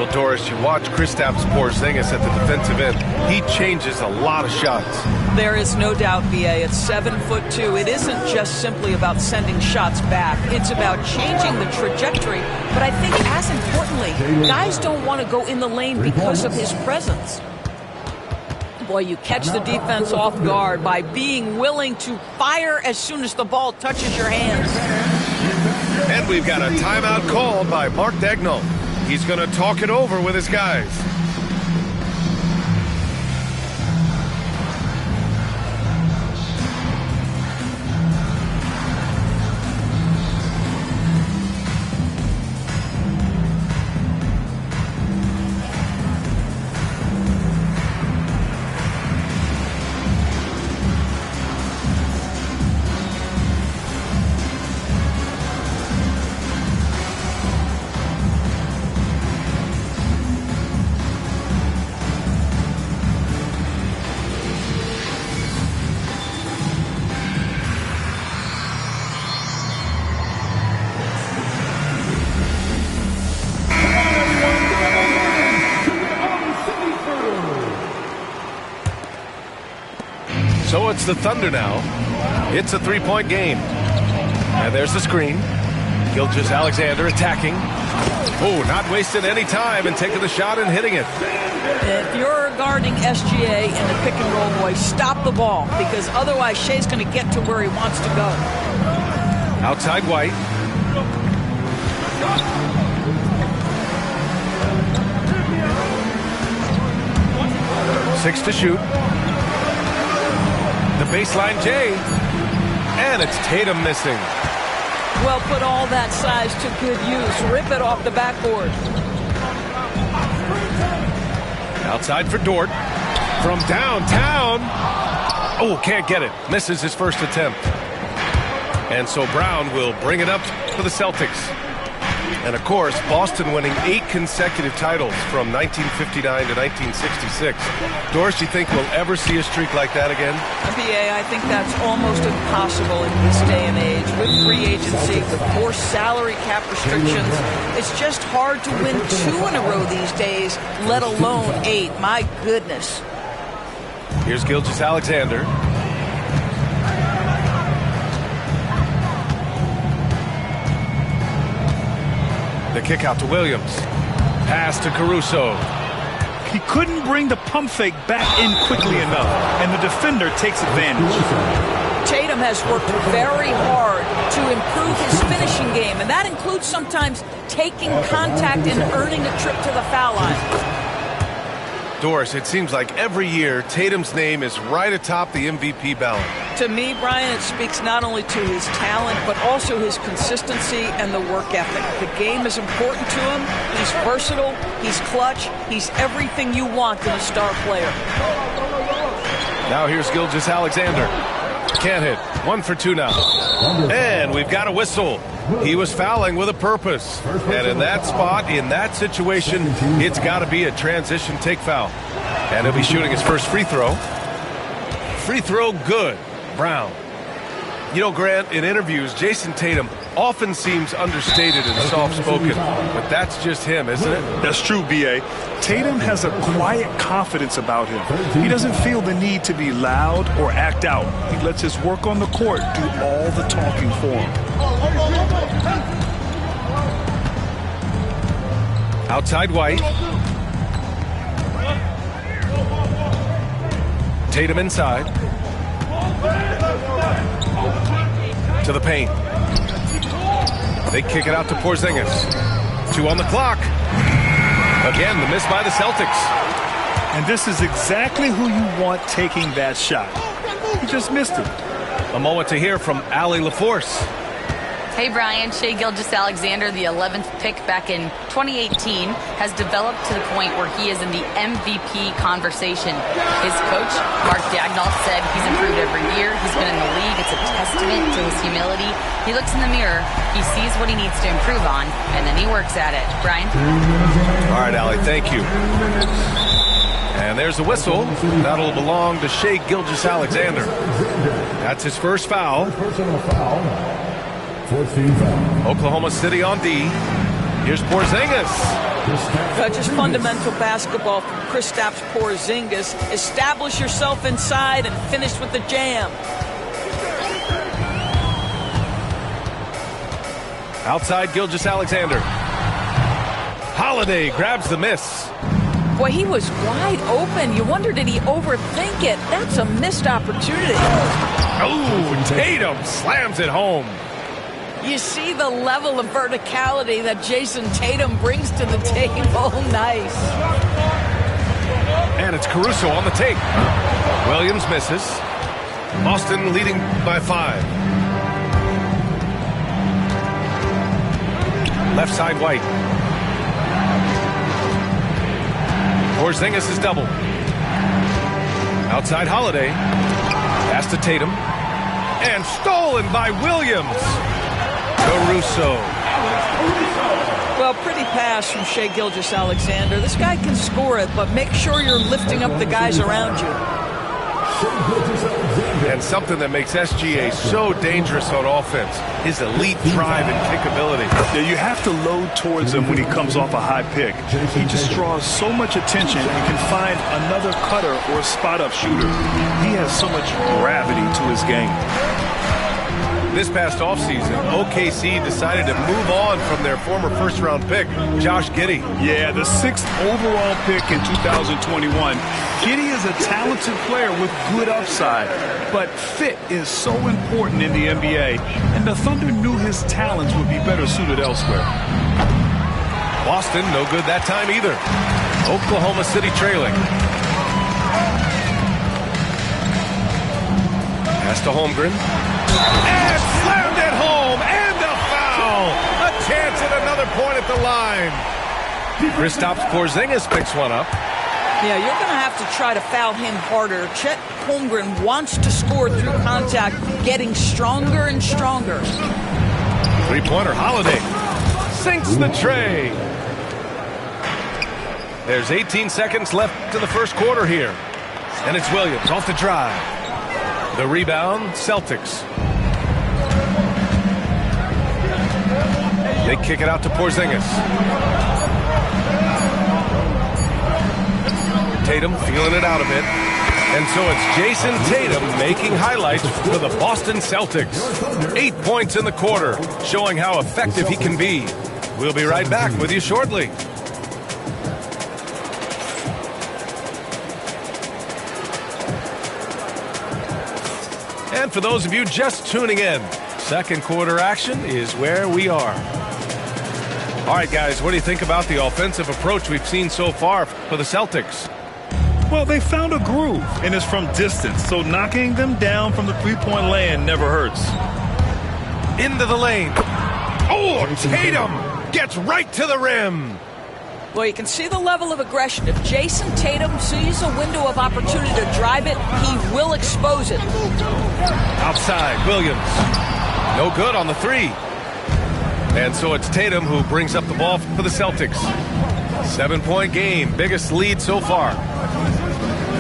Well, Doris, you watch Kristaps Porzingis at the defensive end. He changes a lot of shots. There is no doubt, B.A. At 7'2", it isn't just simply about sending shots back. It's about changing the trajectory. But I think as importantly, guys don't want to go in the lane because of his presence. Boy, you catch the defense off guard by being willing to fire as soon as the ball touches your hands. And we've got a timeout called by Mark Daigneault. He's going to talk it over with his guys. So it's the Thunder now. It's a 3-point game. And there's the screen. Gilgeous-Alexander attacking. Oh, not wasting any time and taking the shot and hitting it. If you're guarding SGA in the pick and roll, boy, stop the ball, because otherwise Shea's going to get to where he wants to go. Outside White. Six to shoot. The baseline J. And it's Tatum missing. Well, put all that size to good use. Rip it off the backboard. Outside for Dort. From downtown. Oh, can't get it. Misses his first attempt. And so Brown will bring it up for the Celtics. And, of course, Boston winning 8 consecutive titles from 1959 to 1966. Doris, you think we'll ever see a streak like that again? BA, I think that's almost impossible in this day and age. With free agency, with more salary cap restrictions, it's just hard to win 2 in a row these days, let alone 8. My goodness. Here's Gilgeous-Alexander. The kick out to Williams. Pass to Caruso. He couldn't bring the pump fake back in quickly enough, and the defender takes advantage. Tatum has worked very hard to improve his finishing game, and that includes sometimes taking contact and earning a trip to the foul line. Doris, it seems like every year Tatum's name is right atop the MVP ballot. To me, Brian, it speaks not only to his talent, but also his consistency and the work ethic. The game is important to him. He's versatile. He's clutch. He's everything you want in a star player. Now here's Gilgeous-Alexander. Can't hit. 1 for 2 now. And we've got a whistle. He was fouling with a purpose. And in that spot, in that situation, it's got to be a transition take foul. And he'll be shooting his first free throw. Free throw good. Brown. You know, Grant, in interviews, Jason Tatum often seems understated and soft-spoken, but that's just him, isn't it? That's true, B.A. Tatum has a quiet confidence about him. He doesn't feel the need to be loud or act out. He lets his work on the court do all the talking for him. Outside White. Tatum inside. To the paint. They kick it out to Porzingis. 2 on the clock. Again, the miss by the Celtics. And this is exactly who you want taking that shot. He just missed it. A moment to hear from Allie LaForce. Hey, Brian. Shai Gilgeous-Alexander, the 11th pick back in 2018, has developed to the point where he is in the MVP conversation. His coach, Mark Daigneault, said he's improved every year. He's been in the league. It's a testament to his humility. He looks in the mirror, he sees what he needs to improve on, and then he works at it. Brian? All right, Allie, thank you. And there's the whistle. That'll belong to Shai Gilgeous-Alexander. That's his first foul. Oklahoma City on D. Here's Porzingis. Just fundamental basketball from Kristaps Porzingis. Establish yourself inside and finish with the jam. Outside Gilgeous-Alexander. Holiday grabs the miss. Boy, he was wide open. You wonder, did he overthink it? That's a missed opportunity. Oh, Tatum slams it home. You see the level of verticality that Jason Tatum brings to the table. Nice. And it's Caruso on the take. Williams misses. Boston leading by 5. Left side White. Porzingis is double. Outside Holiday. Pass to Tatum. And stolen by Williams. Caruso. Well, pretty pass from Shai Gilgeous-Alexander. This guy can score it, but make sure you're lifting up the guys around you. And something that makes SGA so dangerous on offense, his elite drive and kickability. Yeah, you have to load towards him when he comes off a high pick. He just draws so much attention and can find another cutter or spot-up shooter. He has so much gravity to his game. This past offseason, OKC decided to move on from their former first-round pick, Josh Giddey. Yeah, the 6th overall pick in 2021. Giddey is a talented player with good upside, but fit is so important in the NBA, and the Thunder knew his talents would be better suited elsewhere. Boston, no good that time either. Oklahoma City trailing. Pass to Holmgren. And slammed it home, and a foul! A chance at another point at the line. Kristaps Porzingis picks one up. Yeah, you're going to have to try to foul him harder. Chet Holmgren wants to score through contact, getting stronger and stronger. Three-pointer, Holiday sinks the tray. There's 18 seconds left in the first quarter here. And it's Williams off the drive. The rebound, Celtics. They kick it out to Porzingis. Tatum feeling it out a bit. And so it's Jason Tatum making highlights for the Boston Celtics. 8 points in the quarter, showing how effective he can be. We'll be right back with you shortly. And for those of you just tuning in, second quarter action is where we are. All right, guys, what do you think about the offensive approach we've seen so far for the Celtics? Well, they found a groove, and it's from distance, so knocking them down from the three-point land never hurts. Into the lane. Oh, Tatum gets right to the rim. Well, you can see the level of aggression. If Jason Tatum sees a window of opportunity to drive it, he will expose it. Outside, Williams. No good on the three. And so it's Tatum who brings up the ball for the Celtics. 7-point game, biggest lead so far.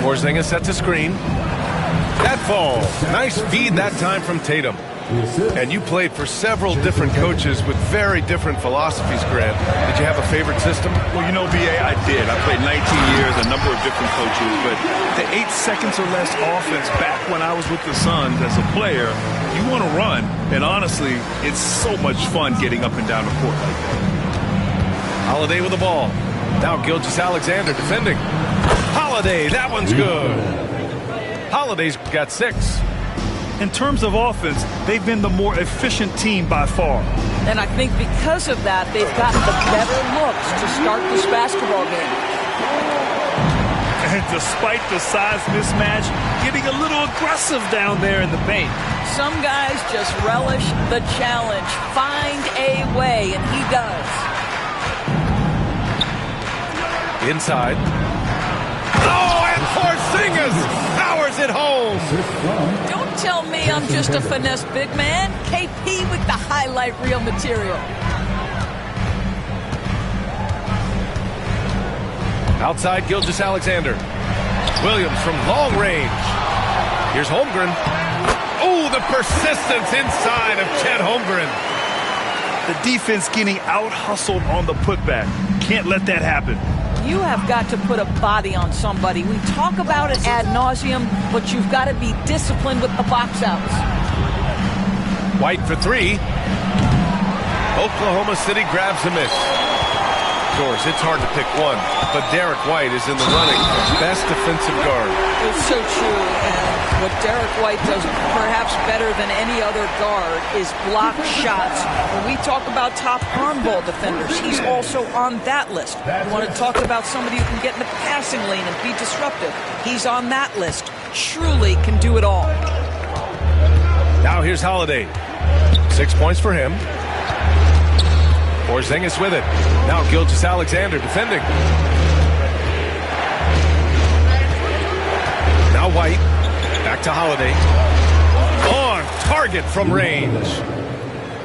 Porzingis sets a screen. That falls. Nice feed that time from Tatum. And you played for several different coaches with very different philosophies, Grant. Did you have a favorite system? Well, you know, B.A., I did. I played 19 years, a number of different coaches, but the 8 seconds or less offense back when I was with the Suns as a player, you want to run. And honestly, it's so much fun getting up and down the court like that. Holiday with the ball. Now Gilgeous-Alexander defending. Holiday, that one's good. Holiday's got 6. In terms of offense, they've been the more efficient team by far. And I think because of that, they've gotten the better looks to start this basketball game. And despite the size mismatch, getting a little aggressive down there in the paint. Some guys just relish the challenge. Find a way, and he does. Inside. Oh, and Porzingis powers it home. Don't tell me I'm just a finesse big man. KP with the highlight reel material. Outside, Gilgeous-Alexander. Williams from long range. Here's Holmgren. Oh, the persistence inside of Chet Holmgren. The defense getting out-hustled on the putback. Can't let that happen. You have got to put a body on somebody. We talk about it ad nauseum, but you've got to be disciplined with the box outs. White for 3. Oklahoma City grabs a miss. Of course, it's hard to pick one, but Derek White is in the running for best defensive guard. It's so true, and what Derek White does perhaps better than any other guard is block shots. When we talk about top on ball defenders, he's also on that list. You want to talk about somebody who can get in the passing lane and be disruptive. He's on that list. Truly can do it all. Now here's Holiday. 6 points for him. Porzingis with it. Now Gilgeous-Alexander defending. Now White. Back to Holiday. On target from range.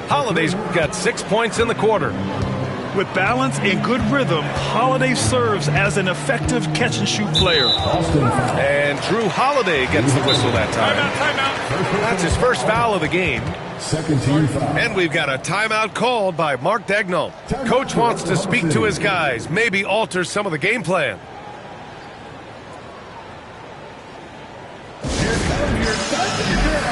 Holiday's got 6 points in the quarter. With balance and good rhythm, Holiday serves as an effective catch-and-shoot player. And Drew Holiday gets the whistle that time. Timeout. That's his first foul of the game. Second team foul. And we've got a timeout called by Mark Daigneault. Coach wants to speak to his guys, maybe alter some of the game plan. Here comes your second hero.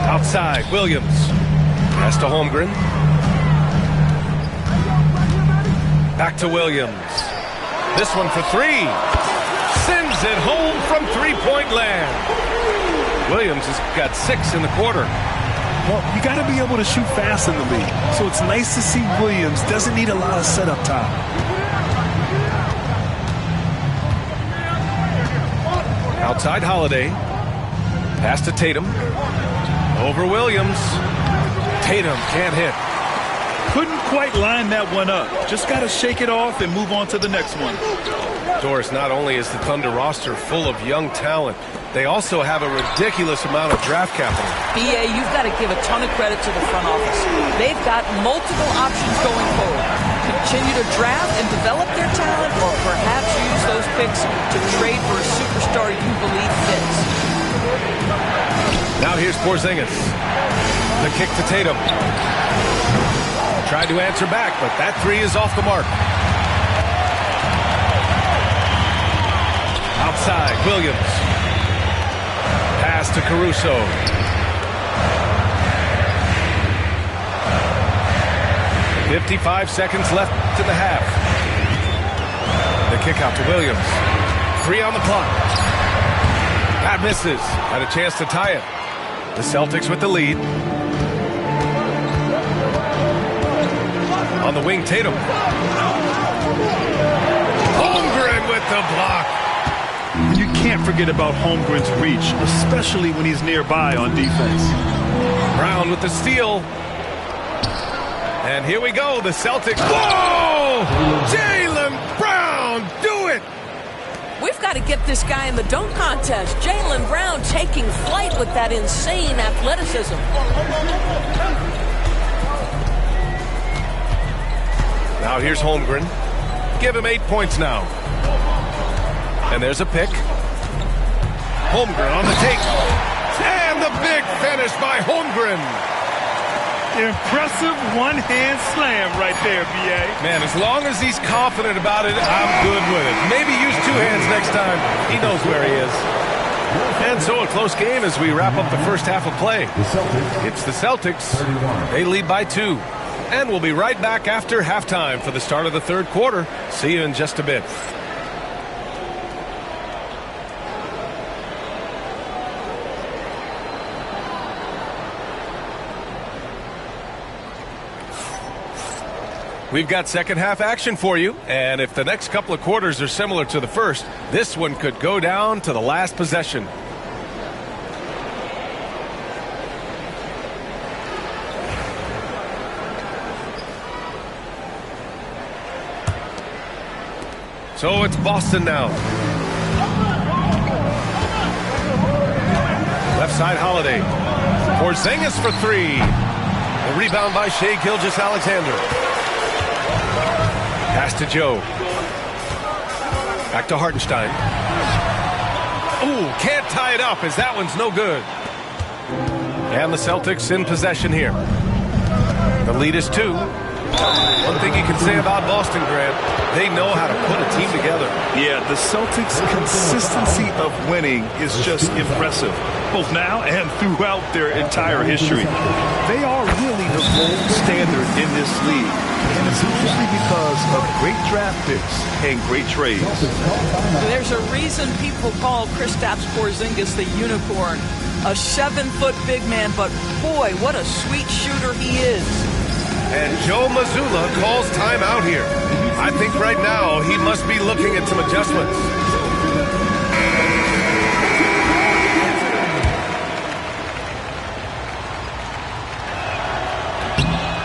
Outside, Williams. Pass to Holmgren. Back to Williams. This one for three. Sends it home from three-point land. Williams has got 6 in the quarter. Well, you got to be able to shoot fast in the league. So it's nice to see Williams doesn't need a lot of setup time. Outside Holiday. Pass to Tatum. Over Williams. Tatum can't hit. Couldn't quite line that one up. Just got to shake it off and move on to the next one. Doris, not only is the Thunder roster full of young talent, they also have a ridiculous amount of draft capital. BA, you've got to give a ton of credit to the front office. They've got multiple options going forward. Continue to draft and develop their talent, or perhaps use those picks to trade for a superstar you believe fits. Now here's Porzingis. The kick to Tatum. Tried to answer back, but that three is off the mark. Outside, Williams. Pass to Caruso. "55 seconds left in the half. The kick out to Williams. 3 on the clock. That misses. Had a chance to tie it. The Celtics with the lead. On the wing, Tatum. Holmgren with the block. You can't forget about Holmgren's reach, especially when he's nearby on defense. Brown with the steal. And here we go, the Celtics. Whoa! Jaylen Brown, do it! We've got to get this guy in the dunk contest. Jaylen Brown taking flight with that insane athleticism. Now here's Holmgren. Give him 8 points now. And there's a pick. Holmgren on the take. And the big finish by Holmgren. Impressive one-hand slam right there, B.A. Man, as long as he's confident about it, I'm good with it. Maybe use 2 hands next time. He knows where he is. And so a close game as we wrap up the first half of play. It's the Celtics. They lead by 2. And we'll be right back after halftime for the start of the third quarter. See you in just a bit. We've got second half action for you, and if the next couple of quarters are similar to the first, this one could go down to the last possession. So it's Boston now. Left side, Holiday. Porzingis for 3. The rebound by Shai Gilgeous-Alexander. Pass to Joe. Back to Hartenstein. Ooh, can't tie it up as that one's no good. And the Celtics in possession here. The lead is 2. One thing you can say about Boston, Grant, they know how to put a team together. Yeah, the Celtics' consistency of winning is just impressive, both now and throughout their entire history. They are really the gold standard in this league, and it's mostly because of great draft picks and great trades. There's a reason people call Kristaps Porzingis the unicorn. A 7-foot big man, but boy, what a sweet shooter he is. And Joe Mazzulla calls timeout here. I think right now he must be looking at some adjustments.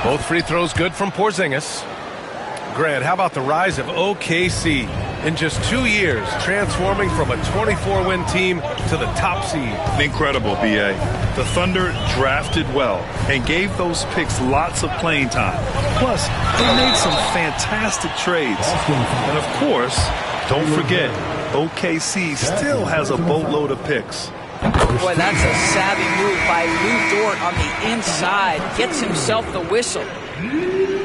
Both free throws good from Porzingis. Grant, how about the rise of OKC in just 2 years, transforming from a 24-win team to the top seed? Incredible, B.A. The Thunder drafted well and gave those picks lots of playing time. Plus, they made some fantastic trades. And of course, don't forget, OKC still has a boatload of picks. Boy, that's a savvy move by Lou Dort on the inside. Gets himself the whistle.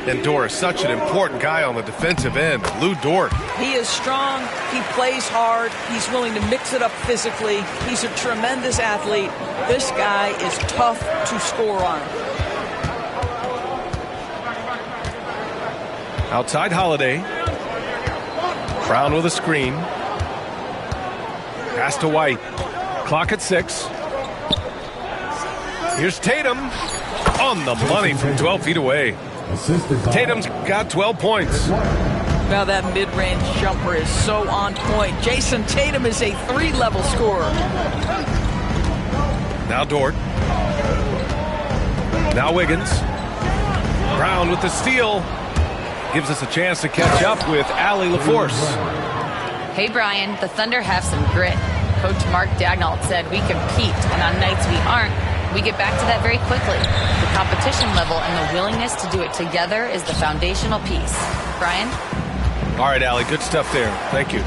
And Dort is such an important guy on the defensive end. Lou Dort. He is strong. He plays hard. He's willing to mix it up physically. He's a tremendous athlete. This guy is tough to score on. Outside Holiday. Brown with a screen. Pass to White. Clock at 6. Here's Tatum. On the money from 12 feet away. Tatum's got 12 points. Now that mid-range jumper is so on point. Jason Tatum is a 3-level scorer. Now Dort. Now Wiggins. Brown with the steal. Gives us a chance to catch up with Allie LaForce. Hey, Brian, the Thunder have some grit. Coach Mark Daigneault said we compete, and on nights we aren't, we get back to that very quickly. The competition level and the willingness to do it together is the foundational piece. Brian? All right, Allie, good stuff there. Thank you.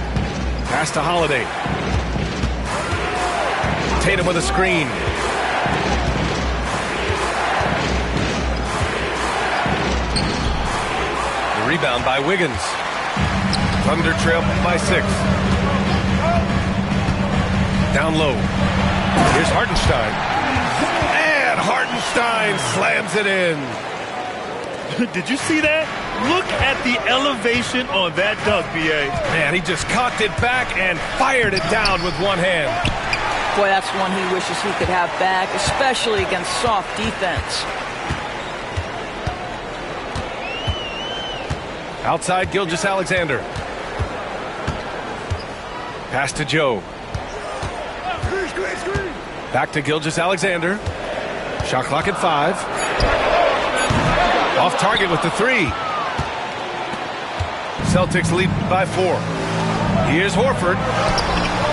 Pass to Holiday. Tatum with a screen. The rebound by Wiggins. Thunder trail by 6. Down low. Here's Hartenstein. And Hartenstein slams it in. Did you see that? Look at the elevation on that dunk, B.A. Man, he just cocked it back and fired it down with one hand. Boy, that's one he wishes he could have back, especially against soft defense. Outside Gilgeous-Alexander. Pass to Joe. Back to Gilgeous-Alexander. Shot clock at 5. Off target with the 3. Celtics lead by 4. Here's Horford.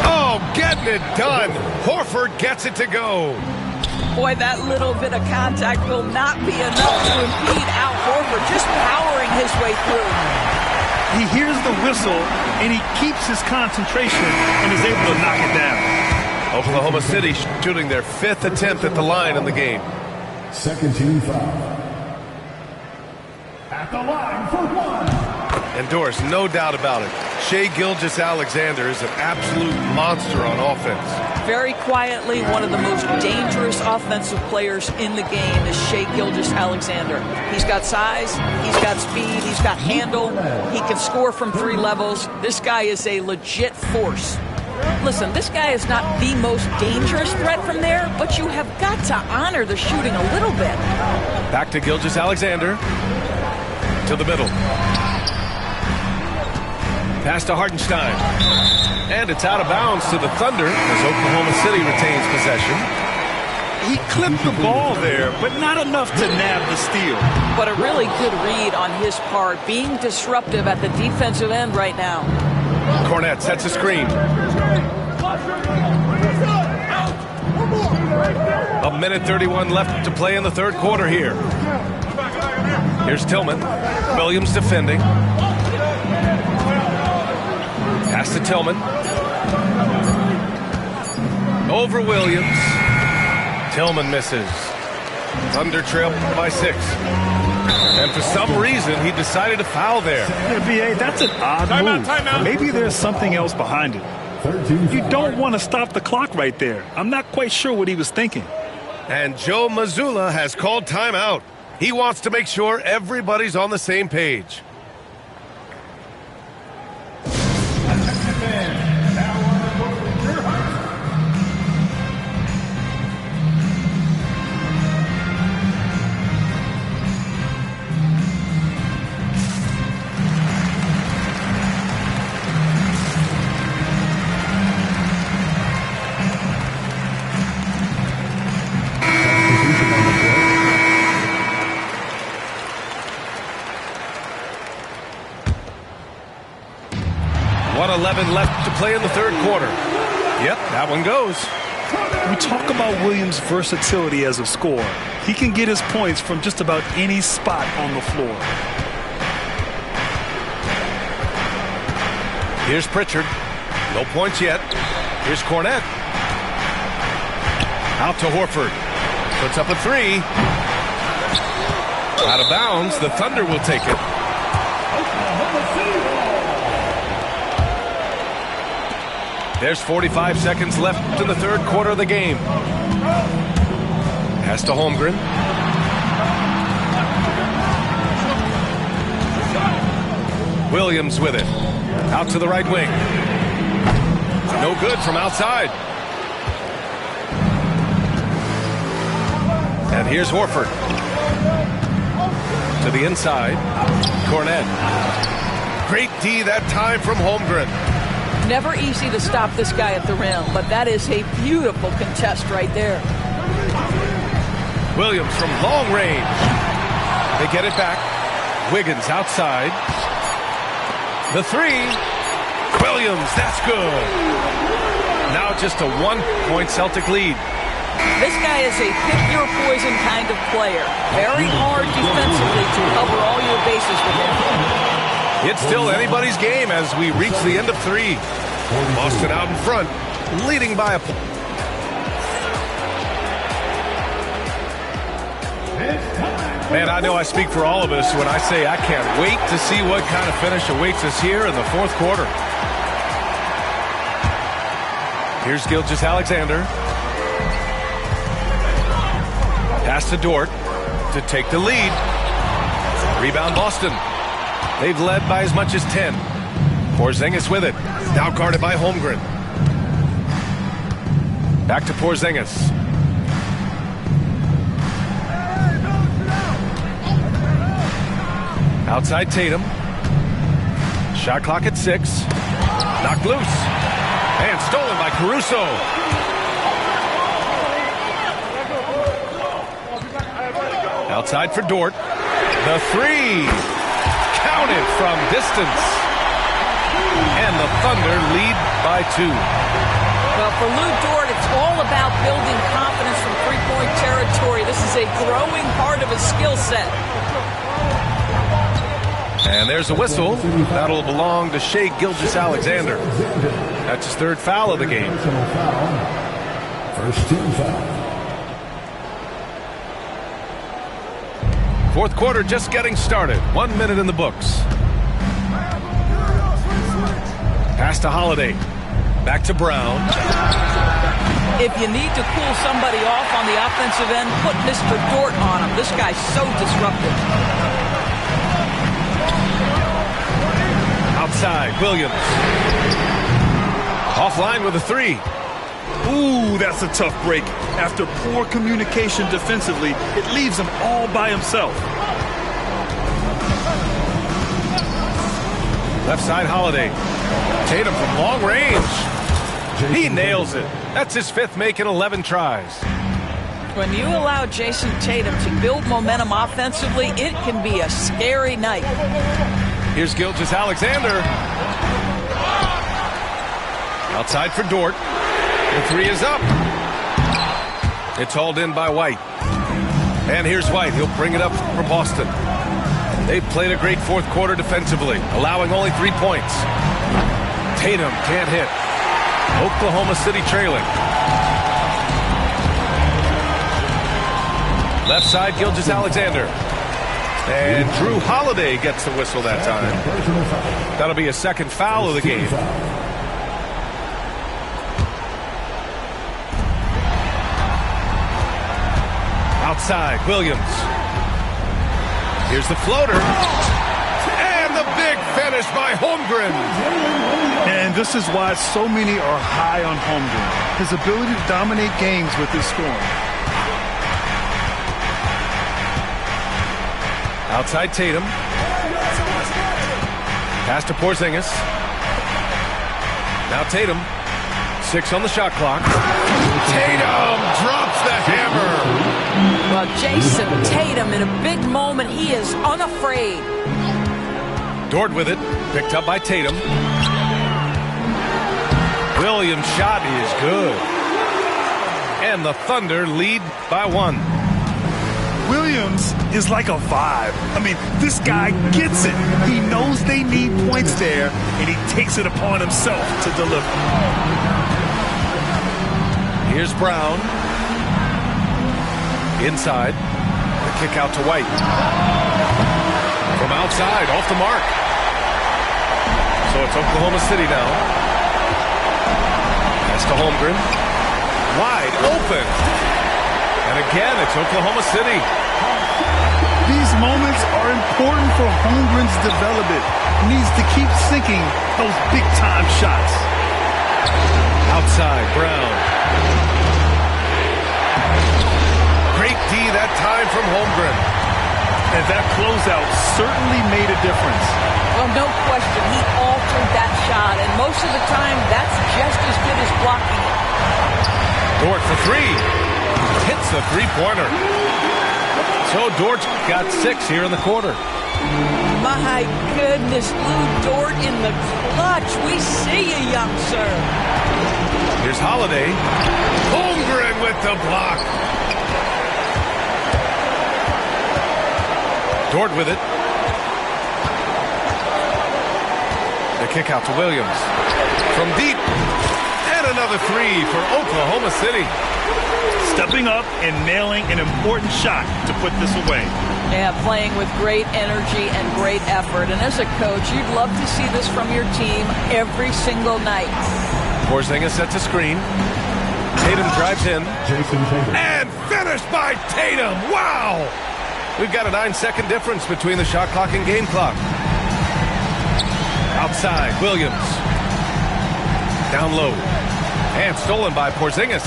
Oh, getting it done. Horford gets it to go. Boy, that little bit of contact will not be enough to impede Al Horford, just powering his way through. He hears the whistle, and he keeps his concentration and is able to knock it down. Oklahoma City shooting their 5th attempt at the line in the game. Second team foul. At the line for 1. And Doris, no doubt about it, Shai Gilgeous-Alexander is an absolute monster on offense. Very quietly, one of the most dangerous offensive players in the game is Shai Gilgeous-Alexander. He's got size, he's got speed, he's got handle, he can score from 3 levels. This guy is a legit force. Listen, this guy is not the most dangerous threat from there, but you have got to honor the shooting a little bit. Back to Gilgeous-Alexander. To the middle. Pass to Hartenstein. And it's out of bounds to the Thunder as Oklahoma City retains possession. He clipped the ball there, but not enough to nab the steal. But a really good read on his part, being disruptive at the defensive end right now. Cornette sets a screen. A minute 31 left to play in the 3rd quarter here. Here's Tillman. Williams defending. Pass Pass to Tillman. Over Williams. Tillman misses. Thunder trail by 6. And for some reason, he decided to foul there. Yeah, B.A., that's an odd move. Timeout. Maybe there's something else behind it. You don't want to stop the clock right there. I'm not quite sure what he was thinking. And Joe Mazzulla has called timeout. He wants to make sure everybody's on the same page. Left to play in the third quarter. Yep, that one goes. We talk about Williams' versatility as a scorer. He can get his points from just about any spot on the floor. Here's Pritchard. No points yet. Here's Cornette. Out to Horford. Puts up a 3. Out of bounds. The Thunder will take it. There's 45 seconds left in the third quarter of the game. Pass to Holmgren. Williams with it. Out to the right wing. No good from outside. And here's Horford. To the inside. Cornette. Great D that time from Holmgren. Never easy to stop this guy at the rim, but that is a beautiful contest right there. Williams from long range. They get it back. Wiggins outside. The 3. Williams, that's good. Now just a 1-point Celtic lead. This guy is a pick-your-poison kind of player. Very hard defensively to cover all your bases with him. It's still anybody's game as we reach the end of 3. Boston out in front, leading by a point. Man, I know I speak for all of us when I say I can't wait to see what kind of finish awaits us here in the fourth quarter. Here's Gilgeous-Alexander. Pass to Dort to take the lead. Rebound Boston. They've led by as much as 10. Porzingis with it. Now guarded by Holmgren. Back to Porzingis. Outside Tatum. Shot clock at 6. Knocked loose. And stolen by Caruso. Outside for Dort. The 3. Counted from distance. And the Thunder lead by 2. Well, for Lou Dort, it's all about building confidence from three-point territory. This is a growing part of his skill set. And there's a whistle. That'll belong to Shai Gilgeous-Alexander. That's his 3rd foul of the game. First team foul. Fourth quarter just getting started. 1 minute in the books. Pass to Holiday. Back to Brown. If you need to cool somebody off on the offensive end, put Mr. Dort on him. This guy's so disruptive. Outside, Williams. Offline with a 3. Ooh, that's a tough break. After poor communication defensively, it leaves him all by himself. Left side, Holiday. Tatum from long range. He nails it. That's his 5th make in 11 tries. When you allow Jason Tatum to build momentum offensively, it can be a scary night. Here's Gilgeous-Alexander. Outside for Dort. The 3 is up. It's hauled in by White. And here's White. He'll bring it up for Boston. They've played a great fourth quarter defensively, allowing only 3 points. Tatum can't hit. Oklahoma City trailing. Left side, Gilgeous-Alexander. And Drew Holiday gets the whistle that time. That'll be a second foul of the game. Outside, Williams. Here's the floater. And the big finish by Holmgren. And this is why so many are high on Holmgren. His ability to dominate games with his scoring. Outside Tatum. Pass to Porzingis. Now Tatum. 6 on the shot clock. Tatum drops the hammer. Well, Jason Tatum in a big moment. He is unafraid. Dort with it. Picked up by Tatum. Williams' shot is good. And the Thunder lead by 1. Williams is like a vibe. I mean, this guy gets it. He knows they need points there, and he takes it upon himself to deliver. Here's Brown. Inside. The kick out to White. From outside, off the mark. So it's Oklahoma City now. Pass to Holmgren. Wide open. And again, it's Oklahoma City. These moments are important for Holmgren's development. He needs to keep sinking those big-time shots. Outside, Brown. Great D that time from Holmgren. And that closeout certainly made a difference. Well, no question. He altered that shot, and most of the time, that's just as good as blocking it. Dort for 3. Hits the three-pointer. So Dort's got 6 here in the quarter. My goodness, Lou Dort in the clutch. We see you, young sir. Here's Holiday. Holmgren with the block. Dort with it. The kick out to Williams. From deep. And another 3 for Oklahoma City. Stepping up and nailing an important shot to put this away. Yeah, playing with great energy and great effort. And as a coach, you'd love to see this from your team every single night. Porzingis sets a screen. Tatum drives in. And finished by Tatum. Wow! We've got a 9-second difference between the shot clock and game clock. Outside, Williams. Down low. And stolen by Porzingis.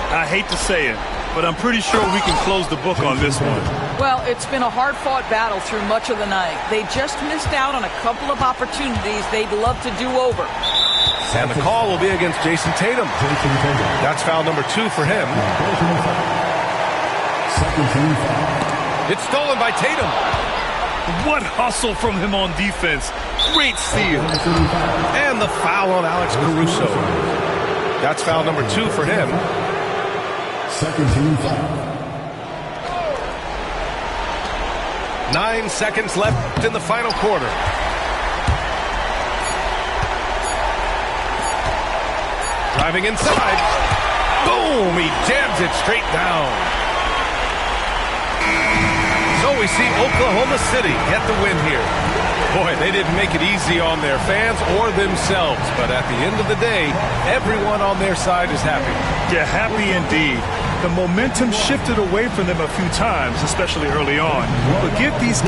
I hate to say it, but I'm pretty sure we can close the book on this one. Well, it's been a hard-fought battle through much of the night. They just missed out on a couple of opportunities they'd love to do over. And the call will be against Jason Tatum. That's foul number 2 for him. It's stolen by Tatum. What hustle from him on defense. Great steal. And the foul on Alex Caruso. That's foul number 2 for him. Second team foul. 9 seconds left in the final quarter. Driving inside. Boom! He jams it straight down. So we see Oklahoma City get the win here. Boy, they didn't make it easy on their fans or themselves. But at the end of the day, everyone on their side is happy. Yeah, happy indeed. The momentum shifted away from them a few times, especially early on. But give these